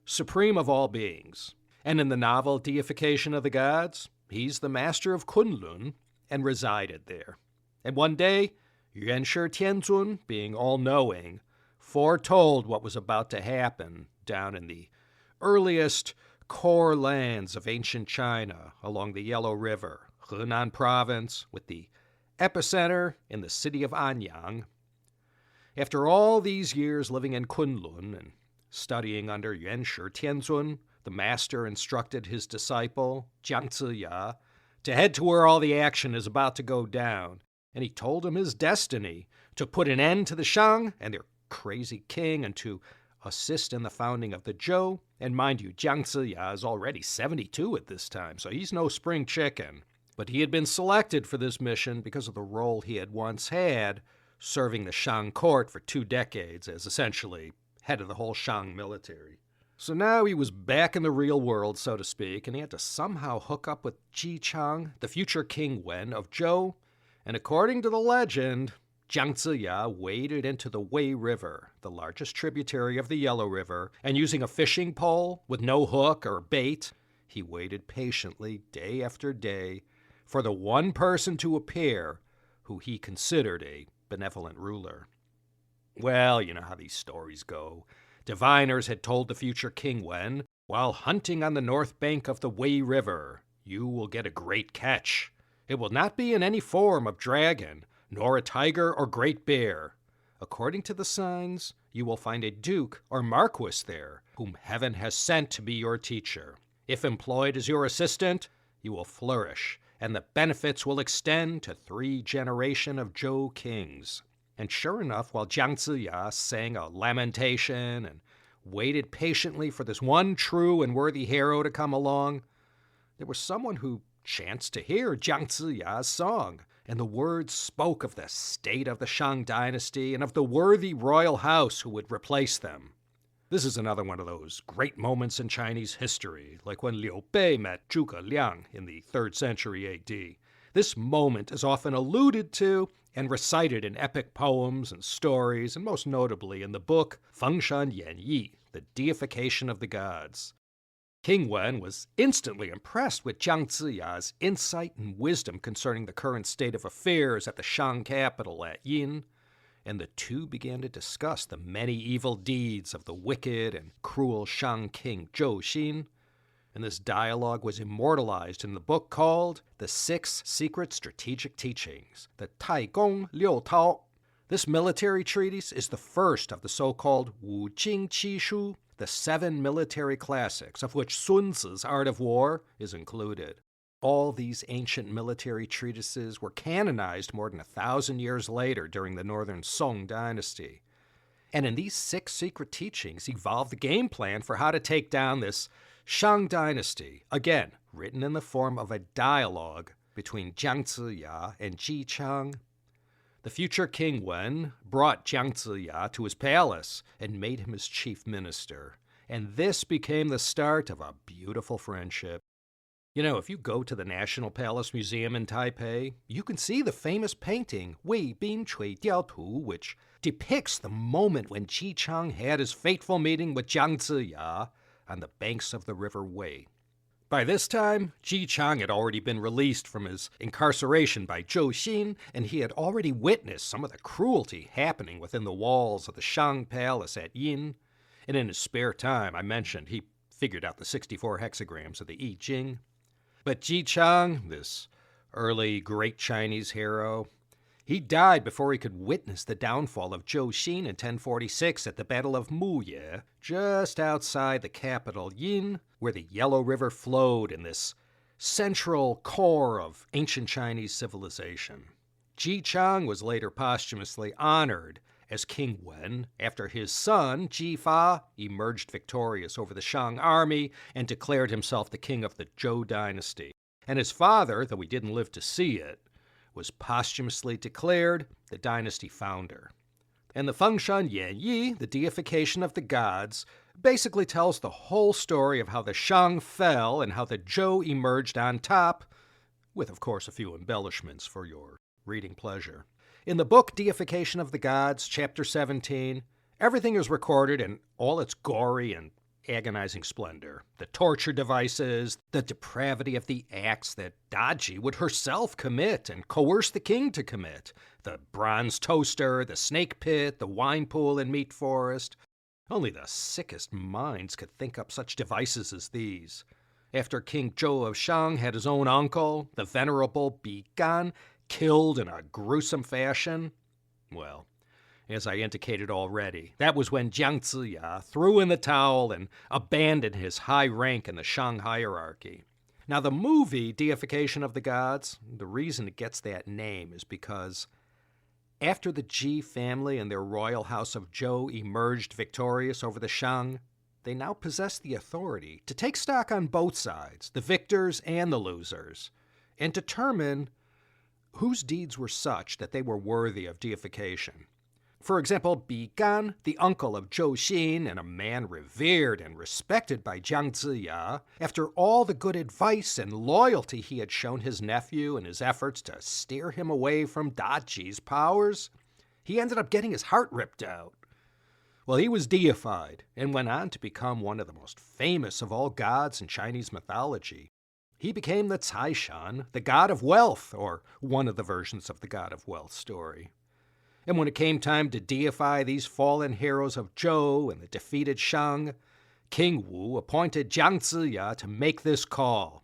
supreme of all beings. And in the novel Deification of the Gods, he's the master of Kunlun and resided there. And one day, Yuan Shi Tianzun, being all-knowing, foretold what was about to happen down in the earliest core lands of ancient China along the Yellow River, Henan province, with the epicenter in the city of Anyang. After all these years living in Kunlun and studying under Yuan Shi Tianzun, the master instructed his disciple, Jiang Ziya, to head to where all the action is about to go down, and he told him his destiny, to put an end to the Shang and their crazy king and to assist in the founding of the Zhou. And mind you, Jiang Ziya is already 72 at this time, so he's no spring chicken. But he had been selected for this mission because of the role he had once had, serving the Shang court for 2 decades as essentially head of the whole Shang military. So now he was back in the real world, so to speak, and he had to somehow hook up with Ji Chang, the future King Wen of Zhou. And according to the legend, Jiang Ziya waded into the Wei River, the largest tributary of the Yellow River, and using a fishing pole with no hook or bait, he waited patiently day after day for the one person to appear who he considered a benevolent ruler. Well, you know how these stories go. Diviners had told the future King Wen, while hunting on the north bank of the Wei River, you will get a great catch. It will not be in any form of dragon, nor a tiger or great bear. According to the signs, you will find a duke or marquis there, whom heaven has sent to be your teacher. If employed as your assistant, you will flourish, and the benefits will extend to 3 generations of Zhou kings. And sure enough, while Jiang Ziya sang a lamentation and waited patiently for this one true and worthy hero to come along, there was someone who chanced to hear Jiang Ziya's song, and the words spoke of the state of the Shang dynasty and of the worthy royal house who would replace them. This is another one of those great moments in Chinese history, like when Liu Bei met Zhuge Liang in the 3rd century A.D. This moment is often alluded to and recited in epic poems and stories, and most notably in the book Fengshan Yan Yi, The Deification of the Gods. King Wen was instantly impressed with Jiang Ziya's insight and wisdom concerning the current state of affairs at the Shang capital at Yin, and the two began to discuss the many evil deeds of the wicked and cruel Shang king Zhou Xin. And this dialogue was immortalized in the book called The Six Secret Strategic Teachings, the Taigong Liu Tao. This military treatise is the first of the so-called Wu Jing Qi Shu, the 7 military classics, of which Sun Tzu's Art of War is included. All these ancient military treatises were canonized more than 1,000 years later during the northern Song dynasty. And in these 6 secret teachings evolved the game plan for how to take down this Shang dynasty, again, written in the form of a dialogue between Jiang Ziya and Chang. The future King Wen brought Jiang Ziya to his palace and made him his chief minister. And this became the start of a beautiful friendship. You know, if you go to the National Palace Museum in Taipei, you can see the famous painting Wei Bin Cui Diao Tu, which depicts the moment when Chang had his fateful meeting with Jiang Ziya on the banks of the river Wei. By this time, Chang had already been released from his incarceration by Zhou Xin, and he had already witnessed some of the cruelty happening within the walls of the Shang Palace at Yin. And in his spare time, I mentioned, he figured out the 64 hexagrams of the I Ching. But Chang, this early great Chinese hero, he died before he could witness the downfall of Zhou Xin in 1046 at the Battle of Muye, just outside the capital Yin, where the Yellow River flowed in this central core of ancient Chinese civilization. Chang was later posthumously honored as King Wen after his son, Fa, emerged victorious over the Shang army and declared himself the king of the Zhou Dynasty. And his father, though he didn't live to see it, was posthumously declared the dynasty founder. And the Fengshan Yan Yi, the deification of the gods, basically tells the whole story of how the Shang fell and how the Zhou emerged on top, with, of course, a few embellishments for your reading pleasure. In the book Deification of the Gods, Chapter 17, everything is recorded in all its gory and agonizing splendor. The torture devices, the depravity of the acts that Daji would herself commit and coerce the king to commit, the bronze toaster, the snake pit, the wine pool and meat forest. Only the sickest minds could think up such devices as these. After King Zhou of Shang had his own uncle, the venerable Bi Gan, killed in a gruesome fashion, well, as I indicated already, that was when Jiang Ziya threw in the towel and abandoned his high rank in the Shang hierarchy. Now, the movie Deification of the Gods, the reason it gets that name is because after the Ji family and their royal house of Zhou emerged victorious over the Shang, they now possess the authority to take stock on both sides, the victors and the losers, and determine whose deeds were such that they were worthy of deification. For example, Bi Gan, the uncle of Zhou Xin and a man revered and respected by Jiang Ziya, after all the good advice and loyalty he had shown his nephew in his efforts to steer him away from Daji's powers, he ended up getting his heart ripped out. Well, he was deified and went on to become one of the most famous of all gods in Chinese mythology. He became the Caishan, the god of wealth, or one of the versions of the god of wealth story. And when it came time to deify these fallen heroes of Zhou and the defeated Shang, King Wu appointed Jiang Ziya to make this call.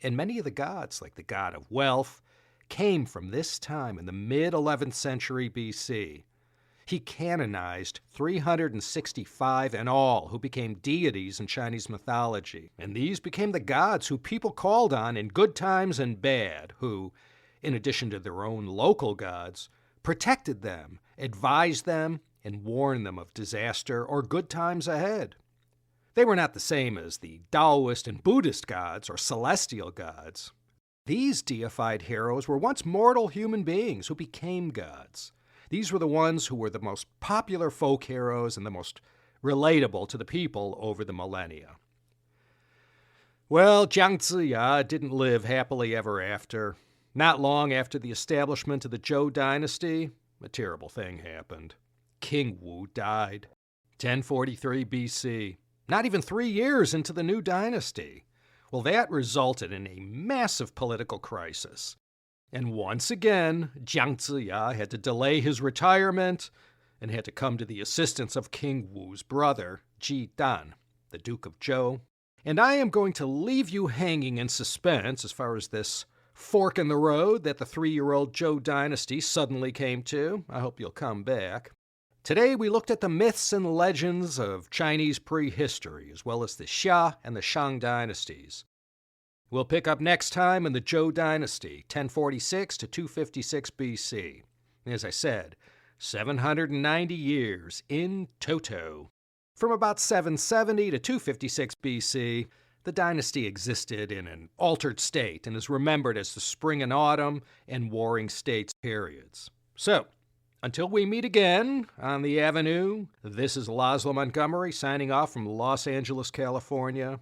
And many of the gods, like the god of wealth, came from this time in the mid-11th century BC. He canonized 365 in all who became deities in Chinese mythology. And these became the gods who people called on in good times and bad, who, in addition to their own local gods, protected them, advised them, and warned them of disaster or good times ahead. They were not the same as the Taoist and Buddhist gods or celestial gods. These deified heroes were once mortal human beings who became gods. These were the ones who were the most popular folk heroes and the most relatable to the people over the millennia. Well, Jiang Ziya didn't live happily ever after. Not long after the establishment of the Zhou Dynasty, a terrible thing happened. King Wu died. 1043 BC. Not even 3 years into the new dynasty. Well, that resulted in a massive political crisis. And once again, Jiang Ziya had to delay his retirement and had to come to the assistance of King Wu's brother, Ji Dan, the Duke of Zhou. And I am going to leave you hanging in suspense as far as this fork in the road that the 3-year-old Zhou Dynasty suddenly came to. I hope you'll come back. Today we looked at the myths and legends of Chinese prehistory, as well as the Xia and the Shang dynasties. We'll pick up next time in the Zhou Dynasty, 1046 to 256 BC. As I said, 790 years in toto. From about 770 to 256 BC, the dynasty existed in an altered state and is remembered as the Spring and Autumn and Warring States periods. So, until we meet again on the Avenue, this is Laszlo Montgomery signing off from Los Angeles, California.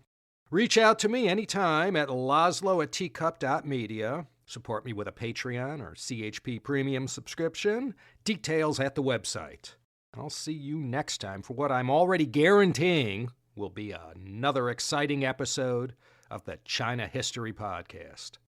Reach out to me anytime at laszlo@teacup.media. Support me with a Patreon or CHP Premium subscription. Details at the website. I'll see you next time for what I'm already guaranteeing will be another exciting episode of the China History Podcast.